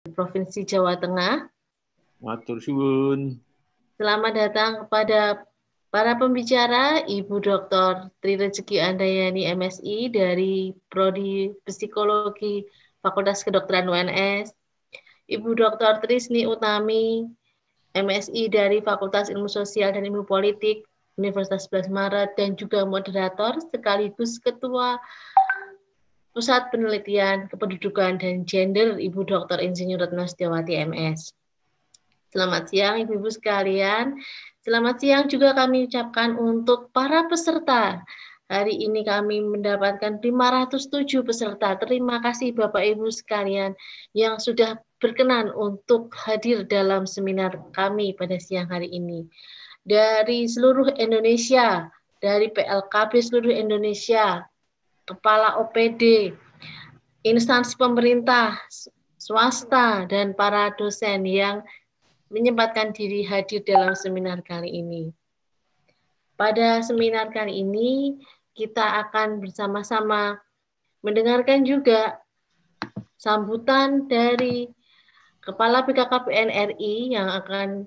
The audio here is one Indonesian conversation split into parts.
Provinsi Jawa Tengah. Matur suwun. Selamat datang kepada para pembicara, Ibu Dr. Tri Rezeki Andayani MSI dari Prodi Psikologi Fakultas Kedokteran UNS, Ibu Dr. Trisni Utami MSI dari Fakultas Ilmu Sosial dan Ilmu Politik Universitas 11 Maret dan juga moderator sekaligus Ketua Pusat Penelitian Kependudukan dan Gender Ibu Dr. Insinyur Retno Setiawati MS. Selamat siang Ibu-Ibu sekalian. Selamat siang juga kami ucapkan untuk para peserta. Hari ini kami mendapatkan 507 peserta. Terima kasih Bapak Ibu sekalian yang sudah berkenan untuk hadir dalam seminar kami pada siang hari ini. Dari seluruh Indonesia, dari PLKB seluruh Indonesia, Kepala OPD, instansi pemerintah, swasta, dan para dosen yang menyempatkan diri hadir dalam seminar kali ini. Pada seminar kali ini, kita akan bersama-sama mendengarkan juga sambutan dari Kepala BKKBN RI yang akan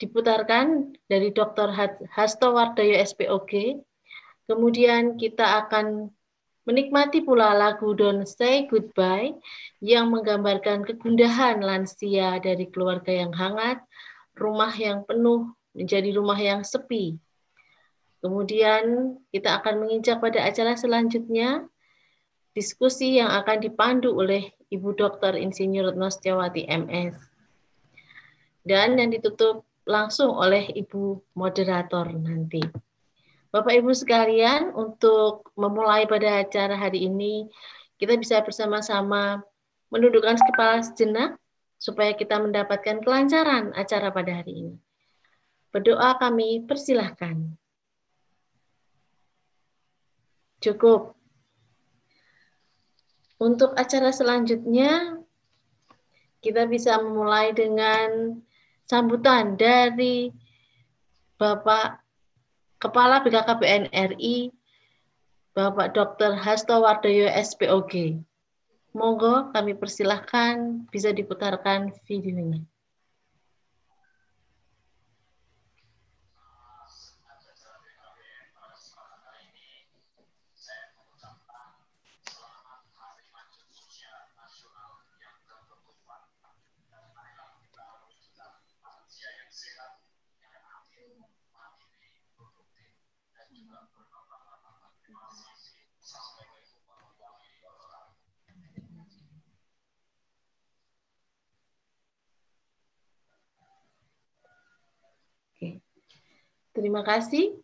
diputarkan dari Dr. Hasto Wardoyo SPOG. Kemudian kita akan menikmati pula lagu Don't Say Goodbye yang menggambarkan kegundahan lansia dari keluarga yang hangat, rumah yang penuh menjadi rumah yang sepi. Kemudian kita akan menginjak pada acara selanjutnya, diskusi yang akan dipandu oleh Ibu Dr. Insinyur Retno Setiawati MS. Dan yang ditutup langsung oleh Ibu Moderator nanti. Bapak Ibu sekalian, untuk memulai pada acara hari ini, kita bisa bersama-sama menundukkan kepala sejenak supaya kita mendapatkan kelancaran acara pada hari ini. Berdoa kami persilahkan. Cukup. Untuk acara selanjutnya, kita bisa memulai dengan sambutan dari Bapak Kepala BKKBN RI, Bapak Dr. Hasto Wardoyo SPOG. Monggo kami persilahkan bisa diputarkan videonya. Oke. Terima kasih.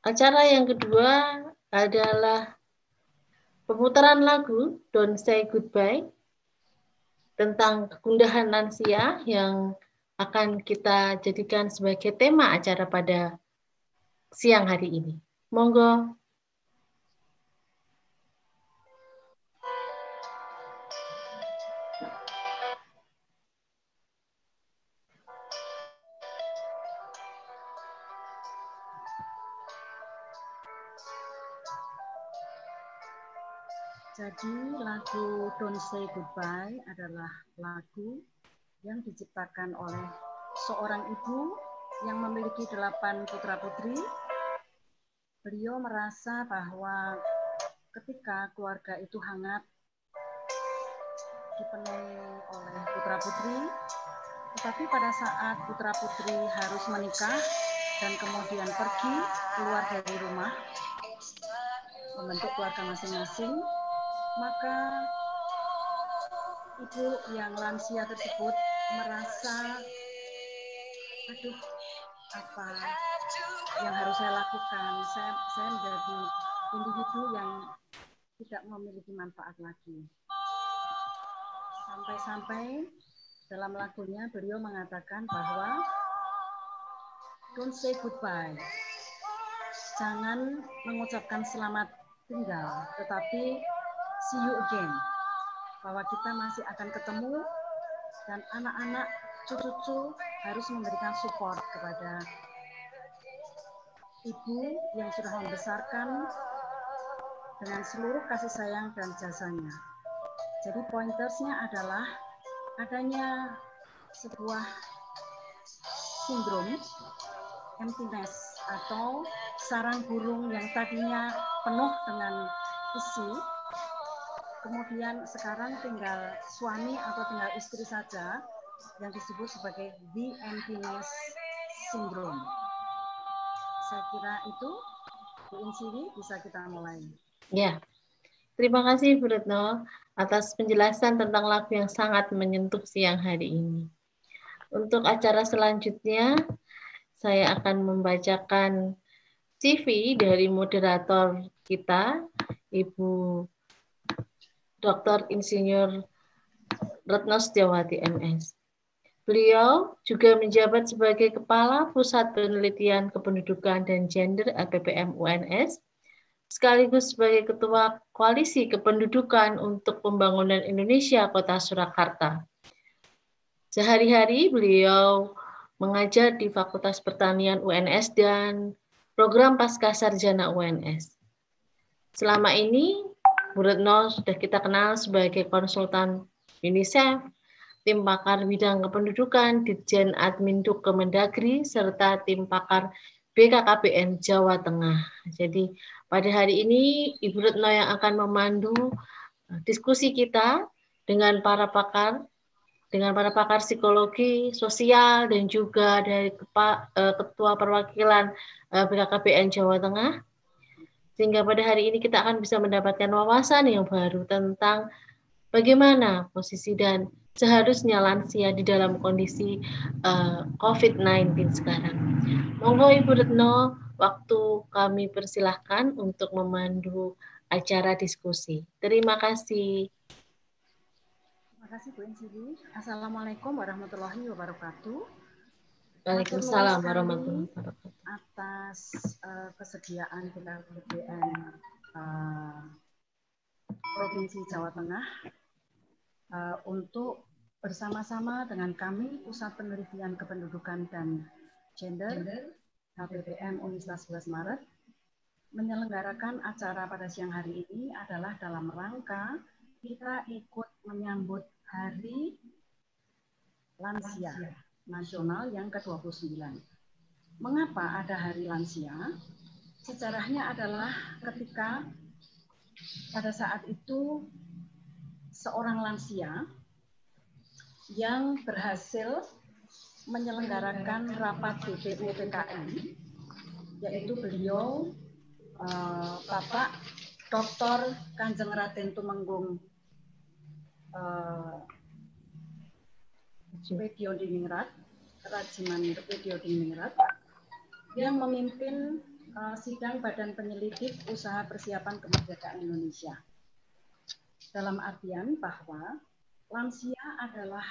Acara yang kedua adalah pemutaran lagu Don't Say Goodbye tentang kegundahan lansia yang akan kita jadikan sebagai tema acara pada siang hari ini. Monggo. Jadi lagu Don't Say Goodbye adalah lagu yang diciptakan oleh seorang ibu yang memiliki 8 putra-putri. Beliau merasa bahwa ketika keluarga itu hangat, dipenuhi oleh putra-putri, tetapi pada saat putra-putri harus menikah dan kemudian pergi keluar dari rumah, membentuk keluarga masing-masing, maka ibu yang lansia tersebut merasa, aduh, apa yang harus saya lakukan? Saya menjadi individu yang tidak memiliki manfaat lagi. Sampai-sampai dalam lagunya beliau mengatakan bahwa don't say goodbye. Jangan mengucapkan selamat tinggal, tetapi see you again. Bahwa kita masih akan ketemu dan anak-anak, cucu-cucu harus memberikan support kepada ibu yang sudah membesarkan dengan seluruh kasih sayang dan jasanya. Jadi pointersnya adalah adanya sebuah sindrom emptiness atau sarang burung yang tadinya penuh dengan isi, kemudian sekarang tinggal suami atau tinggal istri saja, yang disebut sebagai the emptiness syndrome. Saya kira itu, Bu Insiri, bisa kita mulai. Ya, terima kasih Bu Retno atas penjelasan tentang lagu yang sangat menyentuh siang hari ini. Untuk acara selanjutnya, saya akan membacakan CV dari moderator kita, Ibu Dr. Insinyur Retno Setiawati MS. Beliau juga menjabat sebagai Kepala Pusat Penelitian Kependudukan dan Gender LPPM UNS, sekaligus sebagai Ketua Koalisi Kependudukan untuk Pembangunan Indonesia Kota Surakarta. Sehari-hari beliau mengajar di Fakultas Pertanian UNS dan program Pascasarjana UNS. Selama ini, Bu Retno sudah kita kenal sebagai konsultan UNICEF, tim pakar bidang kependudukan, Ditjen Adminduk Kemendagri, serta tim pakar BKKBN Jawa Tengah. Jadi pada hari ini Ibu Retno yang akan memandu diskusi kita dengan para pakar psikologi sosial dan juga dari Ketua Perwakilan BKKBN Jawa Tengah. Sehingga pada hari ini kita akan bisa mendapatkan wawasan yang baru tentang bagaimana posisi dan seharusnya lansia di dalam kondisi COVID-19 sekarang. Monggo Ibu Retno, waktu kami persilahkan untuk memandu acara diskusi. Terima kasih. Terima kasih Bu Insiri. Assalamualaikum warahmatullahi wabarakatuh. Waalaikumsalam warahmatullahi wabarakatuh. Atas kesediaan BKKBN Provinsi Jawa Tengah untuk bersama-sama dengan kami Pusat Penelitian Kependudukan dan Gender LPPM Universitas 11 Maret menyelenggarakan acara pada siang hari ini adalah dalam rangka kita ikut menyambut Hari Lansia Nasional yang ke-29. Mengapa ada Hari Lansia? Sejarahnya adalah ketika pada saat itu seorang lansia yang berhasil menyelenggarakan rapat BPU PKI, yaitu beliau Bapak Dr. Kanjeng Raden Tumenggung Widyodiningrat, Rajiman Widyodiningrat, yang memimpin sidang Badan Penyelidik Usaha Persiapan Kemerdekaan Indonesia. Dalam artian bahwa lansia adalah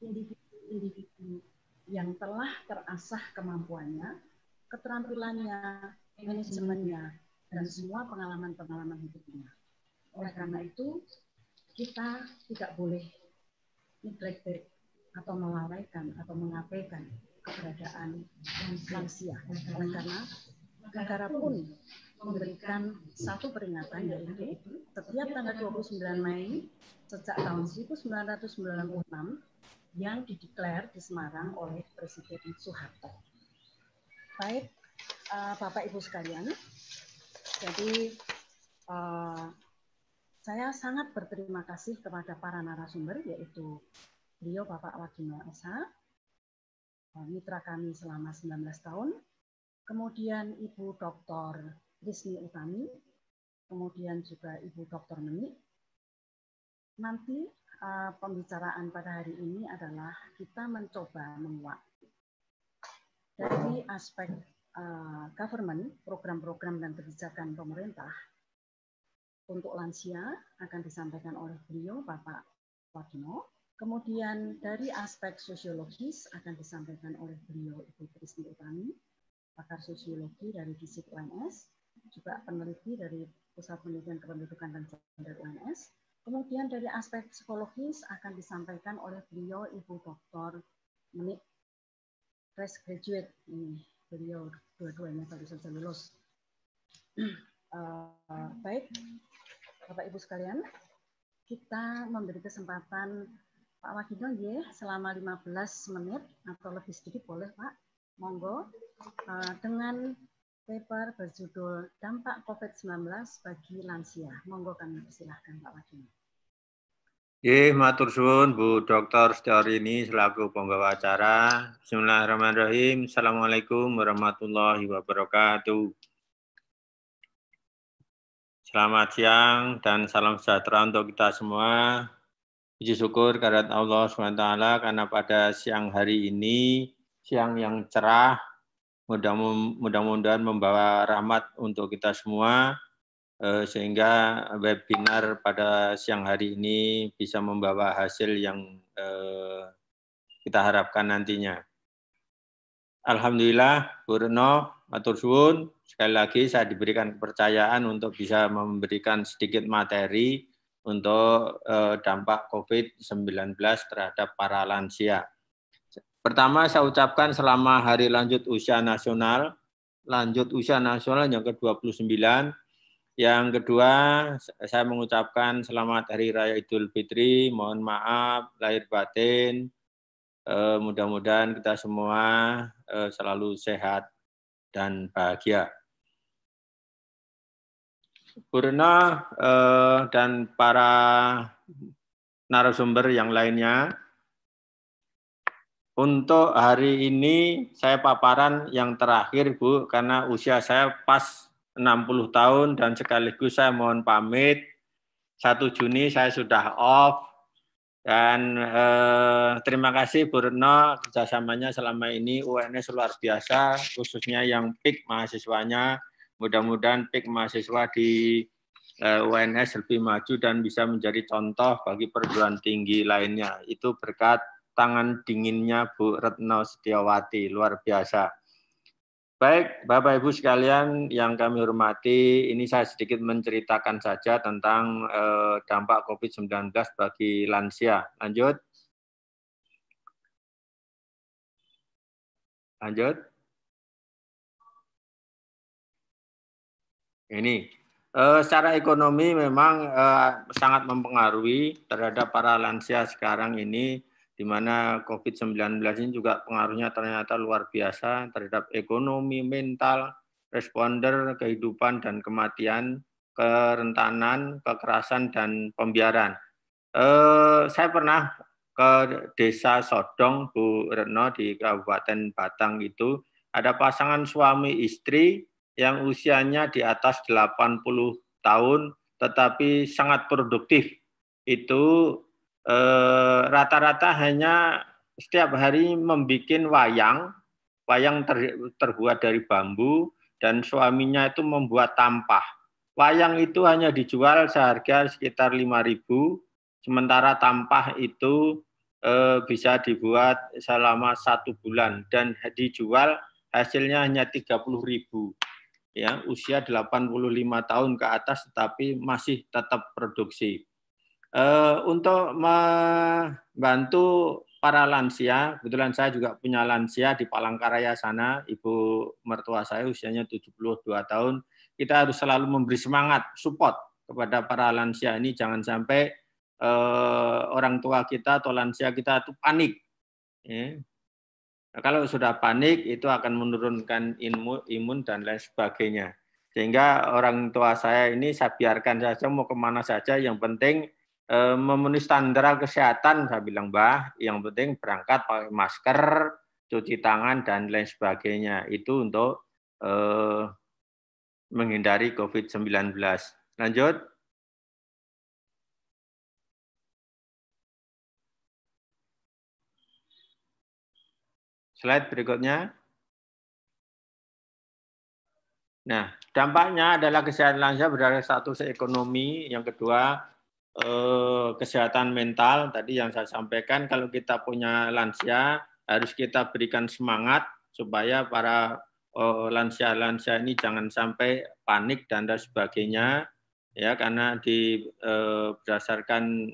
individu yang telah terasah kemampuannya, keterampilannya, manajemennya, dan semua pengalaman-pengalaman hidupnya. Oleh karena itu, kita tidak boleh neglected atau melalaikan atau mengabaikan keberadaan lansia. Oleh karena negara pun memberikan satu peringatan, yaitu setiap tanggal 29 Mei sejak tahun 1996 yang dideklar di Semarang oleh Presiden Soeharto. Baik, Bapak Ibu sekalian, jadi saya sangat berterima kasih kepada para narasumber, yaitu beliau Bapak Wadino SH, mitra kami selama 19 tahun, kemudian Ibu Dr. Rizni Utami, kemudian juga Ibu Dr. Meni. Nanti pembicaraan pada hari ini adalah kita mencoba menguak dari aspek government, program-program dan kebijakan pemerintah untuk lansia akan disampaikan oleh beliau Bapak Wadino. Kemudian dari aspek sosiologis akan disampaikan oleh beliau Ibu Rizni Utami, pakar sosiologi dari DISIP UNS, juga peneliti dari Pusat Penelitian Kependudukan dan Gender UNS. Kemudian dari aspek psikologis akan disampaikan oleh beliau Ibu Dr. Menik, fresh graduate. Ini beliau dua-duanya baru saja lulus. Baik, Bapak Ibu sekalian, kita memberi kesempatan Pak Wagido ya, selama 15 menit atau lebih sedikit boleh Pak. Monggo dengan paper berjudul Dampak COVID-19 bagi Lansia. Monggo kami persilahkan Pak Wagido. Matur suwun Bu Dr. Setiorini selaku pembawa acara. Bismillahirrahmanirrahim. Assalamualaikum warahmatullahi wabarakatuh. Selamat siang dan salam sejahtera untuk kita semua. Puji syukur kehadirat Allah SWT karena pada siang hari ini, siang yang cerah, mudah-mudahan membawa rahmat untuk kita semua, sehingga webinar pada siang hari ini bisa membawa hasil yang kita harapkan nantinya. Alhamdulillah, Bu Retno, matur suwun. Sekali lagi saya diberikan kepercayaan untuk bisa memberikan sedikit materi untuk dampak COVID-19 terhadap para lansia. Pertama, saya ucapkan selamat Hari Lanjut Usia Nasional yang ke-29. Yang kedua, saya mengucapkan selamat Hari Raya Idul Fitri, mohon maaf, lahir batin, mudah-mudahan kita semua selalu sehat dan bahagia. Bu Retno dan para narasumber yang lainnya, untuk hari ini saya paparan yang terakhir Bu, karena usia saya pas 60 tahun dan sekaligus saya mohon pamit, 1 Juni saya sudah off, dan terima kasih Bu Retno kerjasamanya selama ini, UNS luar biasa, khususnya yang PIK mahasiswanya, mudah-mudahan PIK mahasiswa di UNS lebih maju dan bisa menjadi contoh bagi perguruan tinggi lainnya, itu berkat tangan dinginnya Bu Retno Setiawati, luar biasa. Baik, Bapak Ibu sekalian yang kami hormati, ini saya sedikit menceritakan saja tentang dampak COVID-19 bagi lansia. Lanjut. Lanjut. Ini, secara ekonomi memang sangat mempengaruhi terhadap para lansia sekarang ini, di mana COVID-19 ini juga pengaruhnya ternyata luar biasa terhadap ekonomi, mental, responder, kehidupan, dan kematian, kerentanan, kekerasan, dan pembiaran. Saya pernah ke Desa Sodong, Bu Retno, di Kabupaten Batang itu, ada pasangan suami istri yang usianya di atas 80 tahun, tetapi sangat produktif. Itu rata-rata hanya setiap hari membuat wayang terbuat dari bambu, dan suaminya itu membuat tampah. Wayang itu hanya dijual seharga sekitar 5.000, sementara tampah itu bisa dibuat selama 1 bulan dan dijual hasilnya hanya 30.000. Ya, usia 85 tahun ke atas tetapi masih tetap produksi. Untuk membantu para lansia, kebetulan saya juga punya lansia di Palangkaraya sana, ibu mertua saya usianya 72 tahun, kita harus selalu memberi semangat, support kepada para lansia ini, jangan sampai orang tua kita atau lansia kita itu panik. Ya. Nah, kalau sudah panik itu akan menurunkan imun dan lain sebagainya. Sehingga orang tua saya ini saya biarkan saja mau kemana saja, yang penting memenuhi standar kesehatan, saya bilang, Mbah, yang penting berangkat pakai masker, cuci tangan, dan lain sebagainya. Itu untuk menghindari COVID-19. Lanjut. Slide berikutnya. Nah, dampaknya adalah kesehatan lansia berdasarkan status ekonomi, yang kedua kesehatan mental. Tadi yang saya sampaikan, kalau kita punya lansia harus kita berikan semangat supaya para lansia-lansia ini jangan sampai panik dan lain sebagainya, ya, karena berdasarkan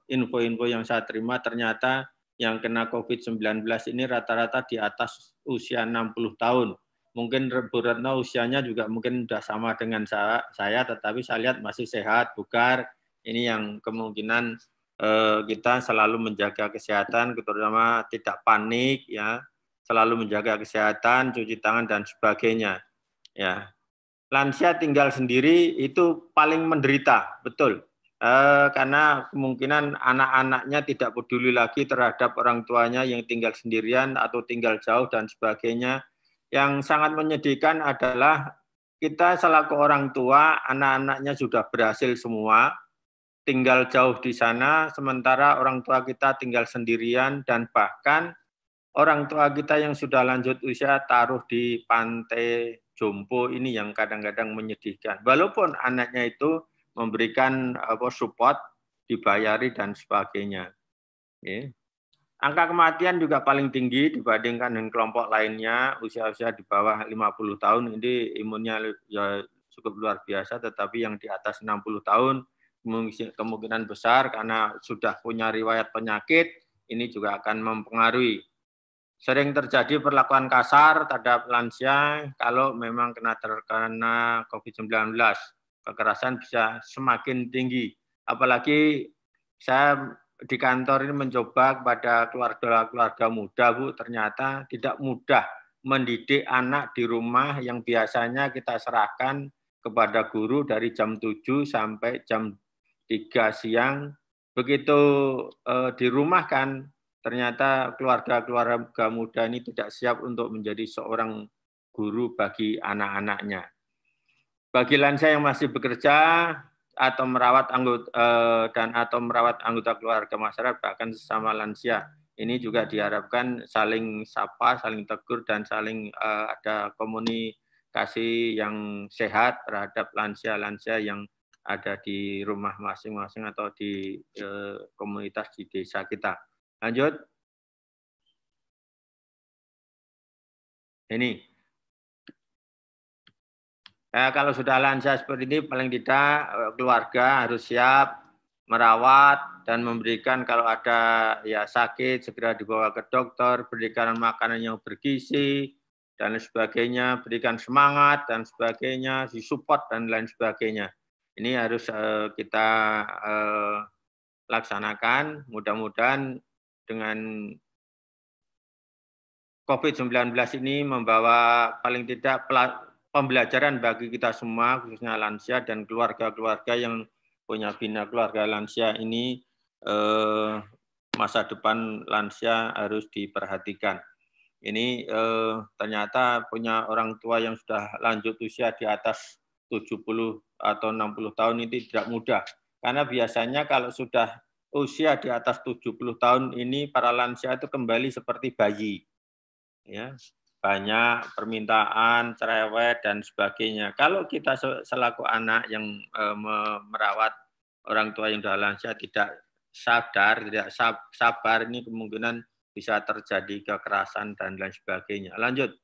info-info yang saya terima, ternyata yang kena COVID-19 ini rata-rata di atas usia 60 tahun. Mungkin Bu Retno usianya juga mungkin sudah sama dengan saya, tetapi saya lihat masih sehat, bugar. Ini yang kemungkinan kita selalu menjaga kesehatan, terutama tidak panik, ya, selalu menjaga kesehatan, cuci tangan dan sebagainya. Ya, lansia tinggal sendiri itu paling menderita, betul. Karena kemungkinan anak-anaknya tidak peduli lagi terhadap orang tuanya yang tinggal sendirian atau tinggal jauh dan sebagainya. Yang sangat menyedihkan adalah kita selaku orang tua, anak-anaknya sudah berhasil semua, tinggal jauh di sana, sementara orang tua kita tinggal sendirian, dan bahkan orang tua kita yang sudah lanjut usia taruh di pantai jompo ini yang kadang-kadang menyedihkan. Walaupun anaknya itu memberikan support, dibayari dan sebagainya. Ya. Angka kematian juga paling tinggi dibandingkan dengan kelompok lainnya, usia-usia di bawah 50 tahun ini imunnya ya cukup luar biasa, tetapi yang di atas 60 tahun kemungkinan besar karena sudah punya riwayat penyakit, ini juga akan mempengaruhi. Sering terjadi perlakuan kasar terhadap lansia kalau memang terkena COVID-19. Kekerasan bisa semakin tinggi. Apalagi saya di kantor ini mencoba kepada keluarga-keluarga muda, Bu, ternyata tidak mudah mendidik anak di rumah yang biasanya kita serahkan kepada guru dari jam 7 sampai jam 3 siang. Begitu di rumah kan, ternyata keluarga-keluarga muda ini tidak siap untuk menjadi seorang guru bagi anak-anaknya. Bagi lansia yang masih bekerja atau merawat anggota keluarga masyarakat, bahkan sesama lansia, ini juga diharapkan saling sapa, saling tegur, dan saling ada komunikasi yang sehat terhadap lansia-lansia yang ada di rumah masing-masing atau di komunitas di desa kita. Lanjut. Ini. Kalau sudah lansia seperti ini, paling tidak keluarga harus siap merawat dan memberikan kalau ada ya sakit segera dibawa ke dokter, berikan makanan yang bergizi dan sebagainya, berikan semangat dan sebagainya, disupport dan lain sebagainya. Ini harus kita laksanakan. Mudah-mudahan dengan COVID-19 ini membawa paling tidak pembelajaran bagi kita semua, khususnya lansia dan keluarga-keluarga yang punya bina keluarga lansia ini, masa depan lansia harus diperhatikan. Ini ternyata punya orang tua yang sudah lanjut usia di atas 70 atau 60 tahun ini tidak mudah. Karena biasanya kalau sudah usia di atas 70 tahun ini, para lansia itu kembali seperti bayi. Ya, banyak permintaan, cerewet, dan sebagainya. Kalau kita selaku anak yang merawat orang tua yang sudah lansia tidak sadar, tidak sabar, ini kemungkinan bisa terjadi kekerasan dan lain sebagainya. Lanjut.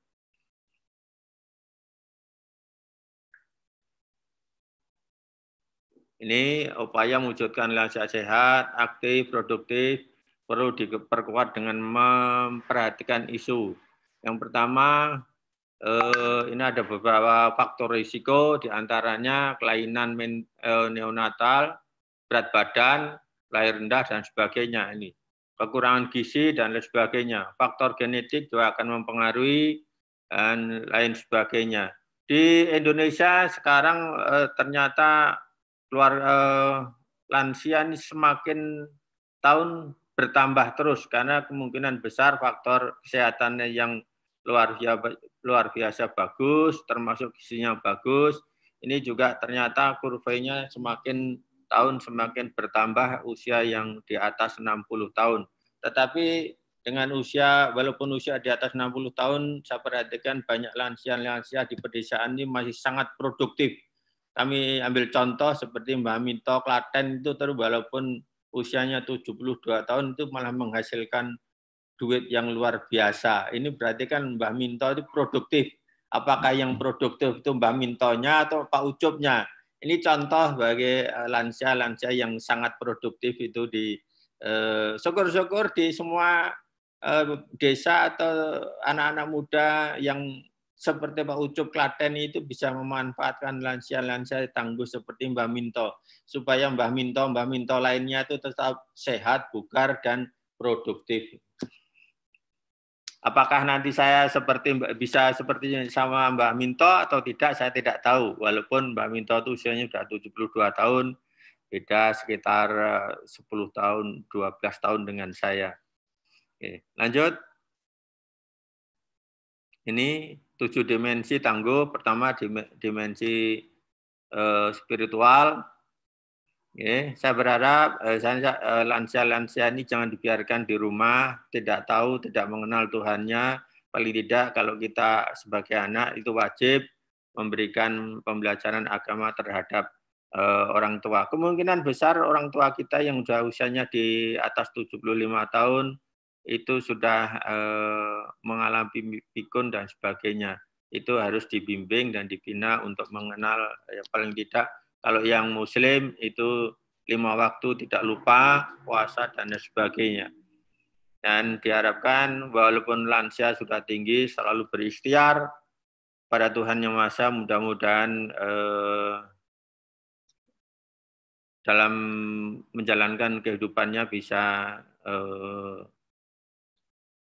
Ini upaya mewujudkan lansia sehat, aktif, produktif, perlu diperkuat dengan memperhatikan isu. Yang pertama, ini ada beberapa faktor risiko, diantaranya kelainan neonatal, berat badan, lahir rendah, dan sebagainya. Ini kekurangan gizi dan lain sebagainya. Faktor genetik juga akan mempengaruhi dan lain sebagainya. Di Indonesia sekarang ternyata lansia ini semakin tahun bertambah terus karena kemungkinan besar faktor kesehatannya yang luar biasa bagus, termasuk gizinya bagus. Ini juga ternyata kurvanya semakin tahun semakin bertambah usia yang di atas 60 tahun. Tetapi dengan usia, walaupun usia di atas 60 tahun, saya perhatikan banyak lansia-lansia di pedesaan ini masih sangat produktif. Kami ambil contoh seperti Mbak Minto Klaten itu terus walaupun usianya 72 tahun itu malah menghasilkan duit yang luar biasa. Ini berarti kan Mbak Minto itu produktif. Apakah yang produktif itu Mbak Mintonya atau Pak Ucupnya? Ini contoh bagi lansia-lansia yang sangat produktif itu di syukur-syukur di semua desa atau anak-anak muda yang seperti Pak Ucup Klaten itu bisa memanfaatkan lansia-lansia tangguh seperti Mbah Minto, supaya Mbah Minto lainnya itu tetap sehat, bugar, dan produktif. Apakah nanti saya bisa seperti sama Mbah Minto atau tidak, saya tidak tahu. Walaupun Mbah Minto itu usianya sudah 72 tahun, beda sekitar 10 tahun, 12 tahun dengan saya. Oke, lanjut. Ini 7 dimensi tangguh. Pertama dimensi spiritual. Oke, saya berharap lansia-lansia ini jangan dibiarkan di rumah, tidak tahu, tidak mengenal Tuhannya. Paling tidak kalau kita sebagai anak itu wajib memberikan pembelajaran agama terhadap orang tua. Kemungkinan besar orang tua kita yang sudah usianya di atas 75 tahun itu sudah mengalami pikun dan sebagainya. Itu harus dibimbing dan dibina untuk mengenal, ya paling tidak kalau yang Muslim itu 5 waktu tidak lupa, puasa dan sebagainya. Dan diharapkan walaupun lansia sudah tinggi, selalu berikhtiar pada Tuhan Yang Maha Esa, mudah-mudahan dalam menjalankan kehidupannya bisa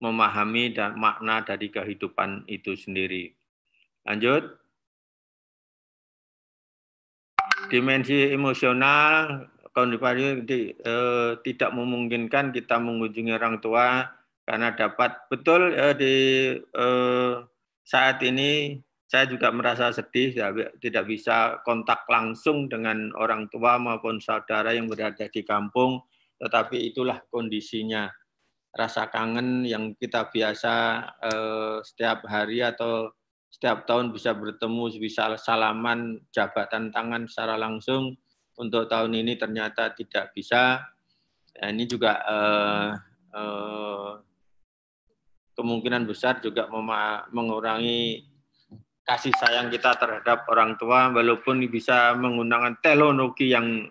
memahami dan makna dari kehidupan itu sendiri. Lanjut. Dimensi emosional, tidak memungkinkan kita mengunjungi orang tua karena dapat betul di saat ini saya juga merasa sedih, tidak bisa kontak langsung dengan orang tua maupun saudara yang berada di kampung, tetapi itulah kondisinya. Rasa kangen yang kita biasa setiap hari atau setiap tahun bisa bertemu, bisa salaman, jabatan tangan secara langsung, untuk tahun ini ternyata tidak bisa. Nah, ini juga kemungkinan besar juga mengurangi kasih sayang kita terhadap orang tua, walaupun bisa menggunakan teknologi yang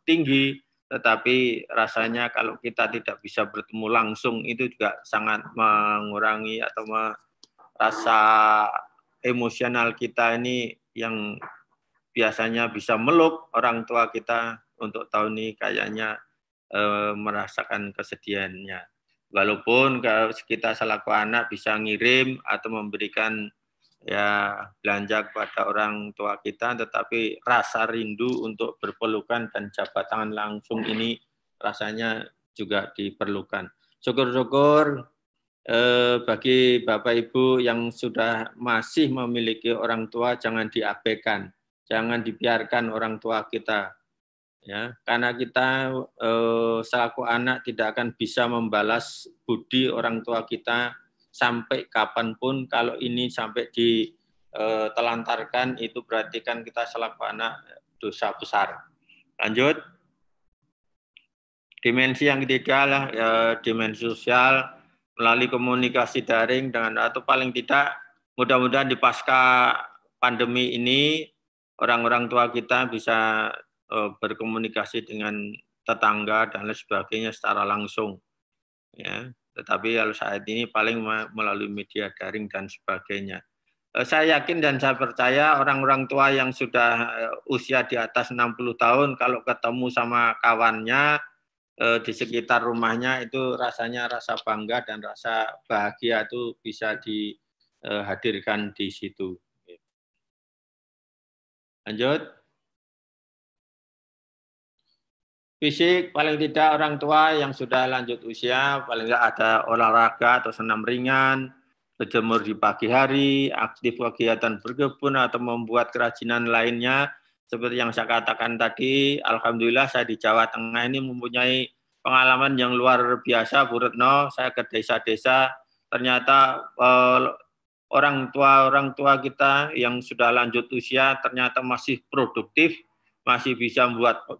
tinggi, tetapi rasanya kalau kita tidak bisa bertemu langsung itu juga sangat mengurangi atau rasa emosional kita ini yang biasanya bisa meluk orang tua kita, untuk tahun ini kayaknya merasakan kesedihannya. Walaupun kalau kita selaku anak bisa ngirim atau memberikan ya belanja kepada orang tua kita, tetapi rasa rindu untuk berpelukan dan jabat tangan langsung ini rasanya juga diperlukan. Syukur-syukur bagi Bapak Ibu yang sudah masih memiliki orang tua, jangan diabaikan, jangan dibiarkan orang tua kita, ya, karena kita selaku anak tidak akan bisa membalas budi orang tua kita sampai kapanpun. Kalau ini sampai ditelantarkan, itu berarti kan kita selaku anak dosa besar. Lanjut. Dimensi yang ketiga adalah dimensi sosial, melalui komunikasi daring dengan, atau paling tidak mudah-mudahan di pasca pandemi ini orang-orang tua kita bisa berkomunikasi dengan tetangga dan lain sebagainya secara langsung, ya. Tetapi kalau saat ini paling melalui media daring dan sebagainya. Saya yakin dan saya percaya orang-orang tua yang sudah usia di atas 60 tahun kalau ketemu sama kawannya di sekitar rumahnya itu rasanya rasa bangga dan rasa bahagia itu bisa dihadirkan di situ. Lanjut. Fisik, paling tidak orang tua yang sudah lanjut usia, paling tidak ada olahraga atau senam ringan, berjemur di pagi hari, aktif kegiatan berkebun atau membuat kerajinan lainnya. Seperti yang saya katakan tadi, alhamdulillah saya di Jawa Tengah ini mempunyai pengalaman yang luar biasa, Bu Retno. Saya ke desa-desa, ternyata orang tua kita yang sudah lanjut usia ternyata masih produktif, masih bisa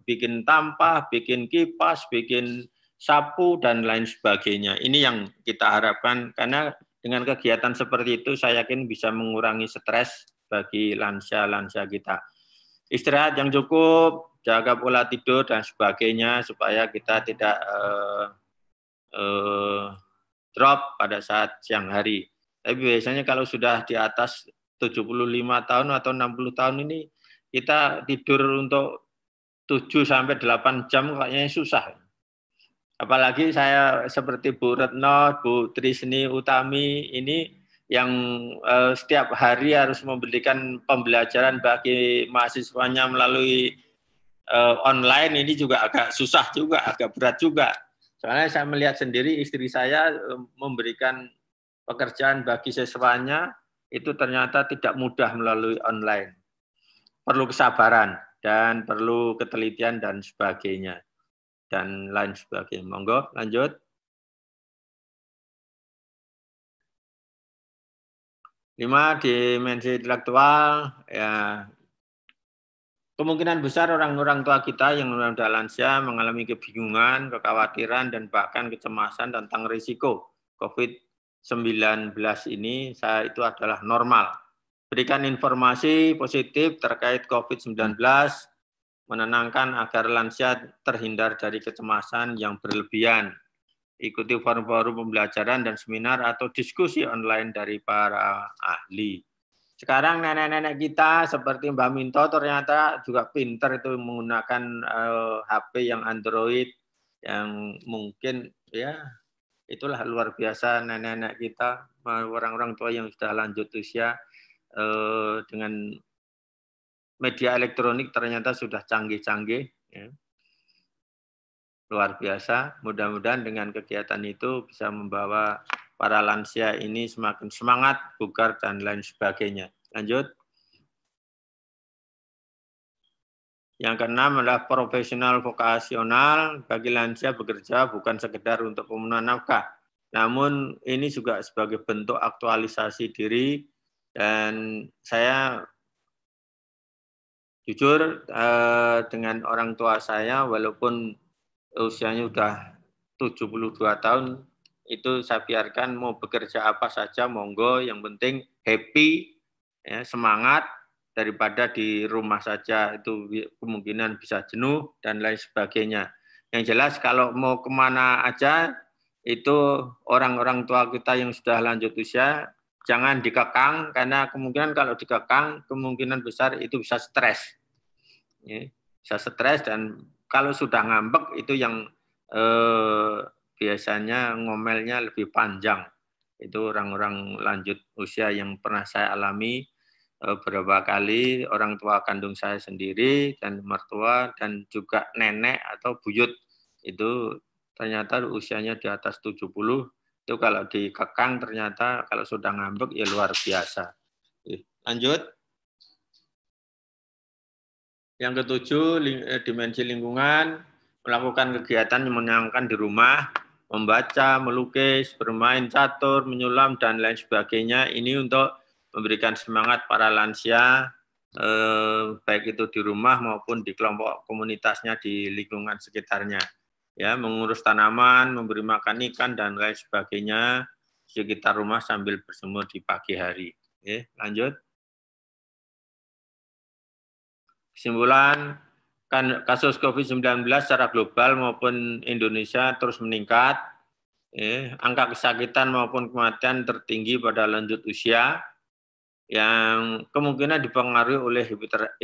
bikin tampah, bikin kipas, bikin sapu, dan lain sebagainya. Ini yang kita harapkan, karena dengan kegiatan seperti itu saya yakin bisa mengurangi stres bagi lansia-lansia kita. Istirahat yang cukup, jaga pola tidur dan sebagainya supaya kita tidak drop pada saat siang hari. Tapi biasanya kalau sudah di atas 75 tahun atau 60 tahun ini kita tidur untuk 7 sampai 8 jam kayaknya susah. Apalagi saya seperti Bu Retno, Bu Trisni Utami ini yang setiap hari harus memberikan pembelajaran bagi mahasiswanya melalui online, ini juga agak susah juga, agak berat juga. Soalnya saya melihat sendiri istri saya memberikan pekerjaan bagi siswanya itu ternyata tidak mudah melalui online. Perlu kesabaran dan perlu ketelitian dan sebagainya. Dan lain sebagainya. Monggo, lanjut. 5, dimensi intelektual, ya kemungkinan besar orang-orang tua kita yang sudah lansia mengalami kebingungan, kekhawatiran, dan bahkan kecemasan tentang risiko COVID-19 ini, itu adalah normal. Berikan informasi positif terkait COVID-19, menenangkan agar lansia terhindar dari kecemasan yang berlebihan. Ikuti forum-forum pembelajaran dan seminar atau diskusi online dari para ahli. Sekarang nenek-nenek kita seperti Mbak Minto ternyata juga pintar itu menggunakan HP yang Android, yang mungkin ya itulah luar biasa nenek-nenek kita, orang-orang tua yang sudah lanjut usia dengan media elektronik ternyata sudah canggih-canggih. Ya. Luar biasa, mudah-mudahan dengan kegiatan itu bisa membawa para lansia ini semakin semangat, bugar, dan lain sebagainya. Lanjut. Yang keenam adalah profesional vokasional. Bagi lansia bekerja bukan sekedar untuk pemenuhan nafkah, namun ini juga sebagai bentuk aktualisasi diri. Dan saya jujur dengan orang tua saya, walaupun usianya sudah 72 tahun, itu saya biarkan mau bekerja apa saja, monggo, yang penting happy, ya, semangat, daripada di rumah saja, itu kemungkinan bisa jenuh, dan lain sebagainya. Yang jelas kalau mau kemana aja, itu orang-orang tua kita yang sudah lanjut usia, jangan dikekang, karena kemungkinan kalau dikekang, kemungkinan besar itu bisa stres. Ya, bisa stres, dan kalau sudah ngambek itu yang biasanya ngomelnya lebih panjang. Itu orang-orang lanjut usia yang pernah saya alami beberapa kali, orang tua kandung saya sendiri dan mertua dan juga nenek atau buyut itu ternyata usianya di atas 70, itu kalau dikekang ternyata kalau sudah ngambek ya luar biasa. Lanjut. Yang ketujuh, dimensi lingkungan, melakukan kegiatan yang menyenangkan di rumah, membaca, melukis, bermain catur, menyulam, dan lain sebagainya. Ini untuk memberikan semangat para lansia, baik itu di rumah maupun di kelompok komunitasnya di lingkungan sekitarnya. Ya, mengurus tanaman, memberi makan ikan, dan lain sebagainya di sekitar rumah sambil berjemur di pagi hari. Oke, lanjut. Kesimpulan, kasus COVID-19 secara global maupun Indonesia terus meningkat. Angka kesakitan maupun kematian tertinggi pada lanjut usia yang kemungkinan dipengaruhi oleh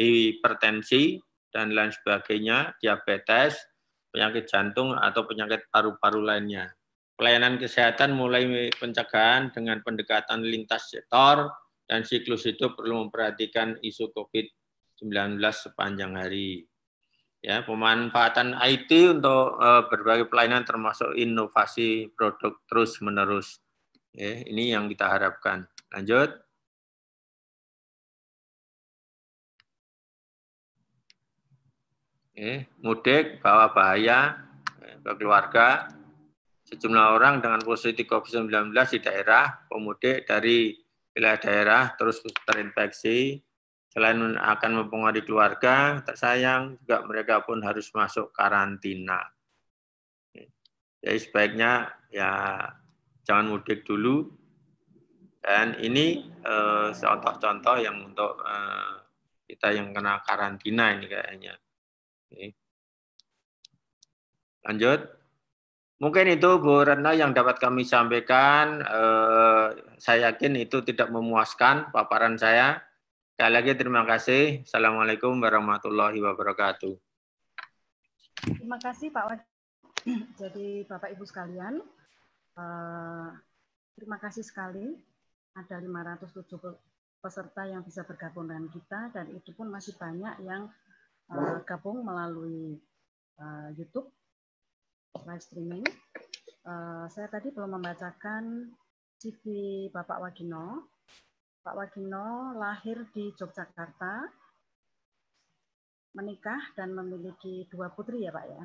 hipertensi dan lain sebagainya, diabetes, penyakit jantung, atau penyakit paru-paru lainnya. Pelayanan kesehatan mulai pencegahan dengan pendekatan lintas sektor dan siklus hidup perlu memperhatikan isu COVID-19 sepanjang hari. Ya, pemanfaatan IT untuk berbagai pelayanan termasuk inovasi produk terus menerus. Ya, ini yang kita harapkan. Lanjut. Mudik bawa bahaya ke keluarga. Sejumlah orang dengan positif COVID-19 di daerah, pemudik dari wilayah daerah terus terinfeksi. Selain akan mempengaruhi keluarga, tersayang juga mereka pun harus masuk karantina. Jadi sebaiknya ya jangan mudik dulu. Dan ini contoh-contoh yang untuk kita yang kena karantina ini kayaknya. Lanjut. Mungkin itu Bu Retno yang dapat kami sampaikan. Saya yakin itu tidak memuaskan paparan saya. Sekali lagi terima kasih. Assalamualaikum warahmatullahi wabarakatuh. Terima kasih Pak Wadi. Jadi Bapak Ibu sekalian, terima kasih sekali ada 570 peserta yang bisa bergabung dengan kita, dan itu pun masih banyak yang gabung melalui YouTube live streaming. Saya tadi belum membacakan CV Bapak Wagino. Pak Wagino lahir di Yogyakarta, menikah dan memiliki 2 putri ya Pak ya.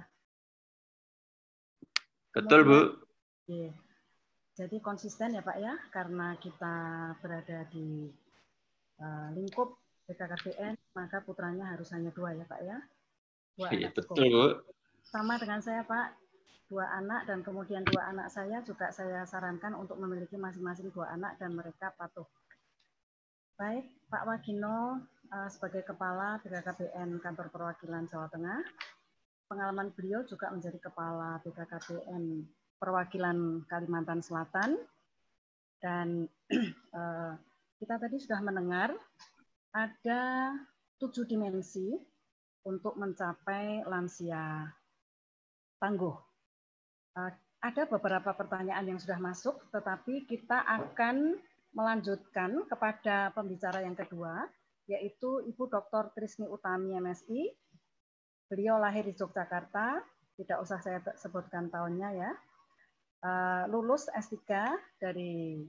Betul Bu. Iya. Jadi konsisten ya Pak ya, karena kita berada di lingkup BKKBN, maka putranya harus hanya 2 ya Pak ya. 2 anak cukup. Betul Bu. Sama dengan saya Pak, 2 anak, dan kemudian 2 anak saya juga saya sarankan untuk memiliki masing-masing 2 anak dan mereka patuh. Baik, Pak Wagino sebagai Kepala BKKBN Kantor Perwakilan Jawa Tengah, pengalaman beliau juga menjadi Kepala BKKBN Perwakilan Kalimantan Selatan, dan kita tadi sudah mendengar ada 7 dimensi untuk mencapai lansia tangguh. Ada beberapa pertanyaan yang sudah masuk, tetapi kita akan melanjutkan kepada pembicara yang kedua, yaitu Ibu Dr. Trisni Utami, MSI. Beliau lahir di Yogyakarta, tidak usah saya sebutkan tahunnya ya. Lulus S3 dari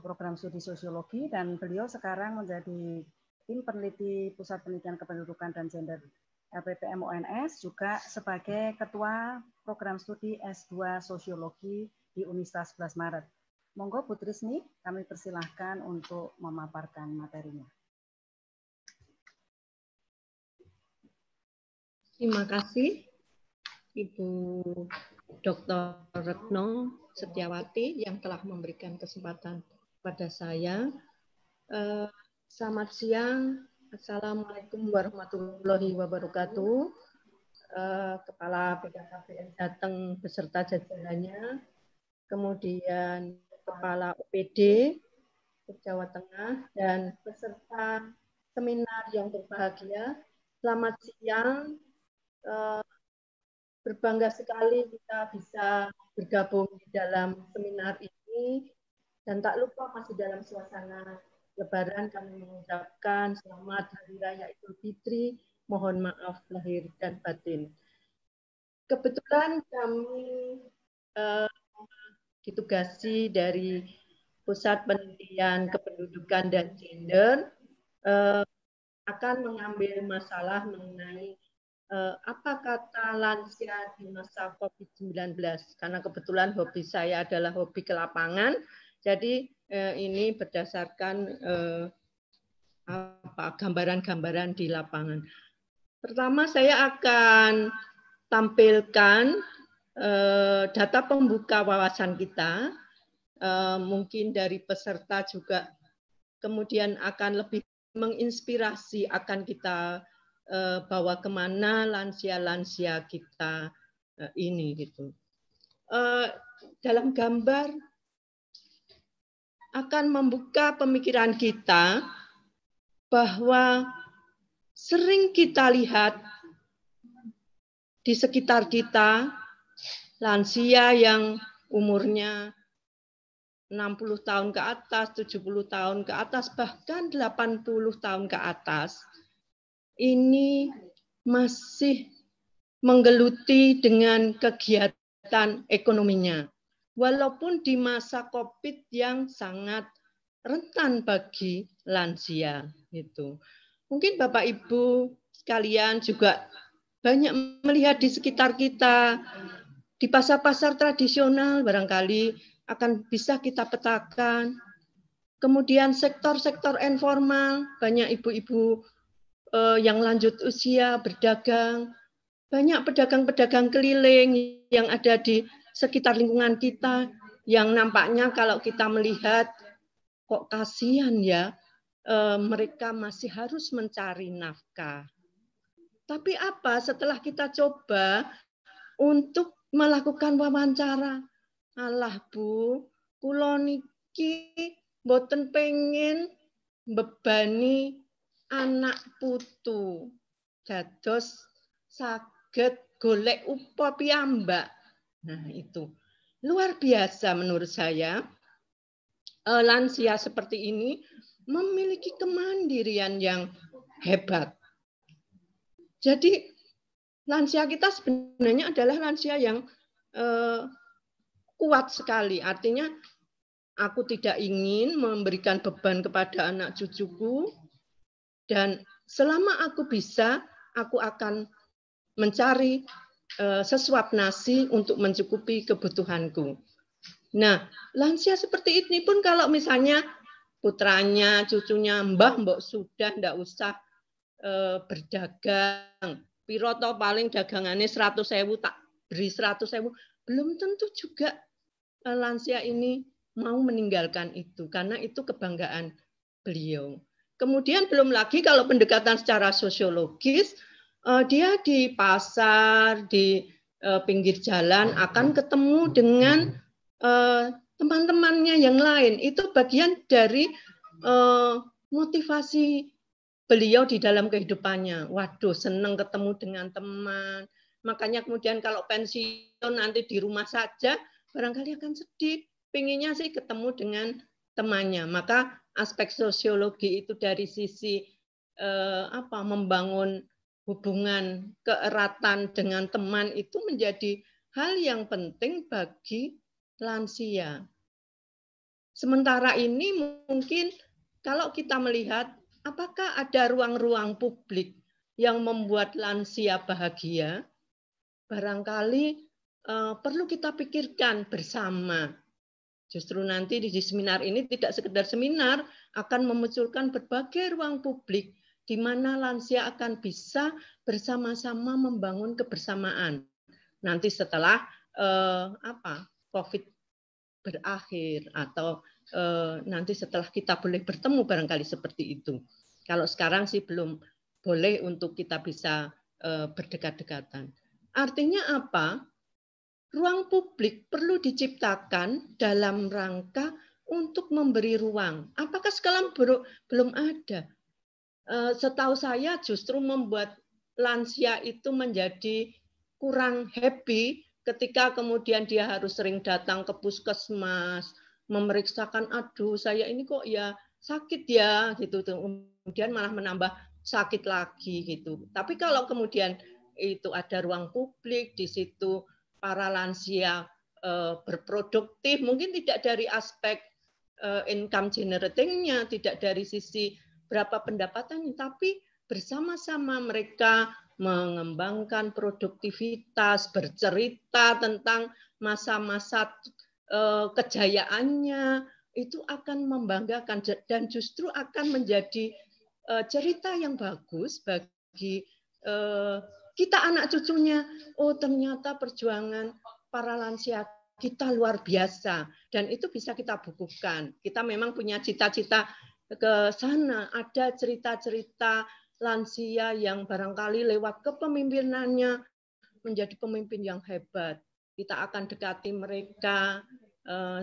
program studi sosiologi, dan beliau sekarang menjadi tim peneliti Pusat Penelitian Kependudukan dan Gender LPPM UNS, juga sebagai Ketua Program Studi S2 Sosiologi di Universitas 11 Maret. Monggo Bu Trisni, kami persilahkan untuk memaparkan materinya. Terima kasih Ibu Dr. Retno Setiawati yang telah memberikan kesempatan pada saya. Selamat siang. Assalamualaikum warahmatullahi wabarakatuh. Kepala BKKBN datang beserta jajarannya, kemudian Kepala OPD Jawa Tengah, dan peserta seminar yang berbahagia. Selamat siang. Berbangga sekali kita bisa bergabung di dalam seminar ini, dan tak lupa masih dalam suasana Lebaran kami mengucapkan selamat Hari Raya Idul Fitri, mohon maaf lahir dan batin. Kebetulan kami ditugasi dari Pusat Penelitian Kependudukan dan Gender akan mengambil masalah mengenai apa kata lansia di masa COVID-19, karena kebetulan hobi saya adalah hobi ke lapangan, jadi ini berdasarkan gambaran-gambaran di lapangan. Pertama saya akan tampilkan data pembuka wawasan kita, mungkin dari peserta juga kemudian akan lebih menginspirasi, akan kita bawa kemana lansia-lansia kita ini gitu. Dalam gambar akan membuka pemikiran kita bahwa sering kita lihat di sekitar kita lansia yang umurnya 60 tahun ke atas, 70 tahun ke atas, bahkan 80 tahun ke atas, ini masih menggeluti dengan kegiatan ekonominya. Walaupun di masa COVID yang sangat rentan bagi lansia. Gitu. Mungkin Bapak Ibu sekalian juga banyak melihat di sekitar kita, di pasar-pasar tradisional barangkali akan bisa kita petakan. Kemudian sektor-sektor informal, banyak ibu-ibu yang lanjut usia berdagang, banyak pedagang-pedagang keliling yang ada di sekitar lingkungan kita, yang nampaknya kalau kita melihat kok kasihan ya, mereka masih harus mencari nafkah. Tapi apa setelah kita coba untuk melakukan wawancara. Alah Bu, kula niki mboten pengen bebani anak putu. Dados saged golek upah piyambak. Nah, itu luar biasa menurut saya. Lansia seperti ini memiliki kemandirian yang hebat. Jadi lansia kita sebenarnya adalah lansia yang kuat sekali. Artinya aku tidak ingin memberikan beban kepada anak cucuku, dan selama aku bisa, aku akan mencari sesuap nasi untuk mencukupi kebutuhanku. Nah, lansia seperti ini pun kalau misalnya putranya, cucunya, mbok sudah ndak usah berdagang. Piro to paling dagangannya 100.000, tak beri 100.000. Belum tentu juga lansia ini mau meninggalkan itu, karena itu kebanggaan beliau. Kemudian belum lagi kalau pendekatan secara sosiologis, dia di pasar, di pinggir jalan akan ketemu dengan teman-temannya yang lain. Itu bagian dari motivasi beliau di dalam kehidupannya. Waduh, senang ketemu dengan teman. Makanya kemudian kalau pensiun nanti di rumah saja, barangkali akan sedih. Pinginnya sih ketemu dengan temannya. Maka aspek sosiologi itu dari sisi membangun hubungan keeratan dengan teman itu menjadi hal yang penting bagi lansia. Sementara ini mungkin kalau kita melihat apakah ada ruang-ruang publik yang membuat lansia bahagia, barangkali perlu kita pikirkan bersama. Justru nanti di seminar ini tidak sekedar seminar, akan memunculkan berbagai ruang publik di mana lansia akan bisa bersama-sama membangun kebersamaan. Nanti setelah COVID berakhir atau nanti setelah kita boleh bertemu barangkali seperti itu. Kalau sekarang sih belum boleh untuk kita bisa berdekat-dekatan. Artinya apa? Ruang publik perlu diciptakan dalam rangka untuk memberi ruang. Apakah sekarang belum ada? Setahu saya justru membuat lansia itu menjadi kurang happy ketika kemudian dia harus sering datang ke puskesmas, memeriksakan, aduh saya ini kok ya sakit ya gitu, kemudian malah menambah sakit lagi gitu. Tapi kalau kemudian itu ada ruang publik di situ, para lansia berproduktif, mungkin tidak dari aspek income generating-nya, tidak dari sisi berapa pendapatannya, tapi bersama-sama mereka mengembangkan produktivitas, bercerita tentang masa-masa kejayaannya, itu akan membanggakan dan justru akan menjadi cerita yang bagus bagi kita anak cucunya. Oh, ternyata perjuangan para lansia kita luar biasa, dan itu bisa kita bukukan. Kita memang punya cita-cita ke sana, ada cerita-cerita lansia yang barangkali lewat kepemimpinannya menjadi pemimpin yang hebat. Kita akan dekati mereka,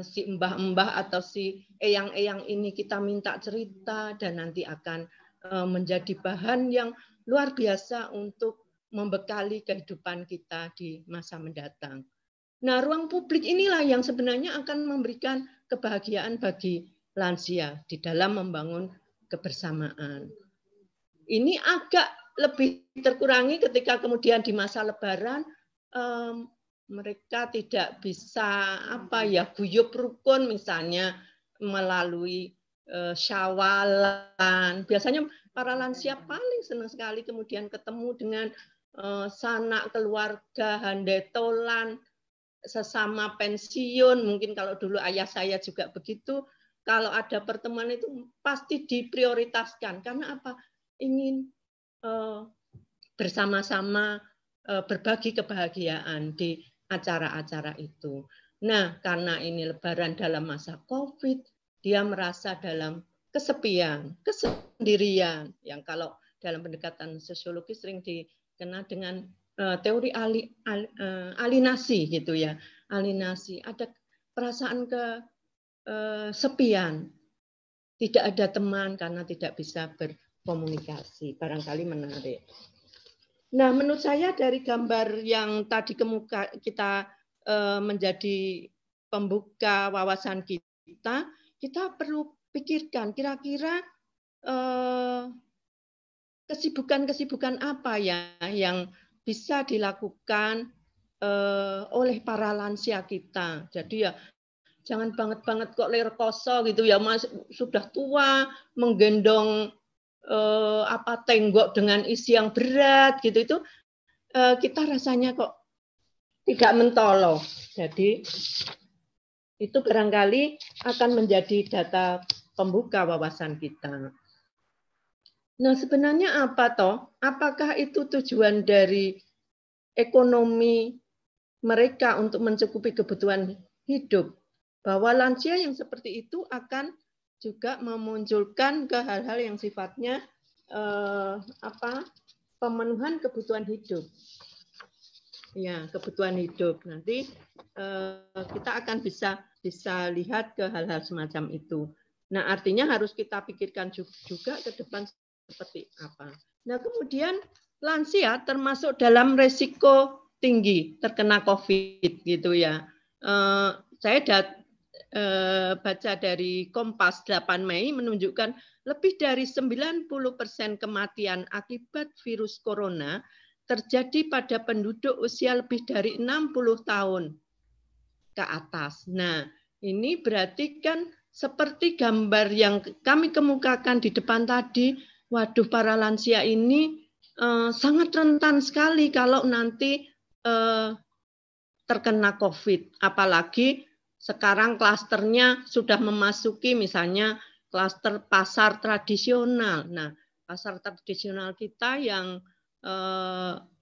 si mbah-mbah atau si eyang-eyang ini kita minta cerita, dan nanti akan menjadi bahan yang luar biasa untuk membekali kehidupan kita di masa mendatang. Nah, ruang publik inilah yang sebenarnya akan memberikan kebahagiaan bagi lansia di dalam membangun kebersamaan. Ini agak lebih terkurangi ketika kemudian di masa Lebaran mereka tidak bisa guyup rukun misalnya melalui syawalan. Biasanya para lansia paling senang sekali kemudian ketemu dengan sanak keluarga, handetolan, sesama pensiun. Mungkin kalau dulu ayah saya juga begitu. Kalau ada pertemuan itu pasti diprioritaskan. Karena apa? Ingin bersama-sama berbagi kebahagiaan di acara-acara itu. Nah, karena ini Lebaran dalam masa COVID, dia merasa dalam kesepian, kesendirian. Yang kalau dalam pendekatan sosiologis sering dikenal dengan teori alinasi gitu ya, alinasi, ada perasaan kesepian, tidak ada teman karena tidak bisa berkomunikasi, barangkali menarik. Nah, menurut saya dari gambar yang tadi kita menjadi pembuka wawasan kita, kita perlu pikirkan kira-kira kesibukan-kesibukan apa ya yang bisa dilakukan oleh para lansia kita. Jadi ya jangan banget-banget kok lerkoso gitu ya, Mas, sudah tua menggendong tenggok dengan isi yang berat gitu, itu kita rasanya kok tidak mentolo. Jadi itu barangkali akan menjadi data pembuka wawasan kita. Nah, sebenarnya apa toh? Apakah itu tujuan dari ekonomi mereka untuk mencukupi kebutuhan hidup? Bahwa lansia yang seperti itu akan juga memunculkan ke hal-hal yang sifatnya pemenuhan kebutuhan hidup. Ya, kebutuhan hidup. Nanti kita akan bisa lihat ke hal-hal semacam itu. Nah, artinya harus kita pikirkan juga ke depan seperti apa. Nah, kemudian lansia termasuk dalam resiko tinggi terkena COVID gitu ya. Saya baca dari Kompas 8 Mei menunjukkan lebih dari 90% kematian akibat virus corona terjadi pada penduduk usia lebih dari 60 tahun ke atas. Nah, ini berarti kan seperti gambar yang kami kemukakan di depan tadi, waduh, para lansia ini sangat rentan sekali kalau nanti terkena COVID. Apalagi sekarang klasternya sudah memasuki misalnya klaster pasar tradisional. Nah, pasar tradisional kita yang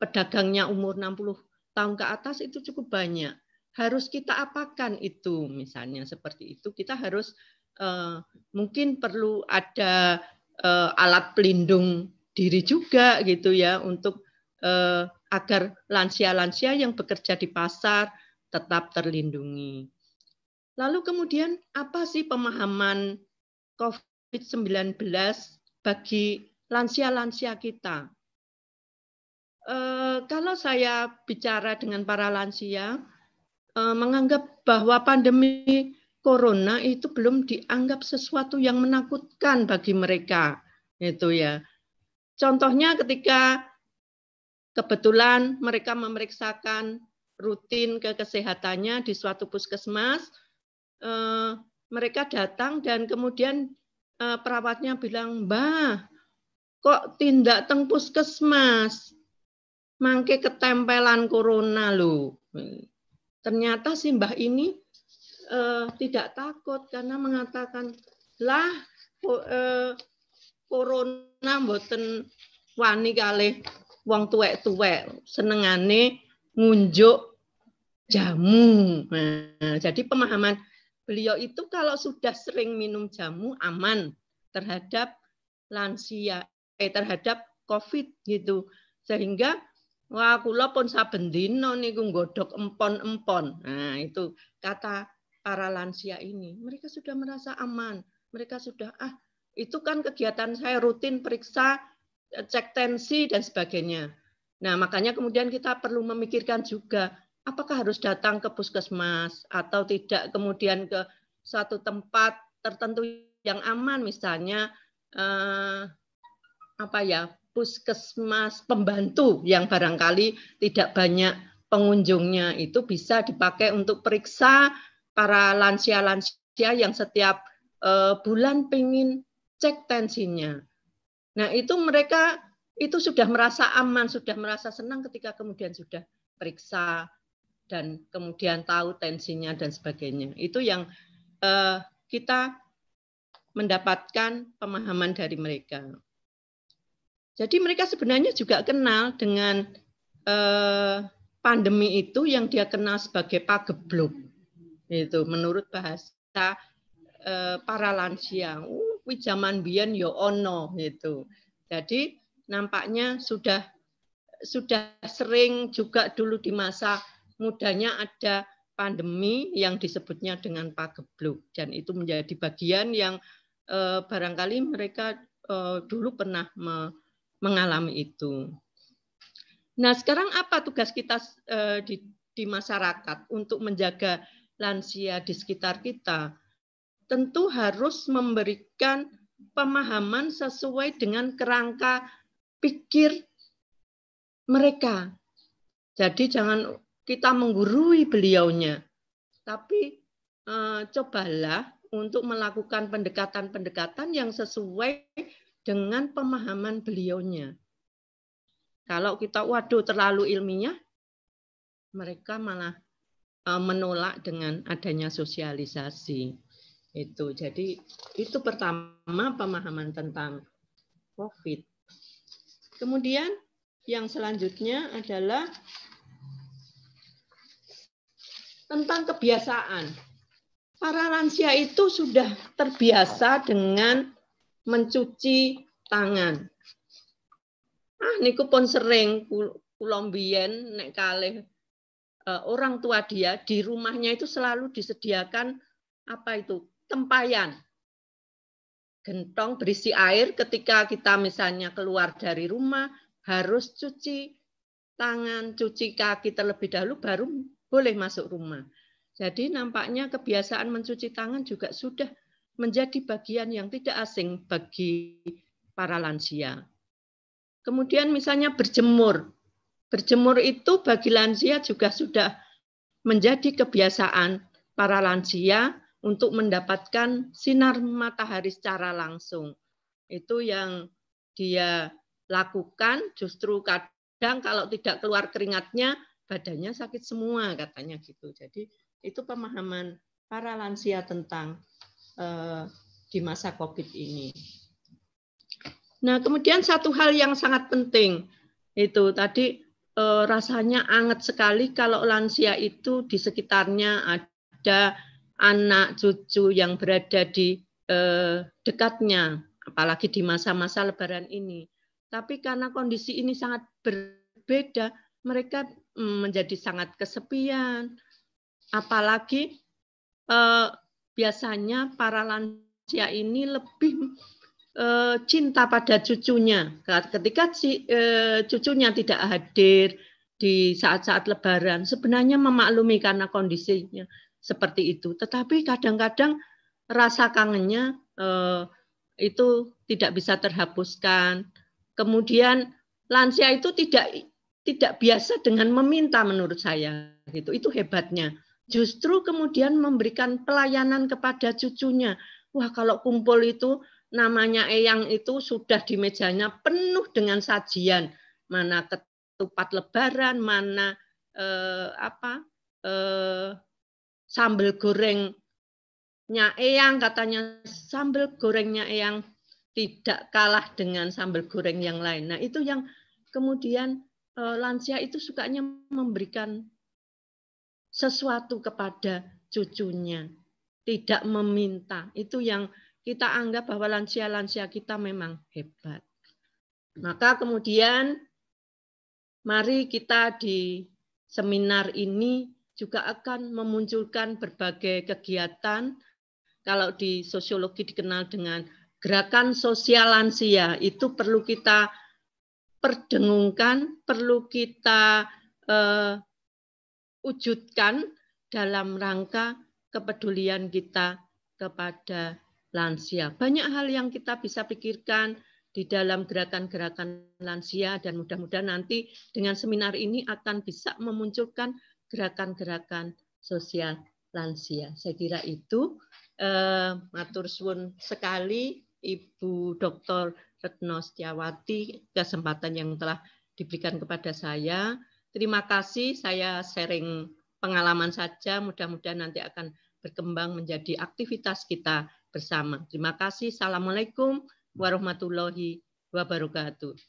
pedagangnya umur 60 tahun ke atas itu cukup banyak. Harus kita apakan itu, misalnya seperti itu. Kita harus mungkin perlu ada alat pelindung diri juga gitu ya, untuk agar lansia-lansia yang bekerja di pasar tetap terlindungi. Lalu kemudian apa sih pemahaman COVID-19 bagi lansia-lansia kita? Kalau saya bicara dengan para lansia, menganggap bahwa pandemi corona itu belum dianggap sesuatu yang menakutkan bagi mereka, itu ya. Contohnya ketika kebetulan mereka memeriksakan rutin ke kesehatannya di suatu puskesmas, mereka datang dan kemudian perawatnya bilang, "Mbah, kok tindak teng puskesmas? Mangke ketempelan corona lho." Ternyata si mbah ini tidak takut karena mengatakan, "Lah, corona mboten wani kalih wong tuwek-tuwek, senengane ngunjuk jamu." Nah, jadi pemahaman beliau itu kalau sudah sering minum jamu aman terhadap lansia, terhadap COVID gitu. Sehingga wah, kula pun saben dina niku nggodhog empon-empon. Nah, itu kata para lansia ini. Mereka sudah merasa aman. Mereka sudah, itu kan kegiatan saya rutin periksa, cek tensi dan sebagainya. Nah, makanya kemudian kita perlu memikirkan juga apakah harus datang ke puskesmas atau tidak, kemudian ke suatu tempat tertentu yang aman, misalnya puskesmas pembantu yang barangkali tidak banyak pengunjungnya, itu bisa dipakai untuk periksa para lansia-lansia yang setiap bulan pengen cek tensinya. Nah, itu mereka itu sudah merasa aman, sudah merasa senang ketika kemudian sudah periksa dan kemudian tahu tensinya dan sebagainya. Itu yang kita mendapatkan pemahaman dari mereka. Jadi mereka sebenarnya juga kenal dengan pandemi itu yang dia kenal sebagai pagebluk. Itu menurut bahasa para lansia. Kuwi zaman biyen ya ono gitu. Jadi nampaknya sudah sudah sering juga dulu di masa mudanya ada pandemi yang disebutnya dengan pagebluk, dan itu menjadi bagian yang barangkali mereka dulu pernah mengalami itu. Nah, sekarang apa tugas kita di masyarakat untuk menjaga lansia di sekitar kita? Tentu harus memberikan pemahaman sesuai dengan kerangka pikir mereka. Jadi jangan kita menggurui beliaunya, tapi cobalah untuk melakukan pendekatan-pendekatan yang sesuai dengan pemahaman beliaunya. Kalau kita waduh terlalu ilmiah, mereka malah menolak dengan adanya sosialisasi. Itu. Jadi itu pertama pemahaman tentang COVID. Kemudian yang selanjutnya adalah tentang kebiasaan. Para lansia itu sudah terbiasa dengan mencuci tangan. Niku pun sering kula mbiyen nek kalih orang tua dia di rumahnya itu selalu disediakan apa itu? Tempayan. Gentong berisi air ketika kita misalnya keluar dari rumah harus cuci tangan, cuci kaki terlebih dahulu baru boleh masuk rumah. Jadi nampaknya kebiasaan mencuci tangan juga sudah menjadi bagian yang tidak asing bagi para lansia. Kemudian misalnya berjemur. Berjemur itu bagi lansia juga sudah menjadi kebiasaan para lansia untuk mendapatkan sinar matahari secara langsung. Itu yang dia lakukan, justru kadang kalau tidak keluar keringatnya, badannya sakit semua katanya gitu. Jadi itu pemahaman para lansia tentang di masa COVID ini. Nah, kemudian satu hal yang sangat penting, itu tadi rasanya anget sekali kalau lansia itu di sekitarnya ada anak cucu yang berada di dekatnya, apalagi di masa-masa Lebaran ini. Tapi karena kondisi ini sangat berbeda, mereka menjadi sangat kesepian. Apalagi biasanya para lansia ini lebih cinta pada cucunya. Ketika cucunya tidak hadir di saat-saat Lebaran, sebenarnya memaklumi karena kondisinya seperti itu. Tetapi kadang-kadang rasa kangennya itu tidak bisa terhapuskan. Kemudian lansia itu tidak biasa dengan meminta menurut saya. Itu hebatnya. Justru kemudian memberikan pelayanan kepada cucunya. Wah, kalau kumpul itu namanya eyang itu sudah di mejanya penuh dengan sajian. Mana ketupat Lebaran, mana sambal gorengnya eyang, katanya sambal gorengnya eyang tidak kalah dengan sambal goreng yang lain. Nah, itu yang kemudian lansia itu sukanya memberikan sesuatu kepada cucunya, tidak meminta. Itu yang kita anggap bahwa lansia-lansia kita memang hebat. Maka kemudian mari kita di seminar ini juga akan memunculkan berbagai kegiatan. Kalau di sosiologi dikenal dengan gerakan sosial lansia, itu perlu kita perdengungkan, perlu kita wujudkan dalam rangka kepedulian kita kepada lansia. Banyak hal yang kita bisa pikirkan di dalam gerakan-gerakan lansia, dan mudah-mudahan nanti dengan seminar ini akan bisa memunculkan gerakan-gerakan sosial lansia. Saya kira itu. Matur suwun sekali Ibu Dr. Retno Setiawati kesempatan yang telah diberikan kepada saya. Terima kasih, saya sharing pengalaman saja, mudah-mudahan nanti akan berkembang menjadi aktivitas kita bersama. Terima kasih. Assalamualaikum warahmatullahi wabarakatuh.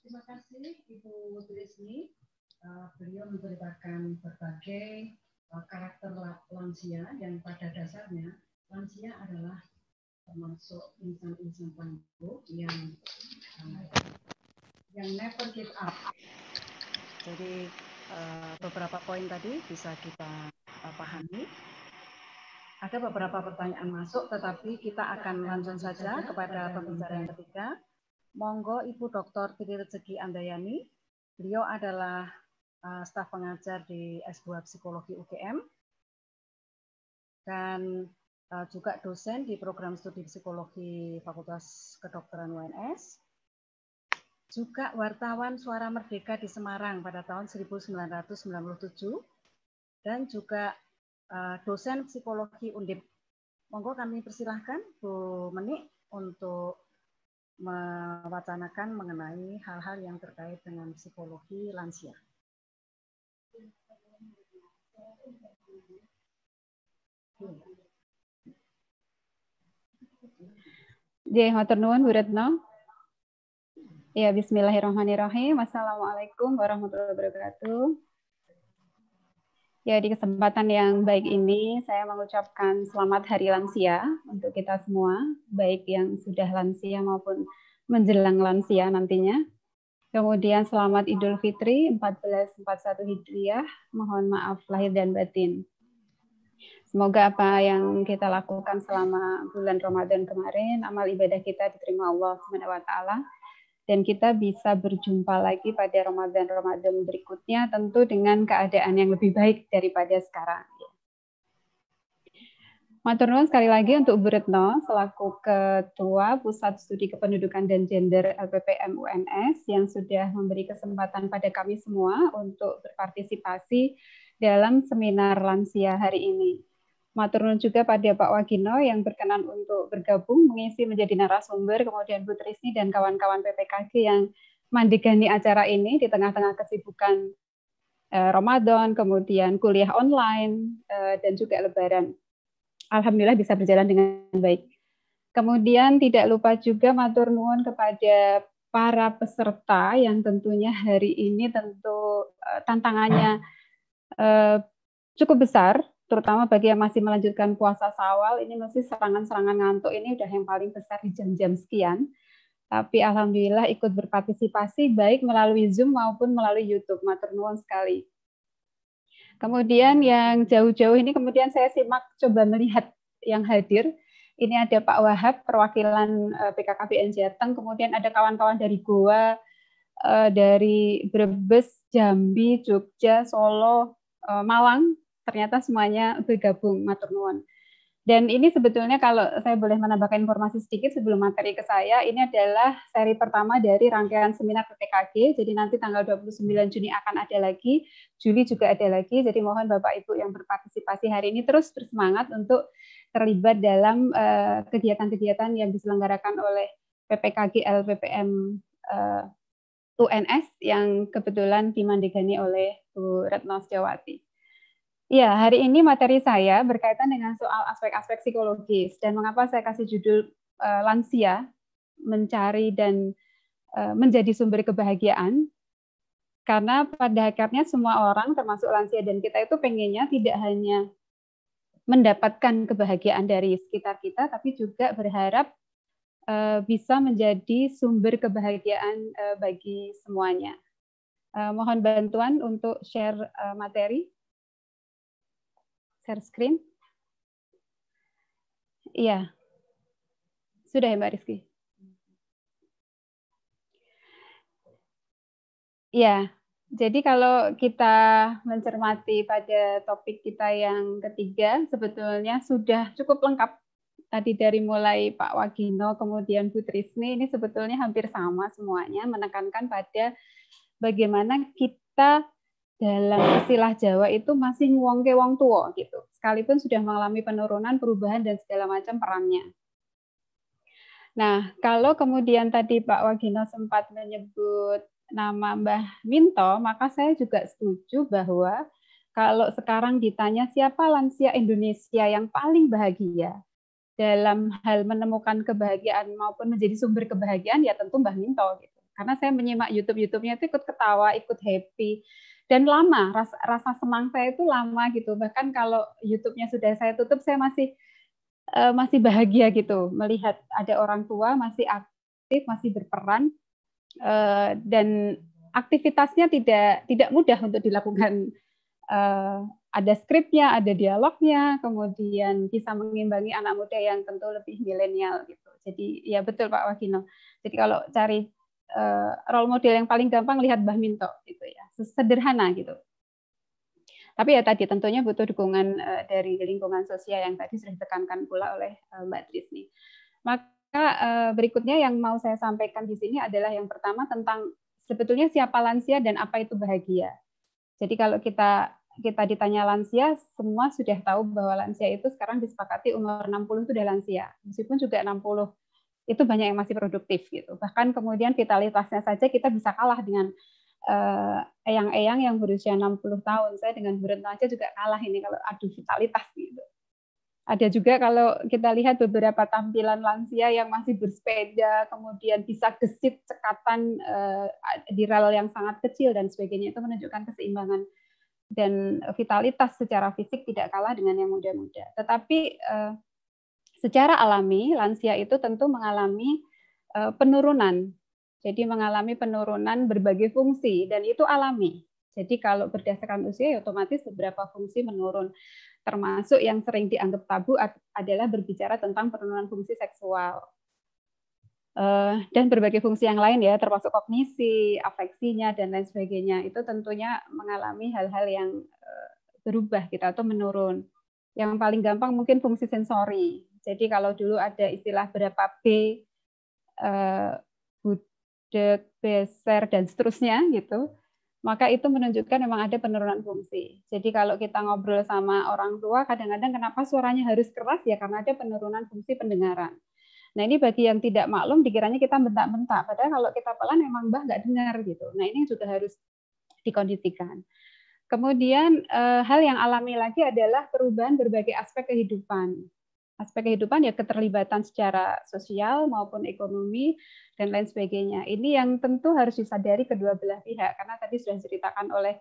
Terima kasih Ibu Trisni. Beliau menceritakan berbagai karakter lansia yang pada dasarnya lansia adalah termasuk insan-insan tangguh yang never give up. Jadi beberapa poin tadi bisa kita pahami. Ada beberapa pertanyaan masuk, tetapi kita akan langsung saja kepada pembicara yang ketiga. Monggo Ibu Dr. Tri Rezeki Andayani. Beliau adalah staf pengajar di S2 Psikologi UGM dan juga dosen di program studi psikologi Fakultas Kedokteran UNS. Juga wartawan Suara Merdeka di Semarang pada tahun 1997 dan juga dosen psikologi Undip. Monggo kami persilahkan Bu Menik untuk mewacanakan mengenai hal-hal yang terkait dengan psikologi lansia. Matur nuwun Bu Retno. Ya, bismillahirrahmanirrahim. Assalamualaikum warahmatullahi wabarakatuh. Ya, di kesempatan yang baik ini, saya mengucapkan selamat Hari Lansia untuk kita semua, baik yang sudah lansia maupun menjelang lansia nantinya. Kemudian selamat Idul Fitri 1441 Hijriah, mohon maaf lahir dan batin. Semoga apa yang kita lakukan selama bulan Ramadan kemarin, amal ibadah kita diterima Allah SWT, dan kita bisa berjumpa lagi pada Ramadan-Ramadan berikutnya, tentu dengan keadaan yang lebih baik daripada sekarang. Matur nuwun sekali lagi untuk Bu Retno, selaku Ketua Pusat Studi Kependudukan dan Gender LPPM UNS, yang sudah memberi kesempatan pada kami semua untuk berpartisipasi dalam seminar lansia hari ini. Matur nuwun juga pada Pak Wagino yang berkenan untuk bergabung mengisi menjadi narasumber, kemudian Bu Trisni dan kawan-kawan PPKG yang mandegani acara ini di tengah-tengah kesibukan Ramadan, kemudian kuliah online, dan juga Lebaran. Alhamdulillah bisa berjalan dengan baik. Kemudian tidak lupa juga matur nuwun kepada para peserta yang tentunya hari ini tentu tantangannya cukup besar, terutama bagi yang masih melanjutkan puasa Syawal, ini masih serangan-serangan ngantuk ini udah yang paling besar di jam-jam sekian. Tapi alhamdulillah ikut berpartisipasi baik melalui Zoom maupun melalui YouTube. Matur nuwun sekali. Kemudian yang jauh-jauh ini kemudian saya simak coba melihat yang hadir. Ini ada Pak Wahab perwakilan PKKBN Jateng, kemudian ada kawan-kawan dari Goa, dari Brebes, Jambi, Jogja, Solo, Malang. Ternyata semuanya bergabung, matur nuwun. Dan ini sebetulnya kalau saya boleh menambahkan informasi sedikit sebelum materi ke saya, ini adalah seri pertama dari rangkaian seminar PPKG, jadi nanti tanggal 29 Juni akan ada lagi, Juli juga ada lagi, jadi mohon Bapak Ibu yang berpartisipasi hari ini terus bersemangat untuk terlibat dalam kegiatan-kegiatan yang diselenggarakan oleh PPKG LPPM UNS yang kebetulan dimandegani oleh Bu Retno Setiawati. Ya, hari ini materi saya berkaitan dengan soal aspek-aspek psikologis dan mengapa saya kasih judul lansia mencari dan menjadi sumber kebahagiaan. Karena pada hakikatnya semua orang termasuk lansia dan kita itu pengennya tidak hanya mendapatkan kebahagiaan dari sekitar kita, tapi juga berharap bisa menjadi sumber kebahagiaan bagi semuanya. Mohon bantuan untuk share materi. Share screen. Iya. Sudah ya Mbak Rizky? Iya. Jadi kalau kita mencermati pada topik kita yang ketiga, sebetulnya sudah cukup lengkap. Tadi dari mulai Pak Wagino, kemudian Bu Trisni, ini sebetulnya hampir sama semuanya, menekankan pada bagaimana kita dalam istilah Jawa itu masih nguwongke wong tua gitu. Sekalipun sudah mengalami penurunan, perubahan dan segala macam perannya. Nah, kalau kemudian tadi Pak Wagino sempat menyebut nama Mbah Minto, maka saya juga setuju bahwa kalau sekarang ditanya siapa lansia Indonesia yang paling bahagia dalam hal menemukan kebahagiaan maupun menjadi sumber kebahagiaan, ya tentu Mbah Minto gitu. Karena saya menyimak YouTube-nya itu ikut ketawa, ikut happy. Dan lama, rasa senang saya itu lama gitu. Bahkan kalau YouTube-nya sudah saya tutup, saya masih bahagia gitu. Melihat ada orang tua masih aktif, masih berperan. Dan aktivitasnya tidak mudah untuk dilakukan. Ada skripnya, ada dialognya, kemudian bisa mengimbangi anak muda yang tentu lebih milenial gitu. Jadi ya betul Pak Wagino. Jadi kalau cari role model yang paling gampang, lihat Mbah Minto gitu ya, sederhana gitu. Tapi ya tadi tentunya butuh dukungan dari lingkungan sosial yang tadi sudah ditekankan pula oleh Mbak Trisni. Maka berikutnya yang mau saya sampaikan di sini adalah yang pertama tentang sebetulnya siapa lansia dan apa itu bahagia. Jadi kalau kita ditanya lansia, semua sudah tahu bahwa lansia itu sekarang disepakati umur 60 itu sudah lansia. Meskipun juga 60 itu banyak yang masih produktif gitu. Bahkan kemudian vitalitasnya saja kita bisa kalah dengan eyang-eyang yang berusia 60 tahun. Saya dengan Bu Retno aja juga kalah ini kalau adu vitalitas gitu. Ada juga kalau kita lihat beberapa tampilan lansia yang masih bersepeda, kemudian bisa gesit cekatan di rel yang sangat kecil dan sebagainya, itu menunjukkan keseimbangan dan vitalitas secara fisik tidak kalah dengan yang muda-muda. Tetapi secara alami lansia itu tentu mengalami penurunan. Jadi mengalami penurunan berbagai fungsi dan itu alami. Jadi kalau berdasarkan usia ya otomatis beberapa fungsi menurun. Termasuk yang sering dianggap tabu adalah berbicara tentang penurunan fungsi seksual. Dan berbagai fungsi yang lain ya, termasuk kognisi, afeksinya, dan lain sebagainya. Itu tentunya mengalami hal-hal yang berubah gitu, atau menurun. Yang paling gampang mungkin fungsi sensori. Jadi kalau dulu ada istilah berapa B, budek, beser, dan seterusnya gitu, maka itu menunjukkan memang ada penurunan fungsi. Jadi kalau kita ngobrol sama orang tua, kadang-kadang kenapa suaranya harus keras ya karena ada penurunan fungsi pendengaran. Nah ini bagi yang tidak maklum dikiranya kita bentak-bentak, padahal kalau kita pelan memang Mbah nggak dengar gitu. Nah ini juga harus dikondisikan. Kemudian hal yang alami lagi adalah perubahan berbagai aspek kehidupan. Aspek kehidupan ya keterlibatan secara sosial maupun ekonomi dan lain sebagainya. Ini yang tentu harus disadari kedua belah pihak karena tadi sudah diceritakan oleh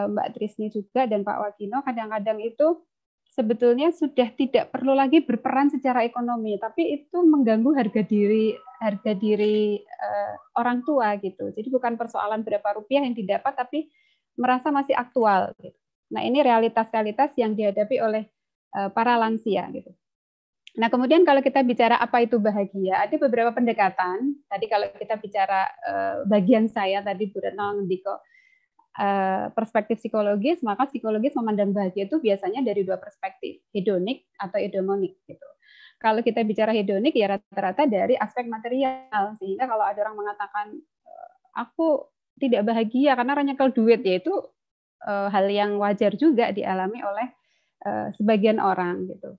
Mbak Trisni juga dan Pak Wagino, kadang-kadang itu sebetulnya sudah tidak perlu lagi berperan secara ekonomi, tapi itu mengganggu harga diri orang tua gitu. Jadi bukan persoalan berapa rupiah yang didapat, tapi merasa masih aktual. Gitu. Nah ini realitas-realitas yang dihadapi oleh para lansia gitu. Nah kemudian kalau kita bicara apa itu bahagia, ada beberapa pendekatan. Tadi kalau kita bicara bagian saya tadi Bu Retno Ngendiko perspektif psikologis, maka psikologis memandang bahagia itu biasanya dari dua perspektif, hedonik atau eudaimonik gitu. Kalau kita bicara hedonik ya rata-rata dari aspek material, sehingga kalau ada orang mengatakan aku tidak bahagia karena nyekel duit, ya itu hal yang wajar juga dialami oleh sebagian orang gitu.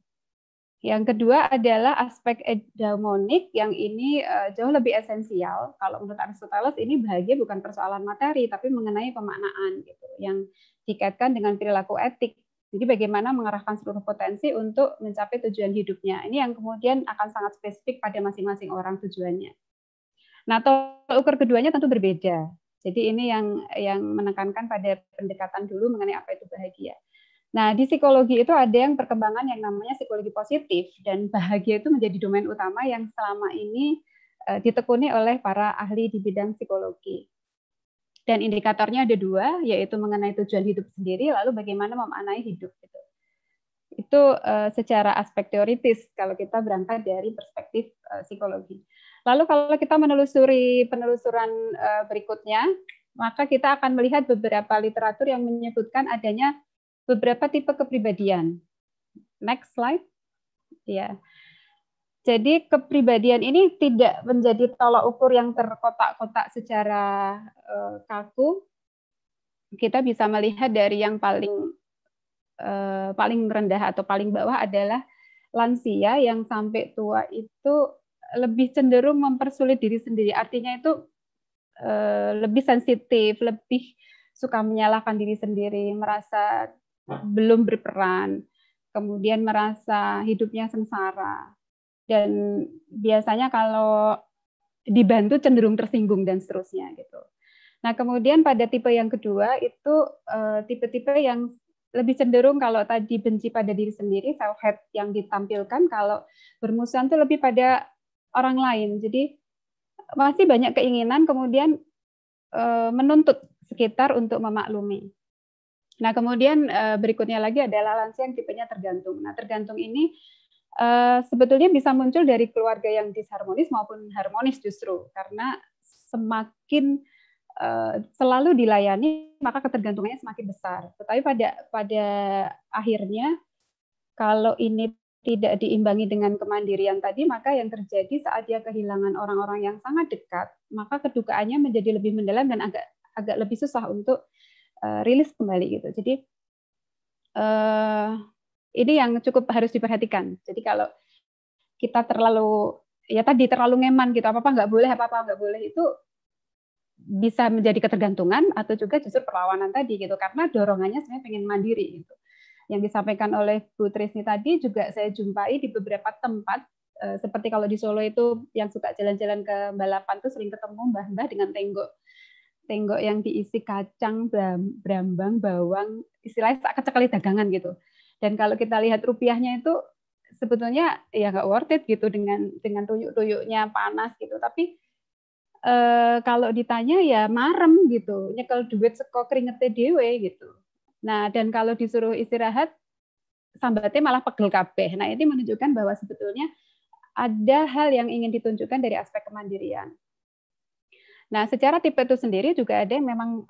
Yang kedua adalah aspek eudaimonik yang ini jauh lebih esensial. Kalau menurut Aristoteles ini bahagia bukan persoalan materi, tapi mengenai pemaknaan gitu, yang dikaitkan dengan perilaku etik. Jadi bagaimana mengarahkan seluruh potensi untuk mencapai tujuan hidupnya. Ini yang kemudian akan sangat spesifik pada masing-masing orang tujuannya. Nah, tolak ukur keduanya tentu berbeda. Jadi ini yang menekankan pada pendekatan dulu mengenai apa itu bahagia. Nah, di psikologi itu ada yang perkembangan yang namanya psikologi positif, dan bahagia itu menjadi domain utama yang selama ini ditekuni oleh para ahli di bidang psikologi. Dan indikatornya ada dua, yaitu mengenai tujuan hidup sendiri, lalu bagaimana memaknai hidup. Itu secara aspek teoritis kalau kita berangkat dari perspektif psikologi. Lalu kalau kita menelusuri penelusuran berikutnya, maka kita akan melihat beberapa literatur yang menyebutkan adanya beberapa tipe kepribadian. Next slide. Ya. Jadi kepribadian ini tidak menjadi tolak ukur yang terkotak-kotak secara kaku. Kita bisa melihat dari yang paling rendah atau paling bawah adalah lansia yang sampai tua itu lebih cenderung mempersulit diri sendiri. Artinya itu lebih sensitif, lebih suka menyalahkan diri sendiri, merasa belum berperan, kemudian merasa hidupnya sengsara, dan biasanya kalau dibantu cenderung tersinggung dan seterusnya gitu. Nah kemudian pada tipe yang kedua itu tipe-tipe yang lebih cenderung kalau tadi benci pada diri sendiri, self hate yang ditampilkan, kalau bermusuhan itu lebih pada orang lain. Jadi masih banyak keinginan, kemudian menuntut sekitar untuk memaklumi. Nah, kemudian berikutnya lagi adalah lansia yang tipenya tergantung. Nah, tergantung ini sebetulnya bisa muncul dari keluarga yang disharmonis maupun harmonis justru, karena semakin selalu dilayani maka ketergantungannya semakin besar. Tetapi pada akhirnya kalau ini tidak diimbangi dengan kemandirian tadi, maka yang terjadi saat dia kehilangan orang-orang yang sangat dekat, maka kedukaannya menjadi lebih mendalam dan agak lebih susah untuk rilis kembali gitu. Jadi ini yang cukup harus diperhatikan. Jadi kalau kita terlalu ngeman gitu, apa-apa nggak boleh, itu bisa menjadi ketergantungan atau juga justru perlawanan tadi gitu, karena dorongannya sebenarnya pengen mandiri gitu. Yang disampaikan oleh Bu Trisni tadi juga saya jumpai di beberapa tempat, seperti kalau di Solo itu yang suka jalan-jalan ke balapan tuh sering ketemu mbah-mbah dengan tenggok yang diisi kacang, brambang, bawang, istilahnya kecekali dagangan gitu. Dan kalau kita lihat rupiahnya itu sebetulnya ya nggak worth it gitu dengan tuyuk-tuyuknya panas gitu. Tapi kalau ditanya ya marem gitu, nyekel duit seko keringetnya dewe gitu. Nah, dan kalau disuruh istirahat sambatnya malah pegel kabeh. Nah, ini menunjukkan bahwa sebetulnya ada hal yang ingin ditunjukkan dari aspek kemandirian. Nah, secara tipe itu sendiri juga ada yang memang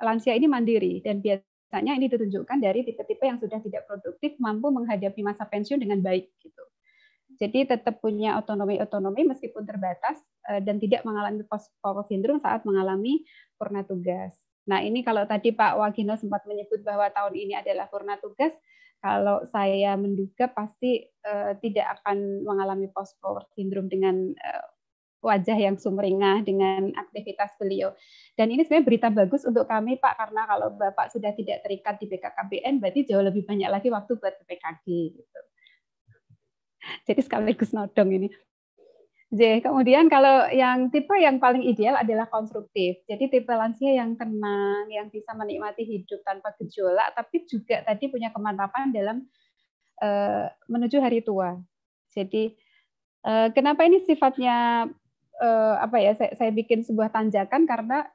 lansia ini mandiri, dan biasanya ini ditunjukkan dari tipe-tipe yang sudah tidak produktif, mampu menghadapi masa pensiun dengan baik gitu. Jadi tetap punya otonomi meskipun terbatas dan tidak mengalami post-power syndrome saat mengalami purna tugas. Nah, ini kalau tadi Pak Wagino sempat menyebut bahwa tahun ini adalah purna tugas, kalau saya menduga pasti tidak akan mengalami post-power syndrome dengan wajah yang sumringah dengan aktivitas beliau. Dan ini sebenarnya berita bagus untuk kami, Pak, karena kalau Bapak sudah tidak terikat di BKKBN, berarti jauh lebih banyak lagi waktu buat PKG. Gitu. Jadi sekaligus nodong ini. Kemudian kalau yang tipe yang paling ideal adalah konstruktif. Jadi tipe lansia yang tenang, yang bisa menikmati hidup tanpa gejolak, tapi juga tadi punya kemantapan dalam menuju hari tua. Jadi kenapa ini sifatnya saya bikin sebuah tanjakan karena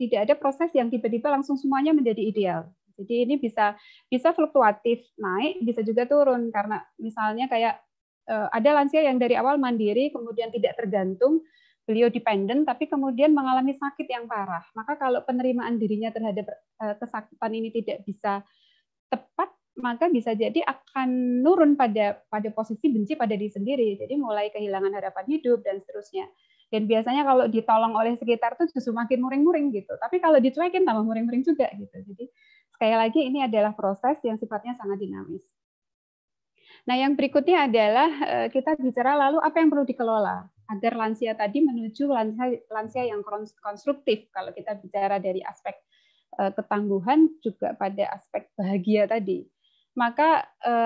tidak ada proses yang tiba-tiba langsung semuanya menjadi ideal. Jadi ini bisa fluktuatif, naik, bisa juga turun karena misalnya kayak ada lansia yang dari awal mandiri, kemudian tidak tergantung, beliau dependen, tapi kemudian mengalami sakit yang parah. Maka kalau penerimaan dirinya terhadap kesakitan ini tidak bisa tepat, maka bisa jadi akan nurun pada posisi benci pada diri sendiri. Jadi mulai kehilangan harapan hidup dan seterusnya. Dan biasanya kalau ditolong oleh sekitar tuh justru makin muring-muring gitu. Tapi kalau dicuekin tambah muring-muring juga gitu. Jadi sekali lagi ini adalah proses yang sifatnya sangat dinamis. Nah, yang berikutnya adalah kita bicara lalu apa yang perlu dikelola agar lansia tadi menuju lansia yang konstruktif. Kalau kita bicara dari aspek ketangguhan juga pada aspek bahagia tadi. Maka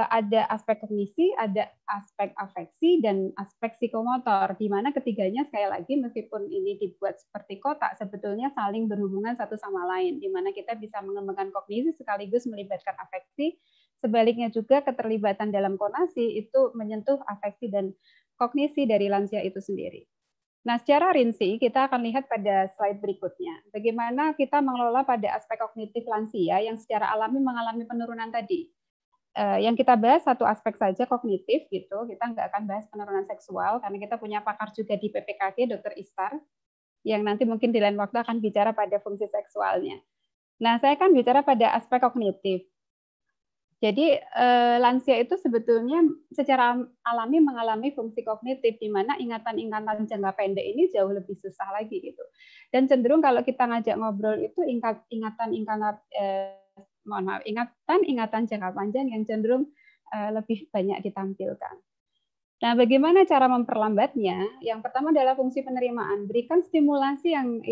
ada aspek kognisi, ada aspek afeksi, dan aspek psikomotor, di mana ketiganya sekali lagi meskipun ini dibuat seperti kotak, sebetulnya saling berhubungan satu sama lain, di mana kita bisa mengembangkan kognisi sekaligus melibatkan afeksi, sebaliknya juga keterlibatan dalam konasi itu menyentuh afeksi dan kognisi dari lansia itu sendiri. Nah, secara rinci kita akan lihat pada slide berikutnya, bagaimana kita mengelola pada aspek kognitif lansia yang secara alami mengalami penurunan tadi. Yang kita bahas satu aspek saja kognitif gitu, kita nggak akan bahas penurunan seksual karena kita punya pakar juga di PPKG, Dr. Istar, yang nanti mungkin di lain waktu akan bicara pada fungsi seksualnya. Nah, saya akan bicara pada aspek kognitif. Jadi lansia itu sebetulnya secara alami mengalami fungsi kognitif di mana ingatan-ingatan jangka pendek ini jauh lebih susah lagi gitu. Dan cenderung kalau kita ngajak ngobrol itu ingatan jangka panjang yang cenderung lebih banyak ditampilkan. Nah, bagaimana cara memperlambatnya? Yang pertama adalah fungsi penerimaan. Berikan stimulasi yang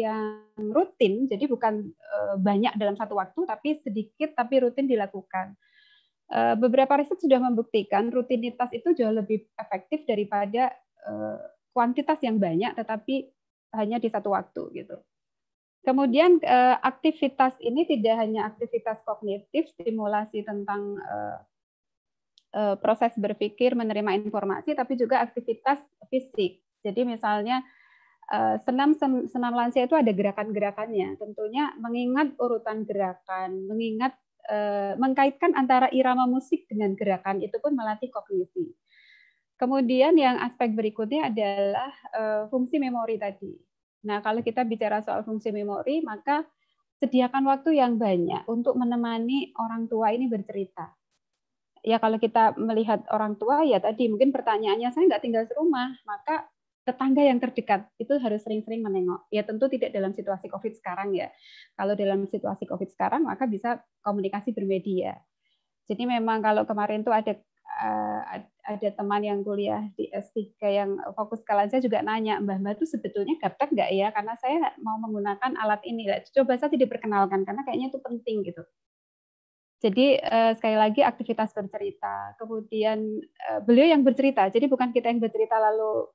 rutin, jadi bukan banyak dalam satu waktu, tapi sedikit tapi rutin dilakukan. Beberapa riset sudah membuktikan rutinitas itu jauh lebih efektif daripada kuantitas yang banyak, tetapi hanya di satu waktu gitu. Kemudian aktivitas ini tidak hanya aktivitas kognitif, stimulasi tentang proses berpikir, menerima informasi, tapi juga aktivitas fisik. Jadi misalnya senam lansia itu ada gerakan-gerakannya. Tentunya mengingat urutan gerakan, mengkaitkan antara irama musik dengan gerakan itu pun melatih kognisi. Kemudian yang aspek berikutnya adalah fungsi memori tadi. Nah, kalau kita bicara soal fungsi memori, maka sediakan waktu yang banyak untuk menemani orang tua ini bercerita. Ya, kalau kita melihat orang tua, ya tadi mungkin pertanyaannya, saya nggak tinggal serumah, maka tetangga yang terdekat itu harus sering-sering menengok. Ya tentu tidak dalam situasi COVID sekarang ya. Kalau dalam situasi COVID sekarang, maka bisa komunikasi bermedia. Jadi memang kalau kemarin tuh ada teman yang kuliah di S3 yang fokus ke lansia juga nanya, Mbak tuh sebetulnya gaptek nggak ya? Karena saya mau menggunakan alat ini. Coba saja diperkenalkan, karena kayaknya itu penting gitu. Jadi sekali lagi aktivitas bercerita. Kemudian beliau yang bercerita, jadi bukan kita yang bercerita lalu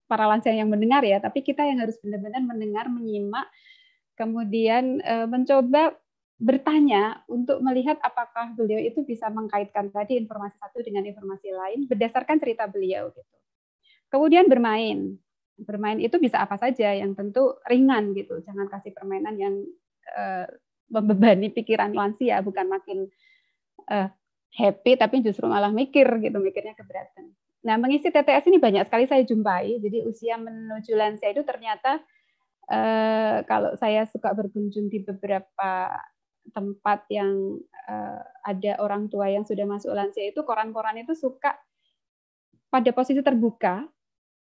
para lansia yang mendengar ya, tapi kita yang harus benar-benar mendengar, menyimak, kemudian mencoba bertanya untuk melihat apakah beliau itu bisa mengkaitkan tadi informasi satu dengan informasi lain berdasarkan cerita beliau gitu. Kemudian bermain itu bisa apa saja yang tentu ringan gitu, jangan kasih permainan yang membebani pikiran lansia, bukan makin happy tapi justru malah mikirnya keberatan. Nah, mengisi TTS ini banyak sekali saya jumpai, jadi usia menuju lansia itu ternyata kalau saya suka berkunjung di beberapa tempat yang ada orang tua yang sudah masuk lansia itu, koran-koran itu suka pada posisi terbuka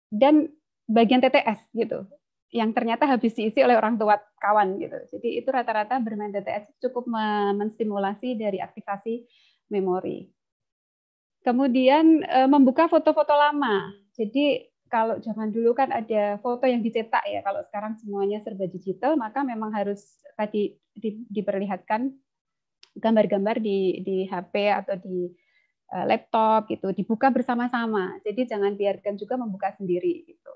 dan bagian TTS gitu, yang ternyata habis diisi oleh orang tua kawan gitu. Jadi itu rata-rata bermain TTS cukup menstimulasi dari aktivasi memori. Kemudian membuka foto-foto lama. Jadi kalau zaman dulu kan ada foto yang dicetak ya, kalau sekarang semuanya serba digital, maka memang harus tadi diperlihatkan gambar-gambar di HP atau di laptop gitu, dibuka bersama-sama. Jadi jangan biarkan juga membuka sendiri gitu.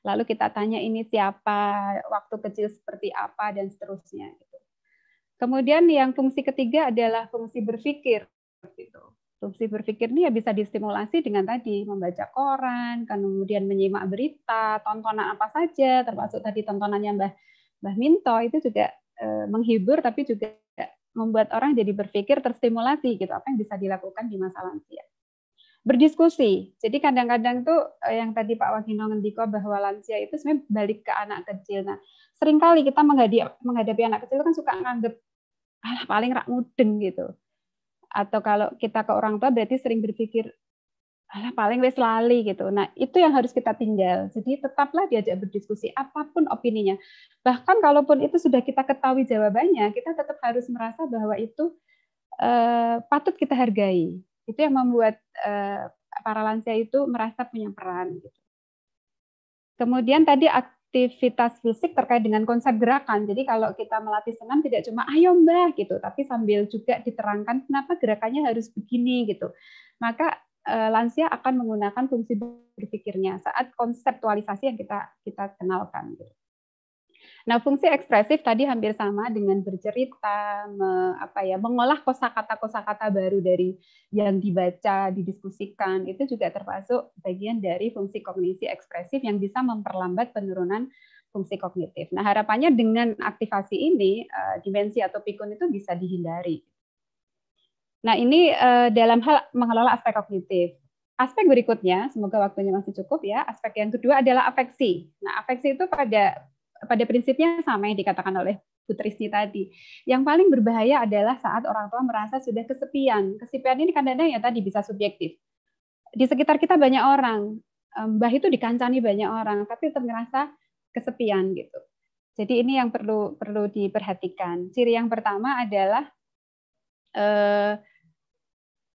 Lalu kita tanya ini siapa, waktu kecil seperti apa, dan seterusnya gitu. Kemudian yang fungsi ketiga adalah fungsi berpikir gitu. Fungsi berpikir ini ya bisa distimulasi dengan tadi membaca koran, kemudian menyimak berita, tontonan apa saja, termasuk tadi tontonannya Mbah Minto itu juga menghibur, tapi juga membuat orang jadi berpikir, terstimulasi gitu, apa yang bisa dilakukan di masa lansia. Berdiskusi, jadi kadang-kadang tuh yang tadi Pak Wagino ngendiko bahwa lansia itu sebenarnya balik ke anak kecil. Nah, seringkali kita menghadapi anak kecil kan suka nganggep paling rak mudeng gitu. Atau kalau kita ke orang tua berarti sering berpikir paling wes lali gitu. Nah, itu yang harus kita tinggal. Jadi tetaplah diajak berdiskusi apapun opininya. Bahkan kalaupun itu sudah kita ketahui jawabannya, kita tetap harus merasa bahwa itu patut kita hargai. Itu yang membuat para lansia itu merasa punya peran gitu. Kemudian tadi aktivitas fisik terkait dengan konsep gerakan. Jadi kalau kita melatih senam tidak cuma ayo Mbah gitu, tapi sambil juga diterangkan kenapa gerakannya harus begini gitu. Maka lansia akan menggunakan fungsi berpikirnya saat konseptualisasi yang kita kenalkan. Gitu. Nah, fungsi ekspresif tadi hampir sama dengan bercerita, mengolah kosakata baru dari yang dibaca, didiskusikan, itu juga termasuk bagian dari fungsi kognisi ekspresif yang bisa memperlambat penurunan fungsi kognitif. Nah, harapannya dengan aktivasi ini, dimensi atau pikun itu bisa dihindari. Nah, ini dalam hal mengelola aspek kognitif. Aspek berikutnya, semoga waktunya masih cukup ya, aspek yang kedua adalah afeksi. Nah, afeksi itu pada prinsipnya sama yang dikatakan oleh Bu Trisni tadi. Yang paling berbahaya adalah saat orang tua merasa sudah kesepian. Kesepian ini kadang-kadang ya tadi bisa subjektif. Di sekitar kita banyak orang, Mbah itu dikancani banyak orang, tapi tetap merasa kesepian gitu. Jadi ini yang perlu diperhatikan. Ciri yang pertama adalah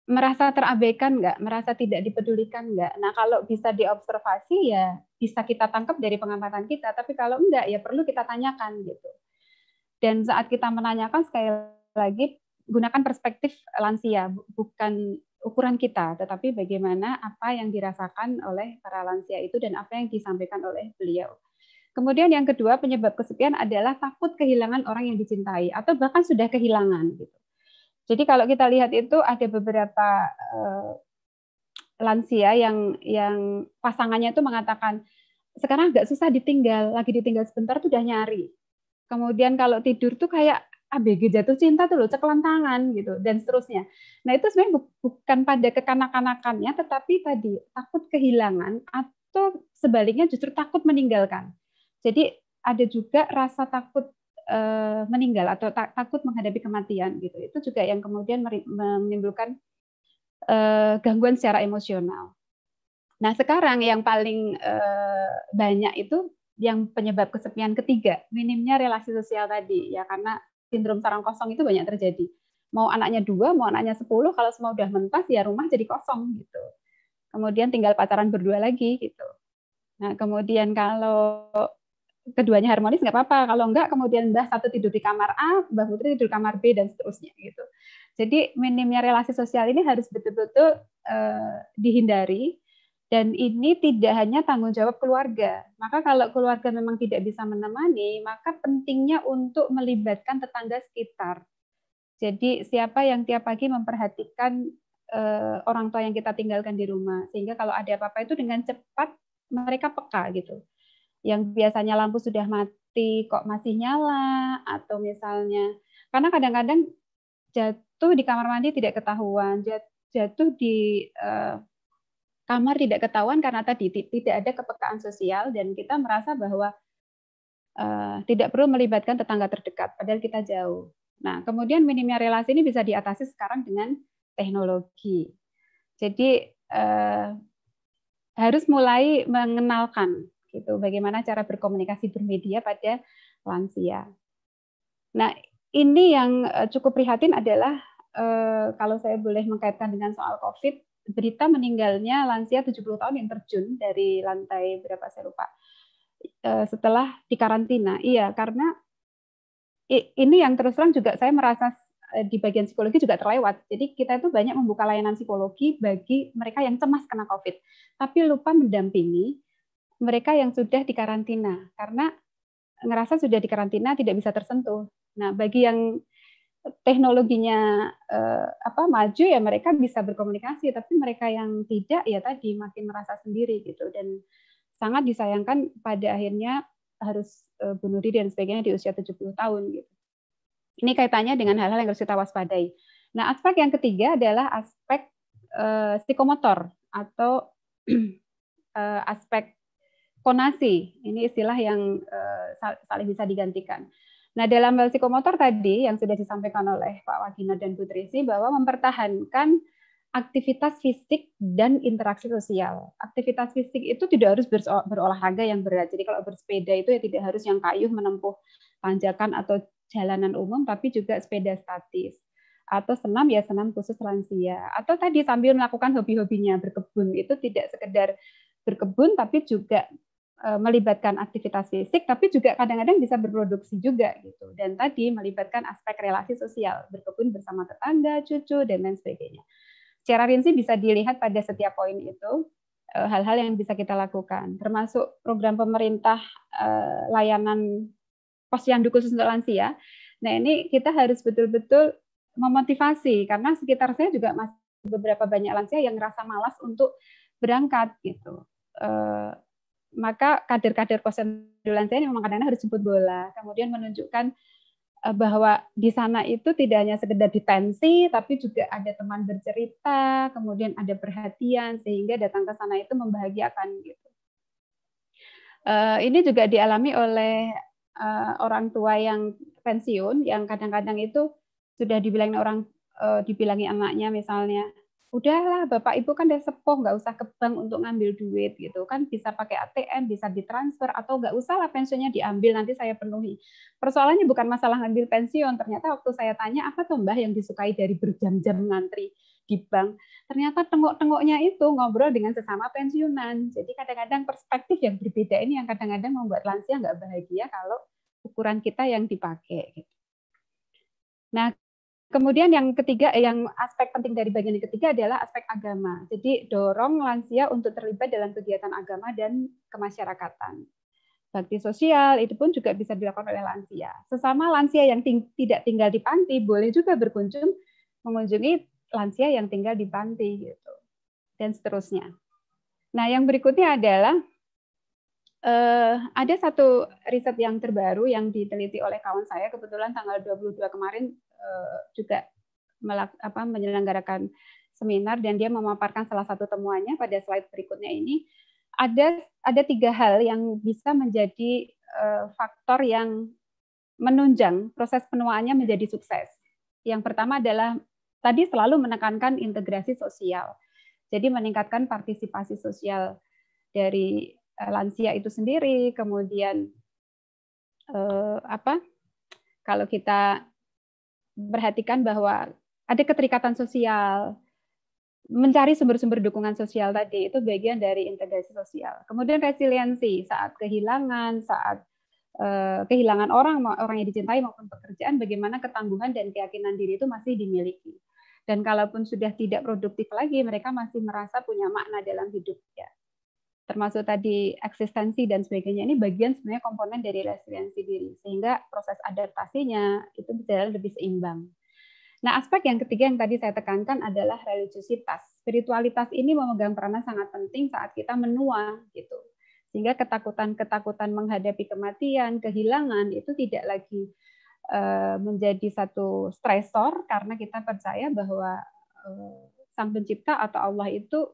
merasa terabaikan nggak, merasa tidak dipedulikan nggak. Nah, kalau bisa diobservasi ya bisa kita tangkap dari pengamatan kita, tapi kalau enggak ya perlu kita tanyakan gitu. Dan saat kita menanyakan sekali lagi gunakan perspektif lansia, bukan ukuran kita, tetapi bagaimana apa yang dirasakan oleh para lansia itu dan apa yang disampaikan oleh beliau. Kemudian yang kedua, penyebab kesepian adalah takut kehilangan orang yang dicintai atau bahkan sudah kehilangan gitu. Jadi kalau kita lihat itu ada beberapa lansia yang pasangannya itu mengatakan, sekarang agak susah ditinggal, lagi ditinggal sebentar tuh udah nyari. Kemudian kalau tidur tuh kayak ABG jatuh cinta tuh loh, ceklan tangan gitu, dan seterusnya. Nah itu sebenarnya bukan pada kekanak-kanakannya, tetapi tadi takut kehilangan atau sebaliknya justru takut meninggalkan. Jadi ada juga rasa takut meninggal atau takut menghadapi kematian gitu. Itu juga yang kemudian menimbulkan gangguan secara emosional. Nah sekarang yang paling banyak itu yang penyebab kesepian ketiga, minimnya relasi sosial tadi ya, karena sindrom sarang kosong itu banyak terjadi. Mau anaknya 2, mau anaknya 10, kalau semua udah mentas ya rumah jadi kosong gitu. Kemudian tinggal pacaran berdua lagi gitu. Nah kemudian kalau keduanya harmonis nggak apa-apa, kalau enggak kemudian Mbah satu tidur di kamar A, Mbah Putri tidur di kamar B dan seterusnya gitu. Jadi minimnya relasi sosial ini harus betul-betul dihindari. Dan ini tidak hanya tanggung jawab keluarga. Maka kalau keluarga memang tidak bisa menemani, maka pentingnya untuk melibatkan tetangga sekitar. Jadi siapa yang tiap pagi memperhatikan orang tua yang kita tinggalkan di rumah, sehingga kalau ada apa-apa itu dengan cepat mereka peka gitu. Yang biasanya lampu sudah mati kok masih nyala, atau misalnya karena kadang-kadang jatuh di kamar mandi tidak ketahuan, jatuh di kamar tidak ketahuan karena tadi tidak ada kepekaan sosial dan kita merasa bahwa tidak perlu melibatkan tetangga terdekat, padahal kita jauh. Nah, kemudian minimnya relasi ini bisa diatasi sekarang dengan teknologi. Jadi harus mulai mengenalkan gitu bagaimana cara berkomunikasi bermedia pada lansia. Nah, ini yang cukup prihatin adalah kalau saya boleh mengkaitkan dengan soal COVID, berita meninggalnya lansia 70 tahun yang terjun dari lantai berapa saya lupa setelah dikarantina. Iya, karena ini yang terus terang juga saya merasa di bagian psikologi juga terlewat. Jadi kita itu banyak membuka layanan psikologi bagi mereka yang cemas kena COVID, tapi lupa mendampingi mereka yang sudah dikarantina karena ngerasa sudah dikarantina tidak bisa tersentuh. Nah, bagi yang teknologinya maju ya mereka bisa berkomunikasi, tapi mereka yang tidak ya tadi makin merasa sendiri gitu, dan sangat disayangkan pada akhirnya harus bunuh diri dan sebagainya di usia 70 tahun gitu. Ini kaitannya dengan hal-hal yang harus kita waspadai. Nah, aspek yang ketiga adalah aspek psikomotor atau aspek konasi. Ini istilah yang saling bisa digantikan. Nah, dalam hal psikomotor tadi yang sudah disampaikan oleh Pak Wagina dan Bu Trisi bahwa mempertahankan aktivitas fisik dan interaksi sosial. Aktivitas fisik itu tidak harus berolahraga yang berat. Jadi kalau bersepeda itu ya tidak harus yang kayuh menempuh tanjakan atau jalanan umum, tapi juga sepeda statis. Atau senam ya senam khusus lansia. Atau tadi sambil melakukan hobi-hobinya, berkebun. Itu tidak sekedar berkebun, tapi juga melibatkan aktivitas fisik, tapi juga kadang-kadang bisa berproduksi juga gitu. Dan tadi melibatkan aspek relasi sosial, berkebun bersama tetangga, cucu, dan lain sebagainya. Secara rinci bisa dilihat pada setiap poin itu hal-hal yang bisa kita lakukan, termasuk program pemerintah layanan posyandu khusus untuk lansia. Nah ini kita harus betul-betul memotivasi, karena sekitar saya juga masih beberapa banyak lansia yang ngerasa malas untuk berangkat gitu. Maka kader-kader posyandu lansia ini memang kadang-kadang harus jemput bola, kemudian menunjukkan bahwa di sana itu tidak hanya sekedar detensi, tapi juga ada teman bercerita, kemudian ada perhatian, sehingga datang ke sana itu membahagiakan gitu. Ini juga dialami oleh orang tua yang pensiun, yang kadang-kadang itu sudah dibilangi anaknya misalnya, udahlah Bapak Ibu kan udah sepuh, nggak usah ke bank untuk ngambil duit gitu kan, bisa pakai ATM, bisa ditransfer, atau nggak usah lah pensiunnya diambil, nanti saya penuhi. Persoalannya bukan masalah ngambil pensiun, ternyata waktu saya tanya apa tuh Mbah yang disukai dari berjam-jam ngantri di bank, ternyata tengok-tengoknya itu ngobrol dengan sesama pensiunan. Jadi kadang-kadang perspektif yang berbeda ini yang kadang-kadang membuat lansia nggak bahagia kalau ukuran kita yang dipakai. Nah, kemudian yang ketiga, yang aspek penting dari bagian yang ketiga adalah aspek agama. Jadi dorong lansia untuk terlibat dalam kegiatan agama dan kemasyarakatan. Bakti sosial itu pun juga bisa dilakukan oleh lansia. Sesama lansia yang tidak tinggal di panti boleh juga mengunjungi lansia yang tinggal di panti gitu. Dan seterusnya. Nah, yang berikutnya adalah ada satu riset yang terbaru yang diteliti oleh kawan saya, kebetulan tanggal 22 kemarin juga menyelenggarakan seminar, dan dia memaparkan salah satu temuannya pada slide berikutnya ini. Ada 3 hal yang bisa menjadi faktor yang menunjang proses penuaannya menjadi sukses. Yang pertama adalah tadi selalu menekankan integrasi sosial. Jadi meningkatkan partisipasi sosial dari lansia itu sendiri, kemudian kalau kita perhatikan bahwa ada keterikatan sosial, mencari sumber-sumber dukungan sosial tadi, itu bagian dari integrasi sosial. Kemudian resiliensi, saat kehilangan orang yang dicintai maupun pekerjaan, bagaimana ketangguhan dan keyakinan diri itu masih dimiliki. Dan kalaupun sudah tidak produktif lagi, mereka masih merasa punya makna dalam hidupnya. Termasuk tadi eksistensi dan sebagainya, ini bagian sebenarnya komponen dari resiliensi diri, sehingga proses adaptasinya itu berjalan lebih seimbang. Nah, aspek yang ketiga yang tadi saya tekankan adalah religiusitas. Spiritualitas ini memegang peranan sangat penting saat kita menua, gitu. Sehingga ketakutan menghadapi kematian, kehilangan itu tidak lagi menjadi satu stresor, karena kita percaya bahwa Sang Pencipta atau Allah itu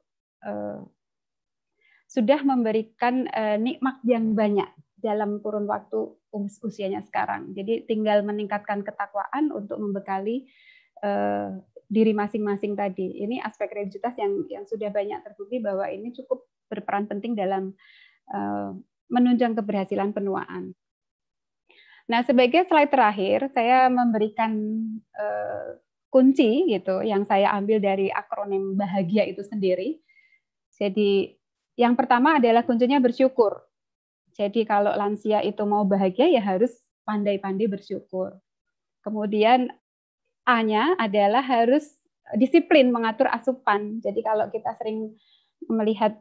sudah memberikan nikmat yang banyak dalam kurun waktu usianya sekarang. Jadi tinggal meningkatkan ketakwaan untuk membekali diri masing-masing tadi. Ini aspek religiusitas yang sudah banyak terbukti bahwa ini cukup berperan penting dalam menunjang keberhasilan penuaan. Nah, sebagai slide terakhir, saya memberikan kunci gitu yang saya ambil dari akronim bahagia itu sendiri. Jadi yang pertama adalah kuncinya bersyukur. Jadi kalau lansia itu mau bahagia ya harus pandai-pandai bersyukur. Kemudian A-nya adalah harus disiplin mengatur asupan. Jadi kalau kita sering melihat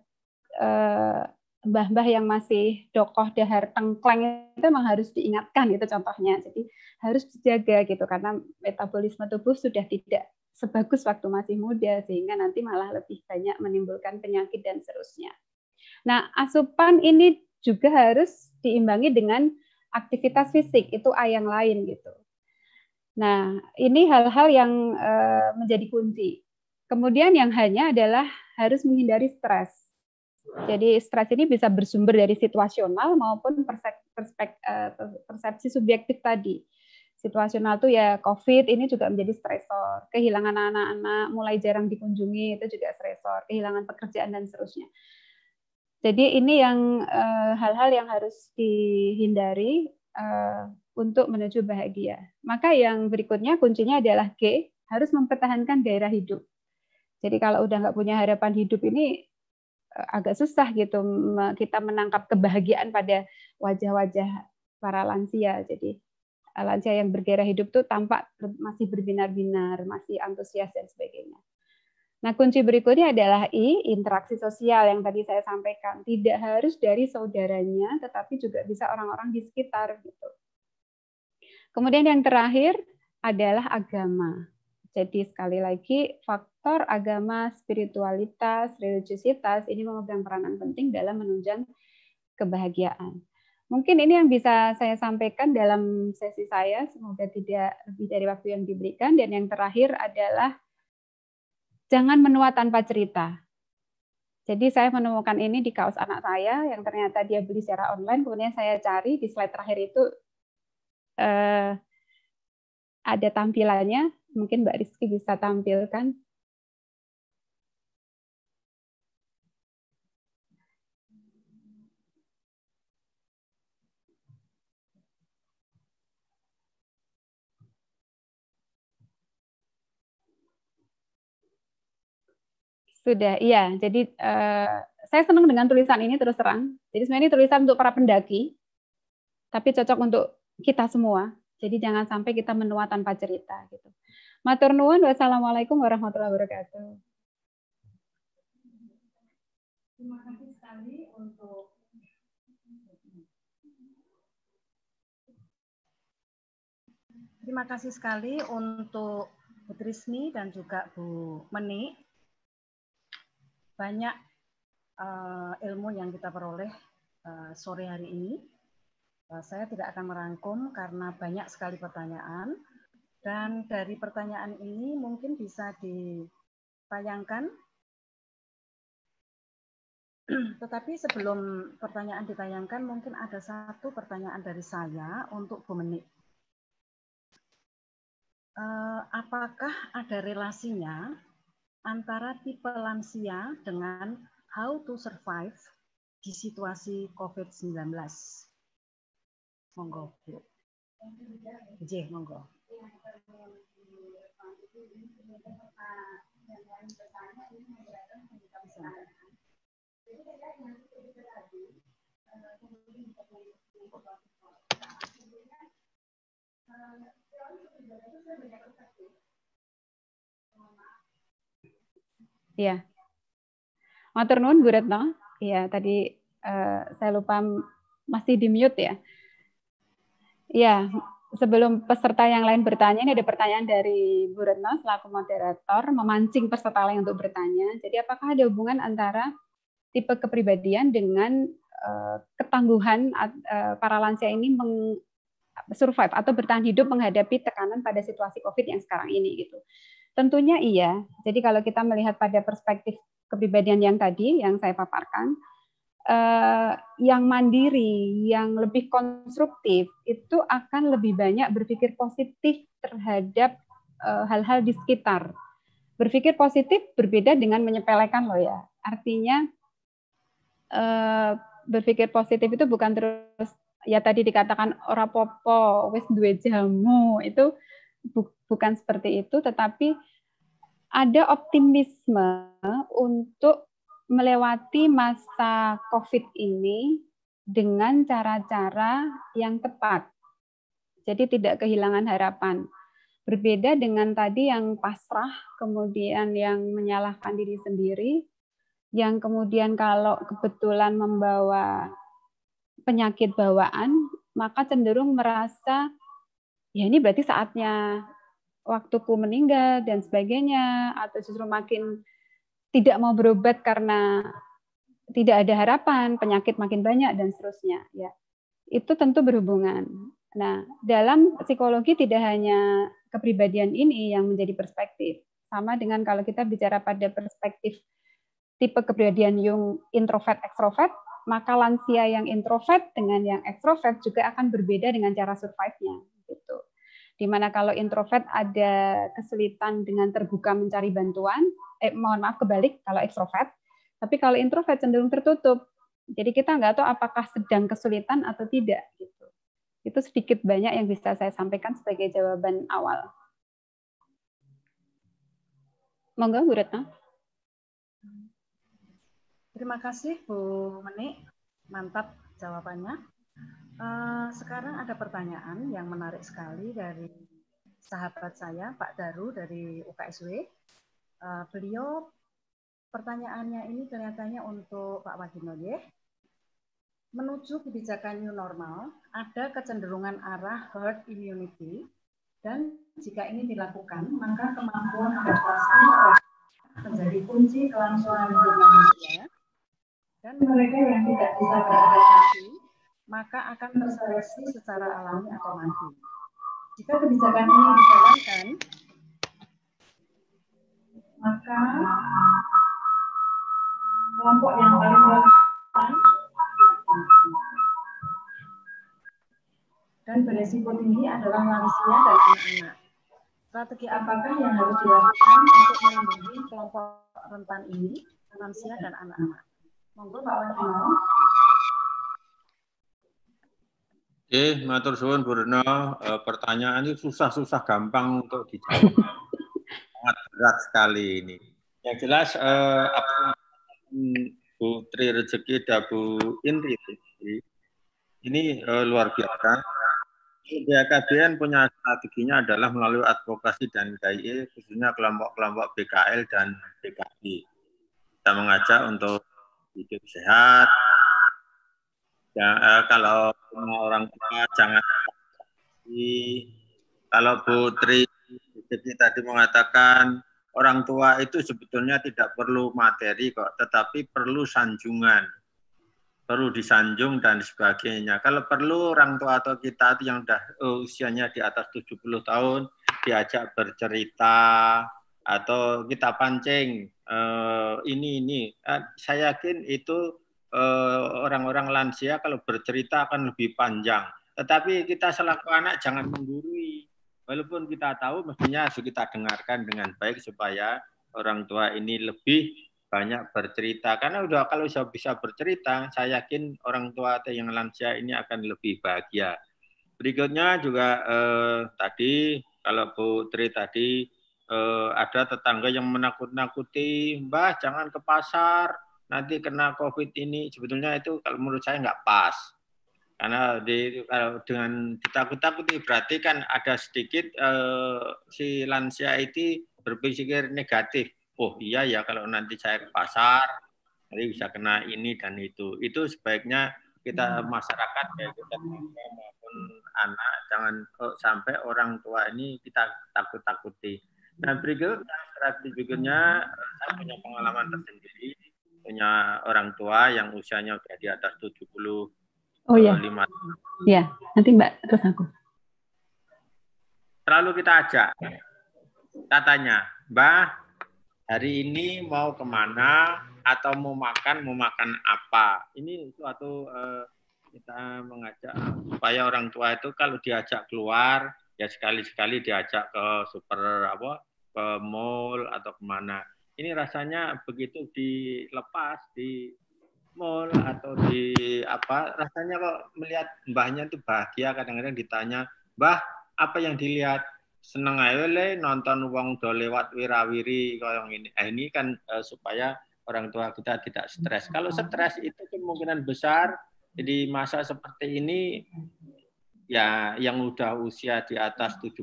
mbah-mbah yang masih dokoh dahar tengkleng itu memang harus diingatkan gitu contohnya. Jadi harus dijaga gitu karena metabolisme tubuh sudah tidak sebagus waktu masih muda sehingga nanti malah lebih banyak menimbulkan penyakit dan seterusnya. Nah, asupan ini juga harus diimbangi dengan aktivitas fisik, itu A yang lain gitu. Nah, ini hal-hal yang menjadi kunci. Kemudian yang hanya adalah harus menghindari stres. Jadi stres ini bisa bersumber dari situasional maupun persepsi subjektif tadi. Situasional tuh ya COVID ini juga menjadi stresor. Kehilangan anak-anak, mulai jarang dikunjungi itu juga stresor. Kehilangan pekerjaan dan seterusnya. Jadi ini yang hal-hal yang harus dihindari untuk menuju bahagia. Maka yang berikutnya kuncinya adalah G, harus mempertahankan gairah hidup. Jadi kalau udah nggak punya harapan hidup ini agak susah gitu kita menangkap kebahagiaan pada wajah-wajah para lansia. Jadi lansia yang bergairah hidup tuh tampak masih berbinar-binar, masih antusias dan sebagainya. Nah, kunci berikutnya adalah I, interaksi sosial yang tadi saya sampaikan. Tidak harus dari saudaranya, tetapi juga bisa orang-orang di sekitar. Gitu. Kemudian yang terakhir adalah agama. Jadi sekali lagi, faktor agama, spiritualitas, religiusitas, ini memegang peranan penting dalam menunjang kebahagiaan. Mungkin ini yang bisa saya sampaikan dalam sesi saya, semoga tidak lebih dari waktu yang diberikan. Dan yang terakhir adalah jangan menua tanpa cerita. Jadi saya menemukan ini di kaos anak saya yang ternyata dia beli secara online. Kemudian saya cari di slide terakhir itu ada tampilannya. Mungkin Mbak Rizky bisa tampilkan. Sudah, iya. Jadi saya senang dengan tulisan ini terus terang. Jadi sebenarnya ini tulisan untuk para pendaki, tapi cocok untuk kita semua. Jadi jangan sampai kita menua tanpa cerita. Gitu. Matur nuwun, wassalamualaikum warahmatullahi wabarakatuh. Terima kasih sekali untuk Bu Trisni dan juga Bu Meni. Banyak ilmu yang kita peroleh sore hari ini. Saya tidak akan merangkum karena banyak sekali pertanyaan. Dan dari pertanyaan ini mungkin bisa ditayangkan. Tetapi sebelum pertanyaan ditayangkan, mungkin ada satu pertanyaan dari saya untuk Bu Menik. Apakah ada relasinya antara tipe lansia dengan how to survive di situasi COVID-19? Monggo, Bu. J, monggo. Iya. Matur nuwun Bu Retno. Iya, tadi saya lupa masih di mute ya. Iya, sebelum peserta yang lain bertanya, ini ada pertanyaan dari Bu Retno selaku moderator, memancing peserta lain untuk bertanya. Jadi apakah ada hubungan antara tipe kepribadian dengan ketangguhan para lansia ini survive atau bertahan hidup menghadapi tekanan pada situasi COVID yang sekarang ini gitu? Tentunya iya. Jadi kalau kita melihat pada perspektif kepribadian yang tadi yang saya paparkan, yang mandiri, yang lebih konstruktif, itu akan lebih banyak berpikir positif terhadap hal-hal di sekitar. Berpikir positif berbeda dengan menyepelekan loh ya. Artinya berpikir positif itu bukan terus ya tadi dikatakan ora popo, wis duwe jamu, itu bukan seperti itu, tetapi ada optimisme untuk melewati masa COVID ini dengan cara-cara yang tepat. Jadi tidak kehilangan harapan. Berbeda dengan tadi yang pasrah, kemudian yang menyalahkan diri sendiri, yang kemudian kalau kebetulan membawa penyakit bawaan, maka cenderung merasa, ya ini berarti saatnya waktuku meninggal dan sebagainya, atau justru makin tidak mau berobat karena tidak ada harapan, penyakit makin banyak dan seterusnya. Ya, itu tentu berhubungan. Nah, dalam psikologi tidak hanya kepribadian ini yang menjadi perspektif. Sama dengan kalau kita bicara pada perspektif tipe kepribadian yang introvert ekstrovert, maka lansia yang introvert dengan yang ekstrovert juga akan berbeda dengan cara survive-nya. Gitu. Dimana kalau introvert ada kesulitan dengan terbuka mencari bantuan, mohon maaf kebalik kalau ekstrovert, tapi kalau introvert cenderung tertutup. Jadi kita nggak tahu apakah sedang kesulitan atau tidak. Gitu. Itu sedikit banyak yang bisa saya sampaikan sebagai jawaban awal. Monggo Bu Retno. Terima kasih Bu Menik, mantap jawabannya. Sekarang ada pertanyaan yang menarik sekali dari sahabat saya, Pak Daru dari UKSW. Beliau pertanyaannya ini kelihatannya untuk Pak Wadino ya. Menuju kebijakan new normal, ada kecenderungan arah herd immunity, dan jika ini dilakukan, maka kemampuan adaptasi menjadi kunci kelangsungan hidup manusia. Dan mereka yang tidak bisa beradaptasi, maka akan terseleksi secara alami atau mati. Jika kebijakan ini dijalankan, maka kelompok yang paling rentan dan beresiko tinggi adalah lansia dan anak-anak. Strategi apakah yang harus dilakukan untuk melindungi kelompok rentan ini, lansia dan anak-anak? Monggo Pak Wadino. Oke, matur suwun Bu Retno. Pertanyaan itu susah-susah gampang untuk dijawab. Sangat berat sekali ini. Yang jelas Bu Tri Rezeki dan Bu Indri ini luar biasa. BKBN punya strateginya adalah melalui advokasi dan KIE, khususnya kelompok-kelompok BKL dan BKI. Kita mengajak untuk hidup sehat. Ya, kalau orang tua jangan. Kalau Bu Tri tadi mengatakan orang tua itu sebetulnya tidak perlu materi kok, tetapi perlu sanjungan, perlu disanjung dan sebagainya. Kalau perlu orang tua atau kita yang udah usianya di atas 70 tahun diajak bercerita atau kita pancing ini. Saya yakin itu orang-orang lansia kalau bercerita akan lebih panjang. Tetapi kita selaku anak jangan menggurui. Walaupun kita tahu mestinya harus kita dengarkan dengan baik supaya orang tua ini lebih banyak bercerita, karena udah kalau bisa bercerita, saya yakin orang tua atau yang lansia ini akan lebih bahagia. Berikutnya juga tadi kalau Bu Tri tadi ada tetangga yang menakut-nakuti, Mbah jangan ke pasar, nanti kena COVID ini. Sebetulnya itu kalau menurut saya nggak pas, karena kalau dengan ditakut-takuti berarti kan ada sedikit si lansia itu berpikir negatif. Oh iya ya, kalau nanti saya ke pasar, nanti bisa kena ini dan itu. Itu sebaiknya kita masyarakat, baik kita maupun anak, jangan sampai orang tua ini kita takut-takuti. Nah berikutnya, strategi berikutnya, saya punya pengalaman tersendiri, punya orang tua yang usianya sudah di atas 75 tahun. Iya, nanti Mbak terus aku. Selalu kita ajak, katanya, Mbah, hari ini mau kemana atau mau makan apa? Ini suatu kita mengajak supaya orang tua itu kalau diajak keluar ya sekali-sekali diajak ke ke mall atau kemana. Ini rasanya begitu dilepas di mall atau di rasanya kok melihat mbahnya itu bahagia. Kadang-kadang ditanya, Mbah apa yang dilihat? Seneng aja le nonton wong do lewat wirawiri kayak ini. Ini kan supaya orang tua kita tidak stres. Kalau stres itu kemungkinan besar di masa seperti ini ya yang udah usia di atas 70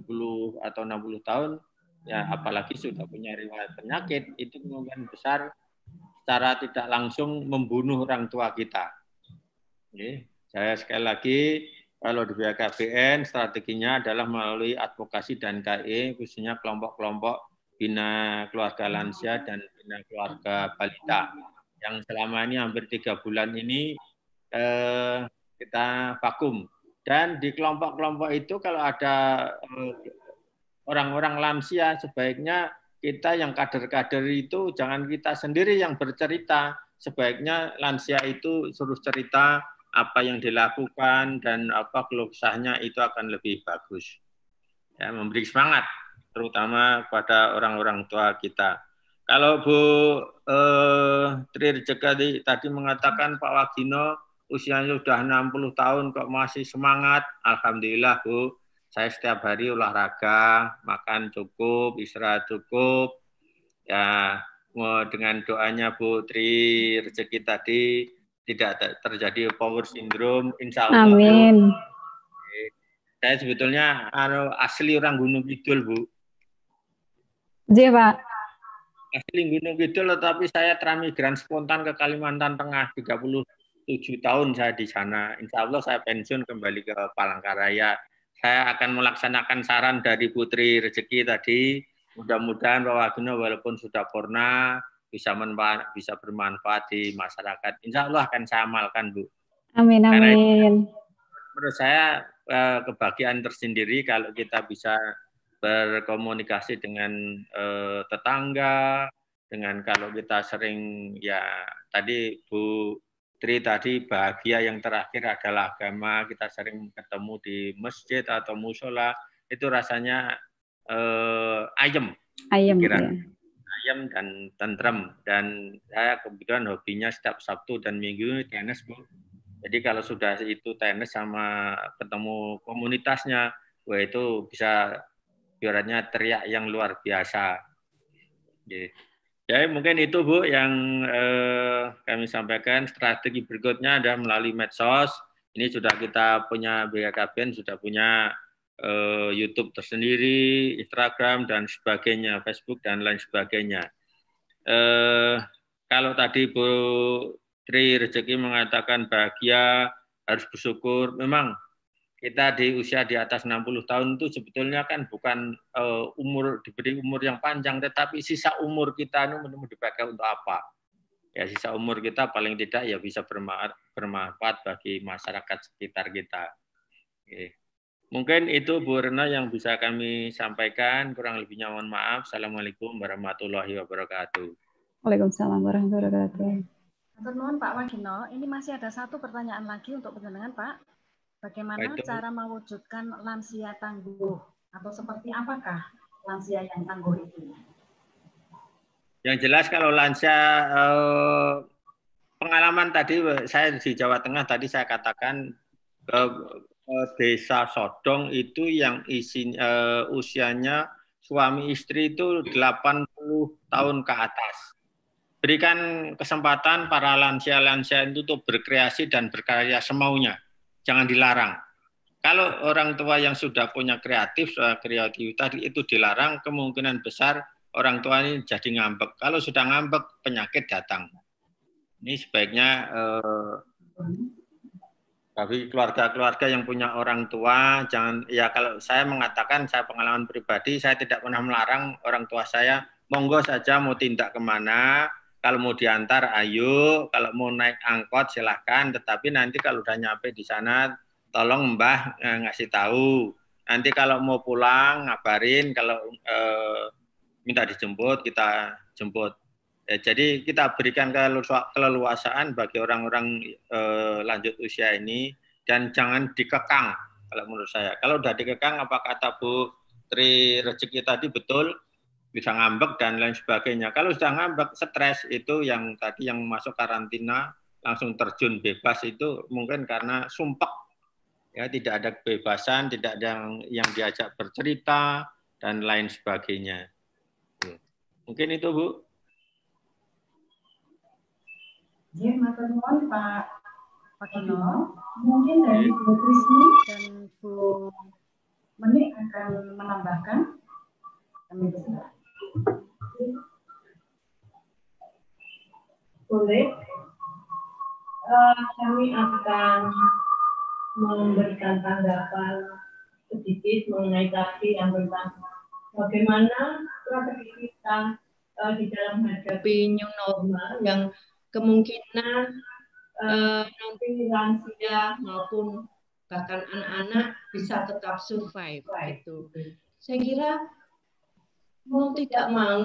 atau 60 tahun ya apalagi sudah punya riwayat penyakit itu kemungkinan besar secara tidak langsung membunuh orang tua kita. Oke. Saya sekali lagi kalau di BKBN strateginya adalah melalui advokasi dan KE, khususnya kelompok-kelompok bina keluarga lansia dan bina keluarga balita. Yang selama ini hampir 3 bulan ini kita vakum. Dan di kelompok-kelompok itu kalau ada orang-orang lansia, sebaiknya kita yang kader-kader itu jangan kita sendiri yang bercerita. Sebaiknya lansia itu suruh cerita apa yang dilakukan dan apa keluh kesahnya itu akan lebih bagus. Ya, memberi semangat terutama pada orang-orang tua kita. Kalau Bu Tri Rejeki tadi mengatakan Pak Wagino usianya sudah 60 tahun kok masih semangat. Alhamdulillah Bu, saya setiap hari olahraga, makan cukup, istirahat cukup. Ya, dengan doanya Bu Tri Rejeki tadi tidak terjadi power syndrome, insya Allah. Amin. Saya sebetulnya asli orang Gunung Kidul, Bu. Iya, Pak. Asli Gunung Kidul, tapi saya transmigran spontan ke Kalimantan Tengah. 37 tahun saya di sana. Insya Allah saya pensiun kembali ke Palangkaraya. Saya akan melaksanakan saran dari Putri Rejeki tadi. Mudah-mudahan Pak Wagino walaupun sudah purna, bisa bermanfaat di masyarakat. Insya Allah akan saya amalkan, Bu. Amin, amin. Karena itu, menurut saya kebahagiaan tersendiri kalau kita bisa berkomunikasi dengan tetangga, dengan kalau kita sering ya tadi Bu Tri tadi bahagia yang terakhir adalah agama, kita sering ketemu di masjid atau musola, itu rasanya ayem. Ayem, pikiran. ya. Ayam dan tentrem, dan saya kebetulan hobinya setiap Sabtu dan Minggu tenis, Bu. Jadi kalau sudah itu tenis sama ketemu komunitasnya, wah itu bisa ibaratnya teriak yang luar biasa. Jadi mungkin itu Bu yang kami sampaikan. Strategi berikutnya adalah melalui medsos. Ini sudah kita punya BKKBN, sudah punya YouTube tersendiri, Instagram dan sebagainya, Facebook dan lain sebagainya. Kalau tadi Bu Tri Rejeki mengatakan bahagia, harus bersyukur, memang kita di usia di atas 60 tahun itu sebetulnya kan bukan diberi umur yang panjang, tetapi sisa umur kita ini mau dipakai untuk apa? ya sisa umur kita paling tidak ya bisa bermanfaat bagi masyarakat sekitar kita. Oke. Mungkin itu Bu Rena yang bisa kami sampaikan, kurang lebihnya mohon maaf. Assalamualaikum warahmatullahi wabarakatuh. Waalaikumsalam warahmatullahi wabarakatuh. Nuhun Pak Wagino, ini masih ada satu pertanyaan lagi untuk penjenengan Pak. Bagaimana cara mewujudkan lansia tangguh atau seperti apakah lansia yang tangguh itu? Yang jelas kalau lansia pengalaman tadi saya di Jawa Tengah tadi saya katakan Desa Sodong itu yang usianya suami istri itu 80 tahun ke atas. Berikan kesempatan para lansia-lansia itu untuk berkreasi dan berkarya semaunya. Jangan dilarang. Kalau orang tua yang sudah punya kreativitas itu dilarang, kemungkinan besar orang tua ini jadi ngambek. Kalau sudah ngambek, penyakit datang. Ini sebaiknya tapi keluarga-keluarga yang punya orang tua, jangan, ya kalau saya mengatakan, saya pengalaman pribadi, saya tidak pernah melarang orang tua saya, monggo saja mau tindak kemana, kalau mau diantar, ayo, kalau mau naik angkot silahkan, tetapi nanti kalau udah nyampe di sana, tolong Mbah ngasih tahu. Nanti kalau mau pulang, ngabarin, kalau minta dijemput, kita jemput. Jadi kita berikan keleluasaan bagi orang-orang lanjut usia ini dan jangan dikekang kalau menurut saya. Kalau udah dikekang apa kata Bu Tri Rezeki tadi betul, bisa ngambek dan lain sebagainya. Kalau sudah ngambek, stres itu yang tadi yang masuk karantina langsung terjun bebas itu mungkin karena sumpek. Ya, tidak ada kebebasan, tidak ada yang diajak bercerita dan lain sebagainya. Mungkin itu Bu. Ya, matur nuwun Pak Wagino. Mungkin dari Bu Krisni dan Bu Meni akan menambahkan. Kami bersilakan. Boleh. Kami akan memberikan tanggapan sedikit mengenai tadi yang tentang bagaimana strategi kita di dalam menghadapi new normal yang kemungkinan nanti lansia maupun bahkan anak-anak bisa tetap survive itu. Saya kira mau tidak mau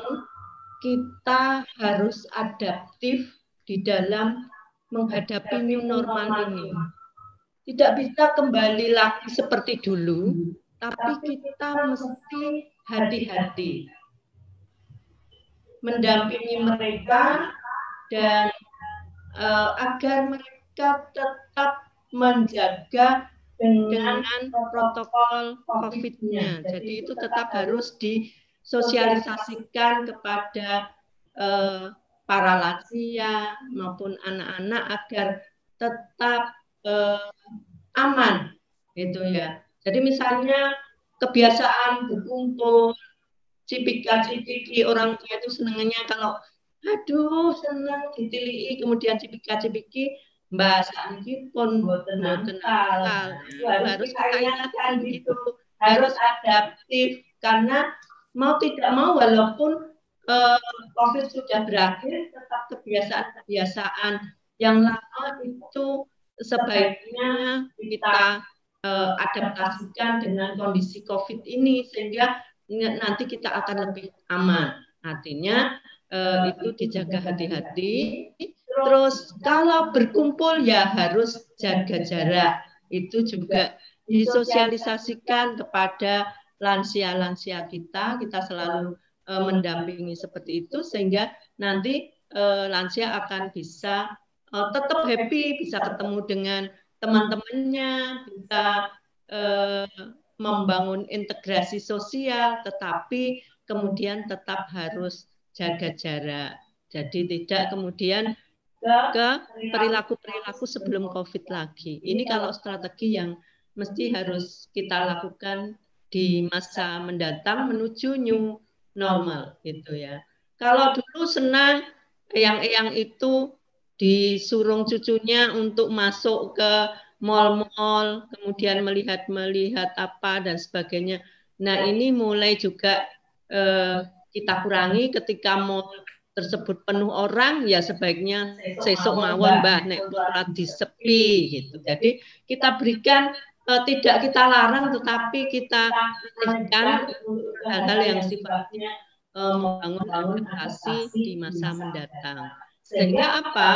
kita harus adaptif di dalam menghadapi new normal ini. Tidak bisa kembali lagi seperti dulu, tapi kita mesti hati-hati mendampingi mereka dan agar mereka tetap menjaga dengan protokol COVID-nya. Jadi itu tetap harus disosialisasikan kepada para lansia maupun anak-anak agar tetap aman, gitu ya. Jadi misalnya kebiasaan berkumpul, cipika-cipiki, orang tua itu senangnya kalau aduh senang ditilii kemudian cipika-cipiki Mbak saiki pun boten nakal. Harus kita gitu, harus adaptif karena mau tidak mau walaupun COVID sudah berakhir, tetap kebiasaan-kebiasaan yang lama itu sebaiknya kita adaptasikan dengan kondisi COVID ini sehingga nanti kita akan lebih aman. Artinya itu dijaga hati-hati. Terus kalau berkumpul ya harus jaga jarak. Itu juga disosialisasikan kepada lansia-lansia kita. Kita selalu mendampingi seperti itu sehingga nanti lansia akan bisa tetap happy, bisa ketemu dengan teman-temannya, bisa membangun integrasi sosial, tetapi kemudian tetap harus jaga jarak. Jadi tidak kemudian ke perilaku-perilaku sebelum COVID lagi. Ini kalau strategi yang mesti harus kita lakukan di masa mendatang menuju new normal gitu ya. Kalau dulu senang yang itu disurung cucunya untuk masuk ke mal-mal, kemudian melihat apa dan sebagainya. Nah ini mulai juga kita kurangi ketika mal tersebut penuh orang, ya sebaiknya sesuk mawon Mbah nek pun radi sepi gitu. Jadi kita berikan, tidak kita larang, tetapi kita berikan hal-hal yang sifatnya membangun adaptasi di masa mendatang. Sehingga apa?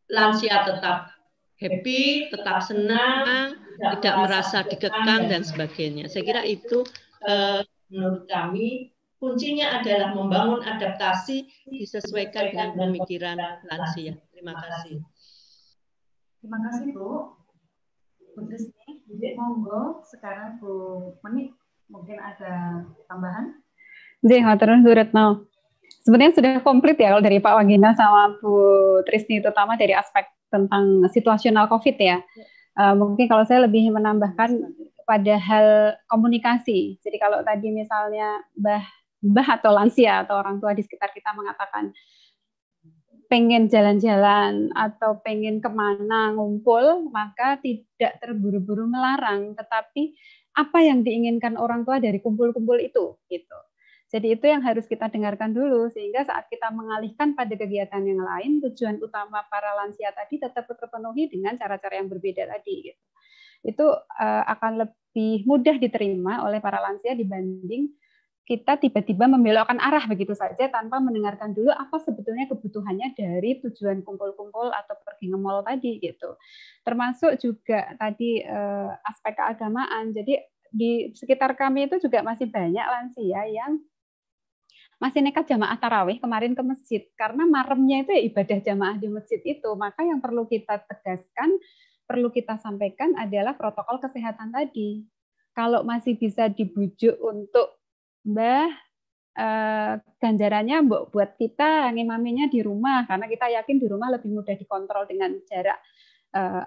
Lansia tetap happy, tetap senang, tidak merasa dikekang dan sebagainya. Saya kira itu menurut kami kuncinya adalah membangun adaptasi disesuaikan dengan pemikiran lansia. Terima kasih. Terima kasih Bu. Bu Trisni, monggo sekarang Bu Menik mungkin ada tambahan. Terus Bu Retno. Sebenarnya sudah komplit ya kalau dari Pak Wagina sama Bu Trisni, terutama dari aspek tentang situasional COVID ya. Mungkin kalau saya lebih menambahkan pada hal komunikasi. Jadi kalau tadi misalnya Mbah atau lansia atau orang tua di sekitar kita mengatakan pengen jalan-jalan atau pengen kemana ngumpul, maka tidak terburu-buru melarang, tetapi apa yang diinginkan orang tua dari kumpul-kumpul itu, gitu. Jadi itu yang harus kita dengarkan dulu, sehingga saat kita mengalihkan pada kegiatan yang lain, tujuan utama para lansia tadi tetap terpenuhi dengan cara-cara yang berbeda tadi, gitu. Itu akan lebih mudah diterima oleh para lansia dibanding kita tiba-tiba membelokkan arah begitu saja tanpa mendengarkan dulu apa sebetulnya kebutuhannya dari tujuan kumpul-kumpul atau pergi nge-mall tadi gitu. Termasuk juga tadi aspek keagamaan. Jadi di sekitar kami itu juga masih banyak lansia yang masih nekat jamaah tarawih kemarin ke masjid karena maremnya itu ya ibadah jamaah di masjid itu. Maka yang perlu kita tegaskan, perlu kita sampaikan adalah protokol kesehatan tadi. Kalau masih bisa dibujuk untuk Mbah, ganjarannya buat kita ngimaminya di rumah, karena kita yakin di rumah lebih mudah dikontrol dengan jarak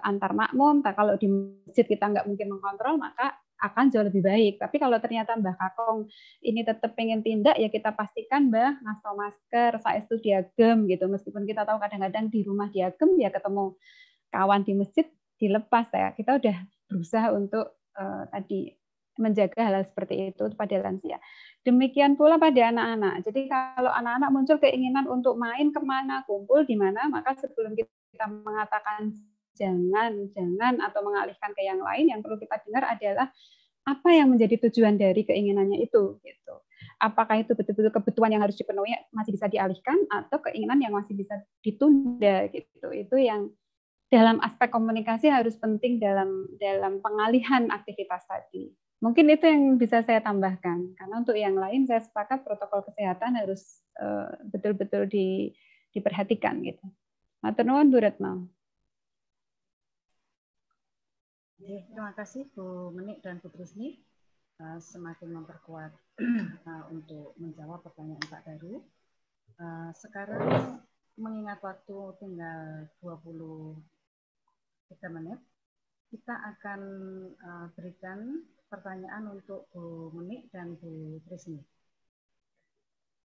antar makmum. Kalau di masjid kita nggak mungkin mengkontrol, maka akan jauh lebih baik. Tapi kalau ternyata Mbah Kakong ini tetap pengen tindak, ya kita pastikan Mbah ngasto masker, saestu diagem gitu. Meskipun kita tahu kadang-kadang di rumah diagem, ya ketemu kawan di masjid dilepas ya. Kita udah berusaha untuk tadi menjaga hal seperti itu pada lansia. Demikian pula pada anak-anak. Jadi kalau anak-anak muncul keinginan untuk main kemana, kumpul di mana, maka sebelum kita mengatakan jangan atau mengalihkan ke yang lain, yang perlu kita dengar adalah apa yang menjadi tujuan dari keinginannya itu. Gitu. Apakah itu betul-betul kebutuhan yang harus dipenuhi masih bisa dialihkan atau keinginan yang masih bisa ditunda gitu. Itu yang dalam aspek komunikasi harus penting dalam pengalihan aktivitas tadi. Mungkin itu yang bisa saya tambahkan. Karena untuk yang lain saya sepakat protokol kesehatan harus betul-betul diperhatikan gitu. Matur nuwun Bu Retno. Terima kasih Bu Menik dan Bu Trisni. Semakin memperkuat untuk menjawab pertanyaan Pak Daru. Sekarang mengingat waktu tinggal 23 menit, kita akan berikan pertanyaan untuk Bu Menik dan Bu Trisni.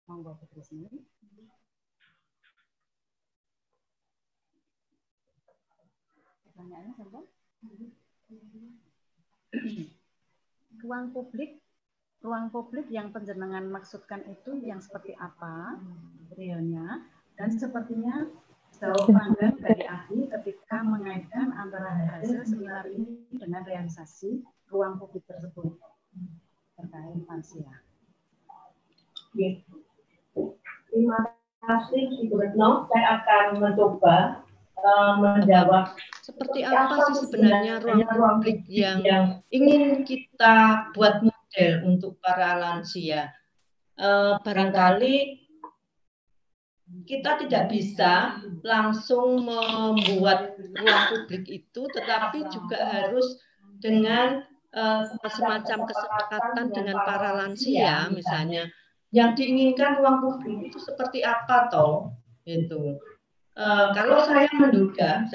Monggo Bu Trisni. Pertanyaannya sampai? Ruang publik yang penjenengan maksudkan itu yang seperti apa realnya, dan sepertinya jauh pandang dari ahli ketika mengaitkan antara hasil seminar ini dengan realisasi ruang publik tersebut terkait lansia. Terima kasih Ibu Retno. Saya akan mencoba menjawab seperti apa sih sebenarnya ruang publik yang ingin kita buat model untuk para lansia. Barangkali kita tidak bisa langsung membuat ruang publik itu, tetapi juga harus dengan semacam kesepakatan dengan para lansia, misalnya yang diinginkan ruang publik itu seperti apa toh, itu. Kalau saya menduga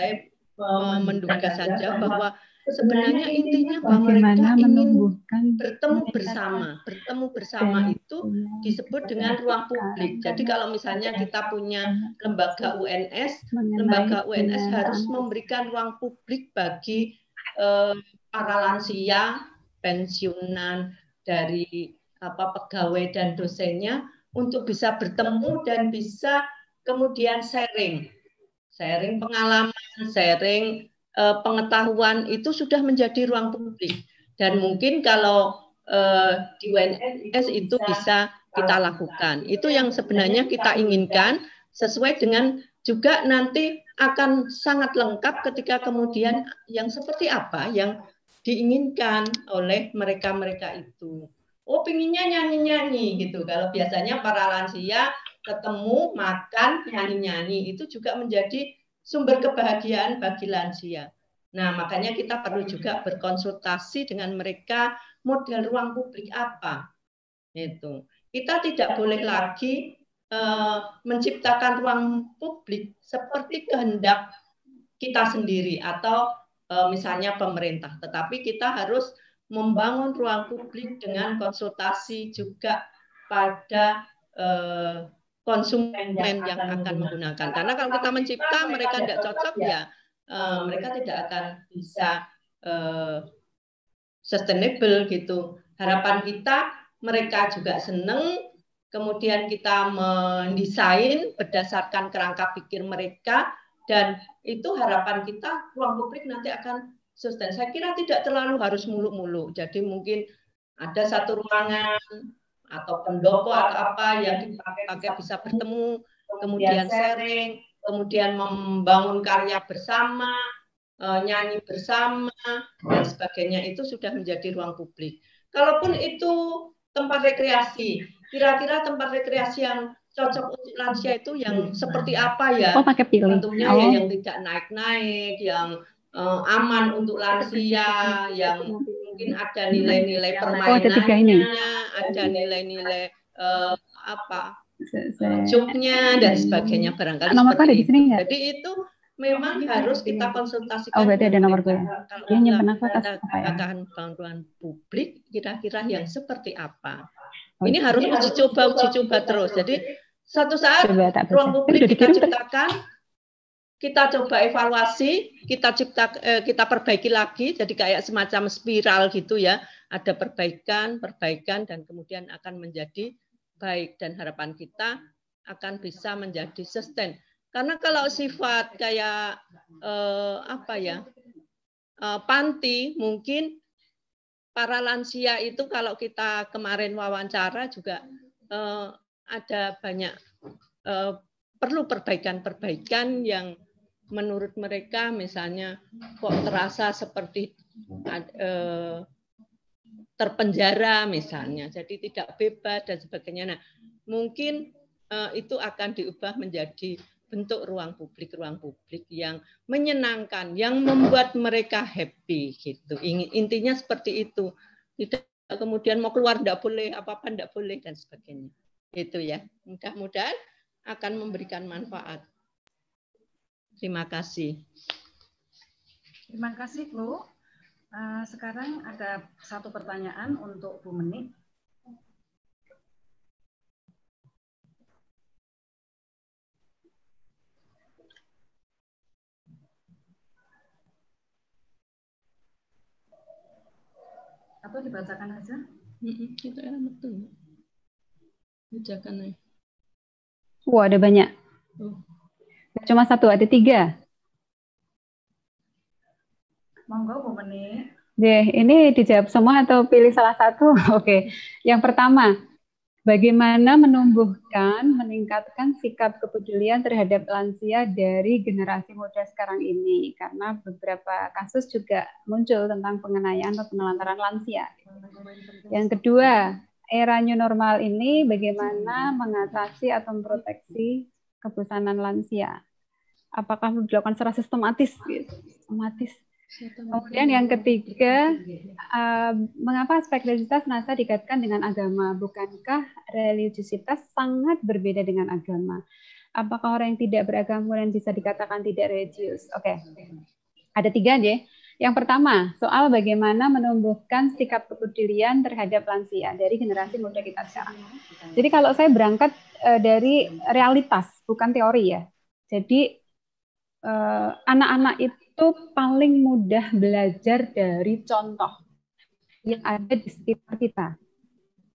saja bahwa sebenarnya intinya bahwa mereka ingin bertemu bersama itu disebut dengan ruang publik. Jadi kalau misalnya kita punya lembaga UNS harus memberikan ruang publik bagi para lansia, pensiunan dari pegawai dan dosennya untuk bisa bertemu dan bisa kemudian sharing pengalaman, sharing pengetahuan itu sudah menjadi ruang publik. Dan mungkin kalau di UNS itu bisa kita lakukan. Itu yang sebenarnya kita inginkan, sesuai dengan juga nanti akan sangat lengkap ketika kemudian yang seperti apa yang diinginkan oleh mereka-mereka itu. Oh, pinginnya nyanyi-nyanyi gitu. Kalau biasanya para lansia ketemu, makan, nyanyi-nyanyi, itu juga menjadi sumber kebahagiaan bagi lansia. Nah, makanya kita perlu juga berkonsultasi dengan mereka, model ruang publik apa. Itu. Kita tidak boleh lagi menciptakan ruang publik seperti kehendak kita sendiri atau misalnya pemerintah, tetapi kita harus membangun ruang publik dengan konsultasi juga pada konsumen yang akan menggunakan. Karena kalau kita mencipta mereka tidak cocok, ya mereka tidak akan bisa sustainable gitu. Harapan kita mereka juga senang, kemudian kita mendesain berdasarkan kerangka pikir mereka, dan itu harapan kita ruang publik nanti akan sustain. Saya kira tidak terlalu harus muluk-muluk. Jadi mungkin ada satu ruangan atau pendopo atau apa yang dipakai bisa bertemu, kemudian sharing, kemudian membangun karya bersama, nyanyi bersama, dan sebagainya. Itu sudah menjadi ruang publik. Kalaupun itu tempat rekreasi, kira-kira tempat rekreasi yang cocok untuk lansia itu yang seperti apa ya? Tentunya ya yang tidak naik-naik, yang aman untuk lansia, yang mungkin ada nilai-nilai permainannya, ada nilai-nilai joke-nya dan sebagainya, barangkali seperti itu. Jadi itu memang harus kita konsultasikan. Oh, berarti ada nomor gue. Dia nyimpen apa? Katakan ruang publik kira-kira yang seperti apa? Ini harus uji coba terus. Jadi suatu saat ruang publik kita ciptakan, kita coba evaluasi, kita perbaiki lagi, jadi kayak semacam spiral gitu ya. Ada perbaikan, dan kemudian akan menjadi baik, dan harapan kita akan bisa menjadi sustain. Karena kalau sifat kayak panti, mungkin para lansia itu kalau kita kemarin wawancara juga ada banyak perlu perbaikan yang menurut mereka misalnya kok terasa seperti terpenjara misalnya, jadi tidak bebas dan sebagainya. Nah, mungkin itu akan diubah menjadi bentuk ruang publik yang menyenangkan, yang membuat mereka happy gitu. Intinya seperti itu. Tidak kemudian mau keluar tidak boleh, apa-apa tidak boleh dan sebagainya. Itu ya. Mudah-mudahan akan memberikan manfaat. Terima kasih. Terima kasih, Bu. Sekarang ada satu pertanyaan untuk Bu Menik. Atau dibacakan aja? Itu enak tuh. Bacakan aja. Wah, ada banyak. Cuma satu, ada 3. Monggo, Bu Menik. Ini dijawab semua atau pilih salah satu? Oke. Yang pertama, bagaimana meningkatkan sikap kepedulian terhadap lansia dari generasi muda sekarang ini? Karena beberapa kasus juga muncul tentang penganiayaan atau penelantaran lansia. Yang kedua, era new normal ini bagaimana mengatasi atau memproteksi kebosanan lansia? Apakah dilakukan secara sistematis? Kemudian yang ketiga, mengapa aspek religiositas merasa dikaitkan dengan agama? Bukankah religiositas sangat berbeda dengan agama? Apakah orang yang tidak beragama dan bisa dikatakan tidak religius? Oke, ada 3 deh. Yang pertama, soal bagaimana menumbuhkan sikap kepedulian terhadap lansia dari generasi muda kita sekarang. Jadi kalau saya berangkat dari realitas, bukan teori ya. Jadi anak-anak itu paling mudah belajar dari contoh yang ada di sekitar kita.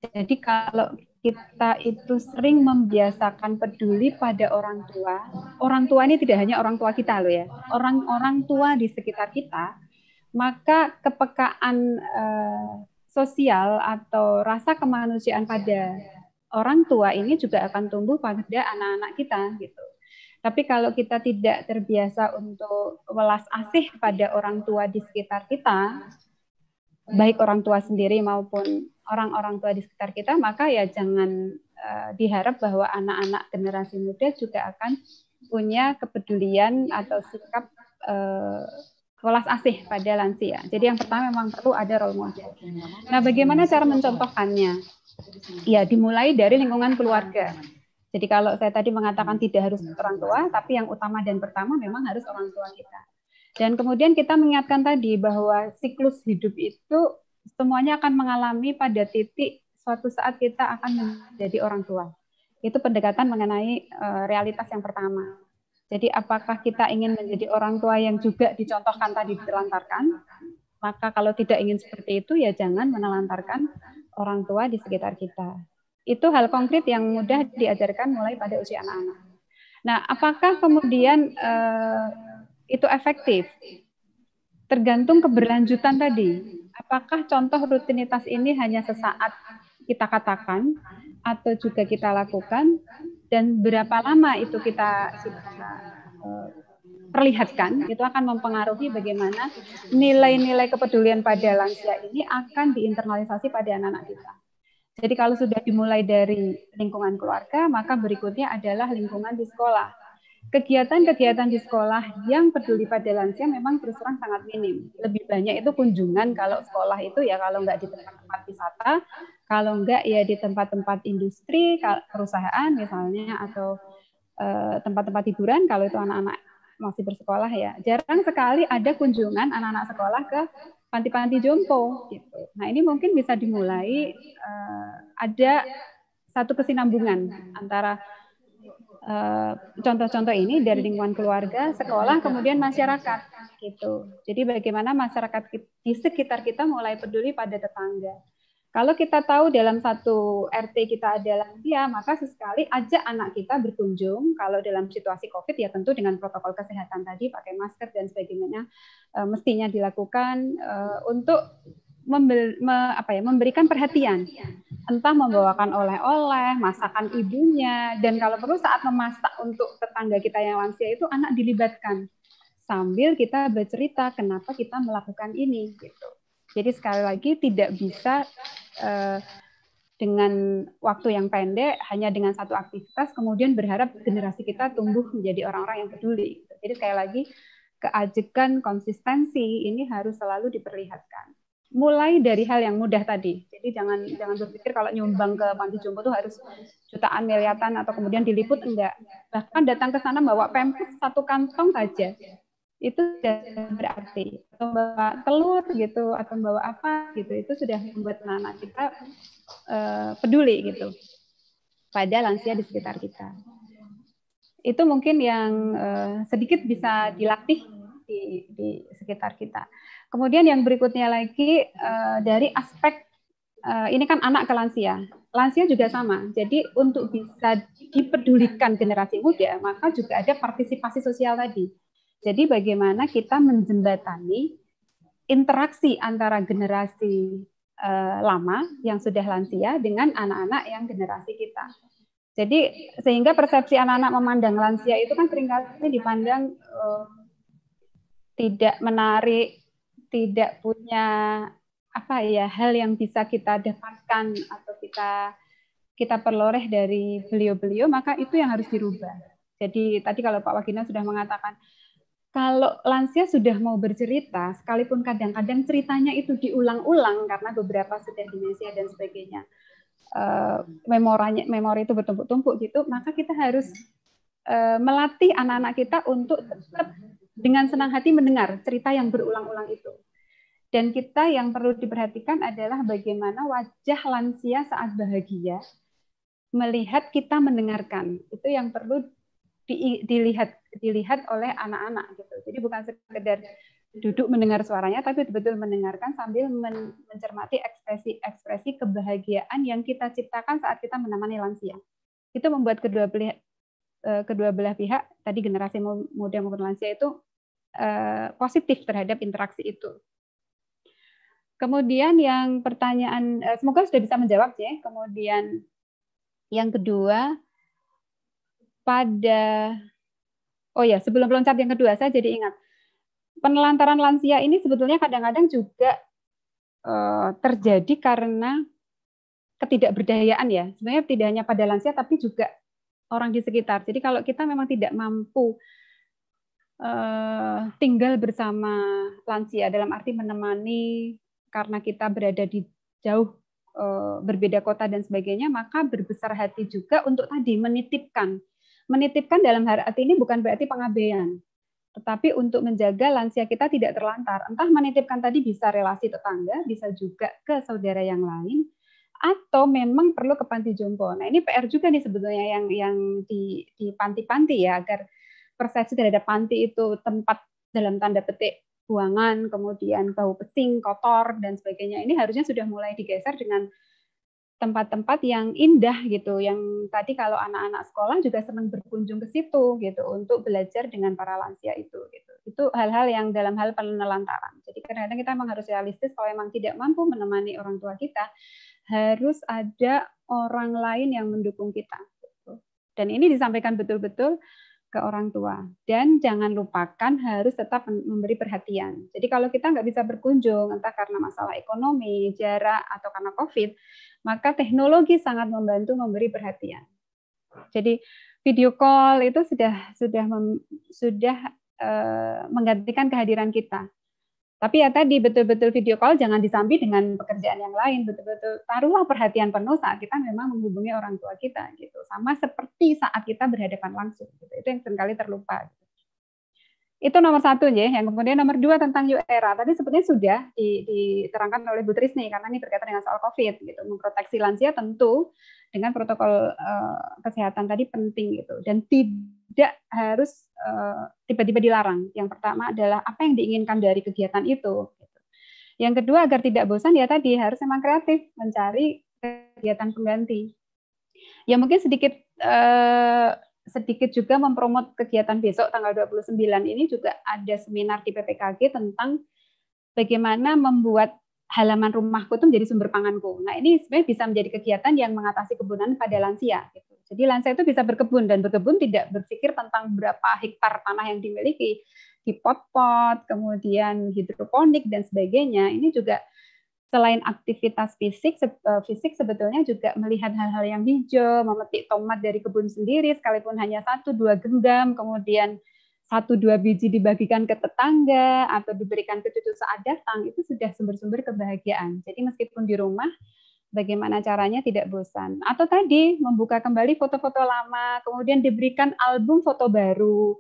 Jadi kalau kita itu sering membiasakan peduli pada orang tua. Orang tua ini tidak hanya orang tua kita loh ya, orang-orang tua di sekitar kita, maka kepekaan sosial atau rasa kemanusiaan pada orang tua ini juga akan tumbuh pada anak-anak kita gitu. Tapi kalau kita tidak terbiasa untuk welas asih pada orang tua di sekitar kita, baik orang tua sendiri maupun orang-orang tua di sekitar kita, maka ya jangan diharap bahwa anak-anak generasi muda juga akan punya kepedulian atau sikap welas asih pada lansia. Jadi yang pertama memang perlu ada role model. Nah, bagaimana cara mencontohkannya? Ya, dimulai dari lingkungan keluarga. Jadi kalau saya tadi mengatakan tidak harus orang tua, tapi yang utama dan pertama memang harus orang tua kita. Dan kemudian kita mengingatkan tadi bahwa siklus hidup itu semuanya akan mengalami pada titik suatu saat kita akan menjadi orang tua. Itu pendekatan mengenai realitas yang pertama. Jadi apakah kita ingin menjadi orang tua yang juga dicontohkan tadi ditelantarkan? Maka kalau tidak ingin seperti itu, ya jangan menelantarkan orang tua di sekitar kita. Itu hal konkret yang mudah diajarkan mulai pada usia anak-anak. Nah, apakah kemudian itu efektif? Tergantung keberlanjutan tadi. Apakah contoh rutinitas ini hanya sesaat kita katakan atau juga kita lakukan, dan berapa lama itu kita perlihatkan, itu akan mempengaruhi bagaimana nilai-nilai kepedulian pada lansia ini akan diinternalisasi pada anak-anak kita. Jadi kalau sudah dimulai dari lingkungan keluarga, maka berikutnya adalah lingkungan di sekolah. Kegiatan-kegiatan di sekolah yang peduli pada lansia memang terus terang sangat minim. Lebih banyak itu kunjungan kalau sekolah itu ya kalau nggak di tempat-tempat wisata, kalau nggak ya di tempat-tempat industri, perusahaan misalnya, atau tempat-tempat hiburan kalau itu anak-anak masih bersekolah ya. Jarang sekali ada kunjungan anak-anak sekolah ke panti-panti jompo gitu. Nah, ini mungkin bisa dimulai ada satu kesinambungan antara contoh-contoh ini dari lingkungan keluarga, sekolah, kemudian masyarakat gitu. Jadi bagaimana masyarakat di sekitar kita mulai peduli pada tetangga. Kalau kita tahu dalam satu RT kita ada lansia, maka sesekali ajak anak kita berkunjung. Kalau dalam situasi COVID ya tentu dengan protokol kesehatan tadi, pakai masker dan sebagainya, mestinya dilakukan untuk memberikan perhatian. Entah membawakan oleh-oleh, masakan ibunya, dan kalau perlu saat memasak untuk tetangga kita yang lansia itu anak dilibatkan. Sambil kita bercerita kenapa kita melakukan ini gitu. Jadi sekali lagi tidak bisa dengan waktu yang pendek, hanya dengan satu aktivitas, kemudian berharap generasi kita tumbuh menjadi orang-orang yang peduli. Jadi sekali lagi, keajekan, konsistensi ini harus selalu diperlihatkan. Mulai dari hal yang mudah tadi. Jadi jangan berpikir kalau nyumbang ke panti jompo itu harus jutaan, miliaran, atau kemudian diliput, enggak. Bahkan datang ke sana bawa pampers satu kantong saja. Itu sudah berarti, atau bawa telur gitu, atau bawa apa gitu, itu sudah membuat anak kita peduli gitu pada lansia di sekitar kita. Itu mungkin yang sedikit bisa dilatih di sekitar kita. Kemudian yang berikutnya lagi dari aspek ini kan anak ke lansia. Lansia juga sama. Jadi untuk bisa dipedulikan generasi muda, maka juga ada partisipasi sosial tadi. Jadi bagaimana kita menjembatani interaksi antara generasi lama yang sudah lansia dengan anak-anak yang generasi kita. Jadi sehingga persepsi anak-anak memandang lansia itu kan seringkali dipandang tidak menarik, tidak punya hal yang bisa kita dapatkan atau kita peroleh dari beliau-beliau, maka itu yang harus dirubah. Jadi tadi kalau Pak Wagina sudah mengatakan kalau lansia sudah mau bercerita, sekalipun kadang-kadang ceritanya itu diulang-ulang karena beberapa sudah demensia dan sebagainya, memori itu bertumpuk-tumpuk gitu, maka kita harus melatih anak-anak kita untuk tetap dengan senang hati mendengar cerita yang berulang-ulang itu. Dan kita yang perlu diperhatikan adalah bagaimana wajah lansia saat bahagia melihat kita mendengarkan. Itu yang perlu dilihat oleh anak-anak gitu. Jadi bukan sekedar duduk mendengar suaranya, tapi betul-betul mendengarkan sambil mencermati ekspresi kebahagiaan yang kita ciptakan saat kita menemani lansia. Itu membuat kedua belah pihak, tadi generasi muda maupun lansia itu positif terhadap interaksi itu. Kemudian yang pertanyaan, semoga sudah bisa menjawab ya. Kemudian yang kedua, sebelum loncat yang kedua, saya jadi ingat. Penelantaran lansia ini sebetulnya kadang-kadang juga terjadi karena ketidakberdayaan ya. Sebenarnya tidak hanya pada lansia, tapi juga orang di sekitar. Jadi kalau kita memang tidak mampu tinggal bersama lansia, dalam arti menemani karena kita berada di jauh, berbeda kota dan sebagainya, maka berbesar hati juga untuk tadi menitipkan. Menitipkan dalam arti ini bukan berarti pengabaian, tetapi untuk menjaga lansia kita tidak terlantar. Entah menitipkan tadi bisa relasi tetangga, bisa juga ke saudara yang lain, atau memang perlu ke panti jompo. Nah ini PR juga nih sebetulnya yang di panti-panti ya, agar persepsi terhadap panti itu tempat dalam tanda petik buangan, kemudian bau pesing, kotor, dan sebagainya. Ini harusnya sudah mulai digeser dengan tempat-tempat yang indah gitu, yang tadi kalau anak-anak sekolah juga senang berkunjung ke situ gitu untuk belajar dengan para lansia itu gitu. Itu hal-hal yang dalam hal penelantaran. Jadi kadang-kadang kita memang harus realistis, kalau memang tidak mampu menemani orang tua kita, harus ada orang lain yang mendukung kita. Gitu. Dan ini disampaikan betul-betul ke orang tua. Dan jangan lupakan harus tetap memberi perhatian. Jadi kalau kita nggak bisa berkunjung, entah karena masalah ekonomi, jarak, atau karena COVID, maka teknologi sangat membantu memberi perhatian. Jadi video call itu sudah menggantikan kehadiran kita. Tapi ya tadi betul-betul video call jangan disambi dengan pekerjaan yang lain. Betul-betul taruhlah perhatian penuh saat kita memang menghubungi orang tua kita gitu. Sama seperti saat kita berhadapan langsung. Gitu. Itu yang seringkali terlupa. Gitu. Itu nomor satu ya. Yang kemudian nomor dua tentang new era. Tadi sebetulnya sudah diterangkan oleh Bu Trisni karena ini berkaitan dengan soal COVID. Gitu. Memproteksi lansia tentu dengan protokol kesehatan tadi penting gitu. Dan tidak harus tiba-tiba dilarang. Yang pertama adalah apa yang diinginkan dari kegiatan itu. Yang kedua agar tidak bosan ya tadi harus memang kreatif mencari kegiatan pengganti. Ya mungkin sedikit juga mempromot kegiatan besok tanggal 29 ini juga ada seminar di PPKG tentang bagaimana membuat halaman rumahku itu menjadi sumber panganku. Nah ini sebenarnya bisa menjadi kegiatan yang mengatasi kebunan pada lansia. Gitu. Jadi lansia itu bisa berkebun dan berkebun tidak berpikir tentang berapa hektar tanah yang dimiliki, di pot-pot, kemudian hidroponik dan sebagainya. Ini juga selain aktivitas fisik sebetulnya juga melihat hal-hal yang hijau, memetik tomat dari kebun sendiri, sekalipun hanya 1-2 genggam, kemudian 1-2 biji dibagikan ke tetangga atau diberikan ke cucu saat datang, itu sudah sumber-sumber kebahagiaan. Jadi meskipun di rumah, bagaimana caranya tidak bosan. Atau tadi membuka kembali foto-foto lama, kemudian diberikan album foto baru.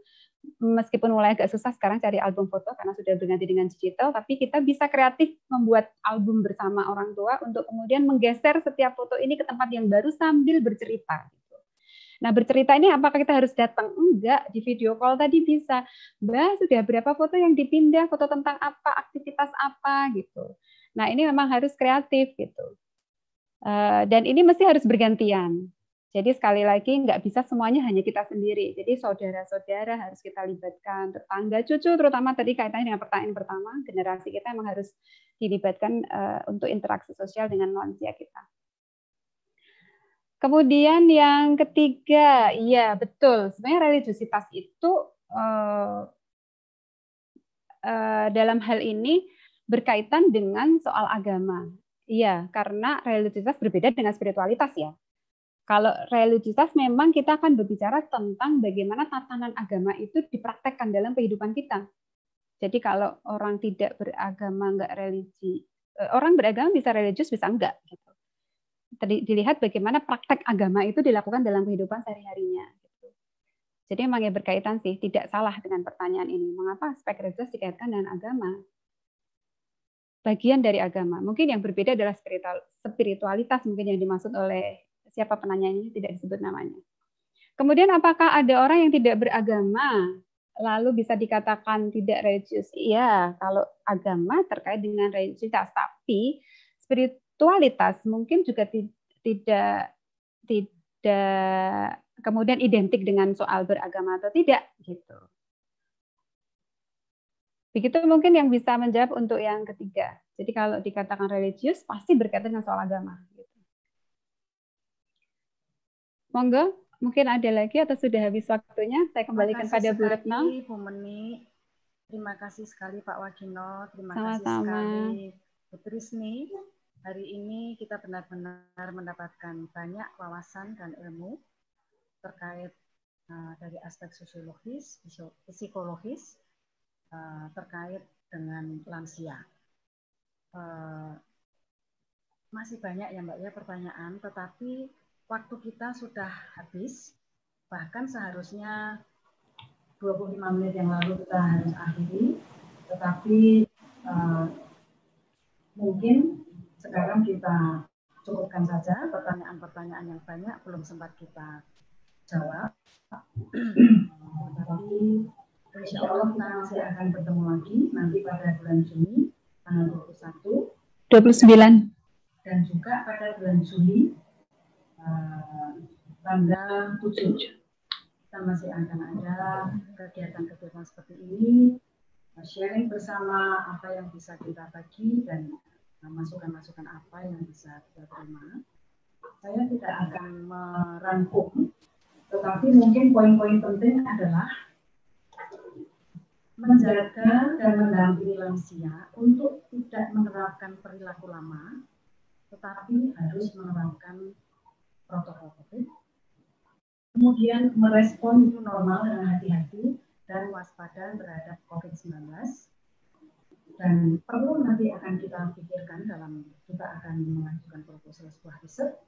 Meskipun mulai agak susah sekarang cari album foto karena sudah berganti dengan digital, tapi kita bisa kreatif membuat album bersama orang tua untuk kemudian menggeser setiap foto ini ke tempat yang baru sambil bercerita. Nah, bercerita ini apakah kita harus datang? Enggak, di video call tadi bisa. Mbak, sudah berapa foto yang dipindah, foto tentang apa, aktivitas apa, gitu. Nah, ini memang harus kreatif, gitu. Dan ini mesti harus bergantian. Jadi sekali lagi, nggak bisa semuanya hanya kita sendiri. Jadi saudara-saudara harus kita libatkan, tetangga, cucu, terutama tadi kaitannya dengan pertanyaan pertama, generasi kita memang harus dilibatkan untuk interaksi sosial dengan lansia kita. Kemudian yang ketiga, iya betul. Sebenarnya religiusitas itu dalam hal ini berkaitan dengan soal agama. Iya, karena religiusitas berbeda dengan spiritualitas ya. Kalau religiusitas memang kita akan berbicara tentang bagaimana tatanan agama itu dipraktekkan dalam kehidupan kita. Jadi kalau orang tidak beragama, enggak religi, orang beragama bisa religius, bisa enggak. Gitu. Dilihat bagaimana praktek agama itu dilakukan dalam kehidupan sehari-harinya. Jadi memang ya berkaitan sih, tidak salah dengan pertanyaan ini. Mengapa aspek religius dikaitkan dengan agama? Bagian dari agama. Mungkin yang berbeda adalah spiritualitas, mungkin yang dimaksud oleh siapa penanyanya, tidak disebut namanya. Kemudian apakah ada orang yang tidak beragama lalu bisa dikatakan tidak religius. Iya, kalau agama terkait dengan religiusitas, tapi spiritualitas mungkin juga tidak kemudian identik dengan soal beragama atau tidak gitu. Begitu mungkin yang bisa menjawab untuk yang ketiga. Jadi kalau dikatakan religius pasti berkaitan dengan soal agama. Gitu. Monggo, mungkin ada lagi atau sudah habis waktunya? Saya kembalikan pada Bu Retno. Bu Meni, terima kasih sekali Pak Wagino, terima kasih Sama-sama. sekali Bu Trisni. Hari ini kita benar-benar mendapatkan banyak wawasan dan ilmu terkait dari aspek sosiologis, psikologis, terkait dengan lansia. Masih banyak ya Mbak ya pertanyaan, tetapi waktu kita sudah habis, bahkan seharusnya 25 menit yang lalu kita harus akhiri, tetapi mungkin sekarang kita cukupkan saja pertanyaan-pertanyaan yang banyak belum sempat kita jawab. Tapi insya Allah kita masih akan bertemu lagi nanti pada bulan Juni tanggal 29 dan juga pada bulan Juli tanggal 7. Kita masih akan ada kegiatan-kegiatan seperti ini, sharing bersama apa yang bisa kita bagi dan masukan-masukan apa yang bisa kita terima. Saya tidak akan merangkum, tetapi mungkin poin-poin penting adalah menjaga dan mendampingi lansia untuk tidak menerapkan perilaku lama, tetapi harus menerapkan protokol COVID. Kemudian merespon new normal dengan hati-hati dan waspada terhadap COVID-19. Dan perlu nanti akan kita pikirkan kita akan mengajukan proposal sebuah riset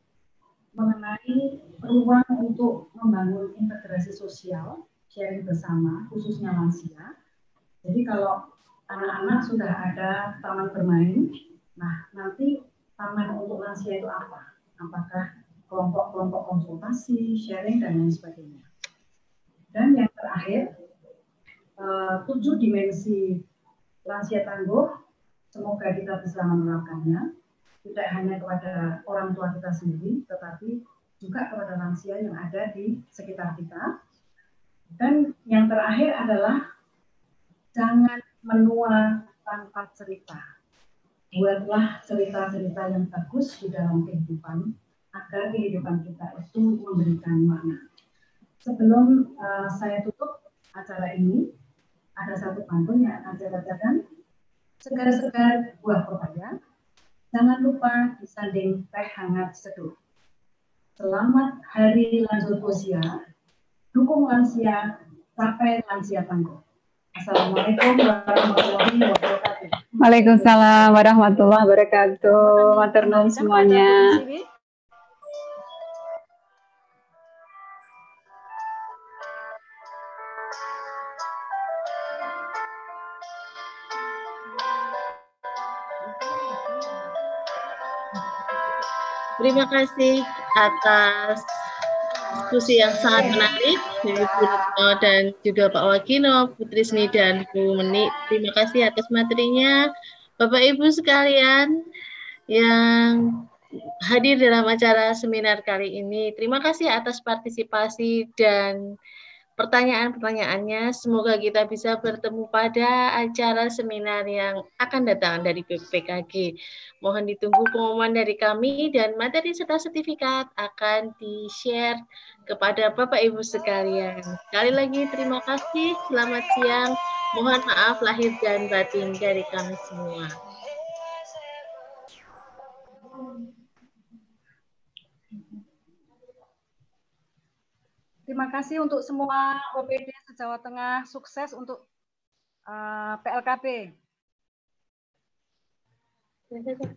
mengenai peluang untuk membangun integrasi sosial, sharing bersama, khususnya lansia. Jadi kalau anak-anak sudah ada taman bermain, nah nanti taman untuk lansia itu apa? Apakah kelompok-kelompok konsultasi, sharing, dan lain sebagainya. Dan yang terakhir, 7 dimensi lansia tangguh, semoga kita bisa menerapkannya, tidak hanya kepada orang tua kita sendiri, tetapi juga kepada lansia yang ada di sekitar kita. Dan yang terakhir adalah jangan menua tanpa cerita. Buatlah cerita-cerita yang bagus di dalam kehidupan, agar kehidupan kita itu memberikan makna. Sebelum saya tutup acara ini, ada satu pantun yang akan saya bacakan. Segar-segar buah pepaya, jangan lupa disanding teh hangat seduh. Selamat hari lanjut usia, dukung lansia, capai lansia tangguh. Assalamualaikum warahmatullahi wabarakatuh. Waalaikumsalam warahmatullahi wabarakatuh. Matur nuwun semuanya. Terima kasih atas diskusi yang sangat menarik dari Bu Retno dan juga Pak Wagino, Bu Trisni, dan Bu Meni. Terima kasih atas materinya. Bapak Ibu sekalian yang hadir dalam acara seminar kali ini, terima kasih atas partisipasi dan pertanyaan-pertanyaannya. Semoga kita bisa bertemu pada acara seminar yang akan datang dari BPKG. Mohon ditunggu pengumuman dari kami dan materi serta sertifikat akan di-share kepada Bapak Ibu sekalian. Sekali lagi terima kasih, selamat siang. Mohon maaf lahir dan batin dari kami semua. Terima kasih untuk semua OPD se-Jawa Tengah, sukses untuk PLKB. Selesai.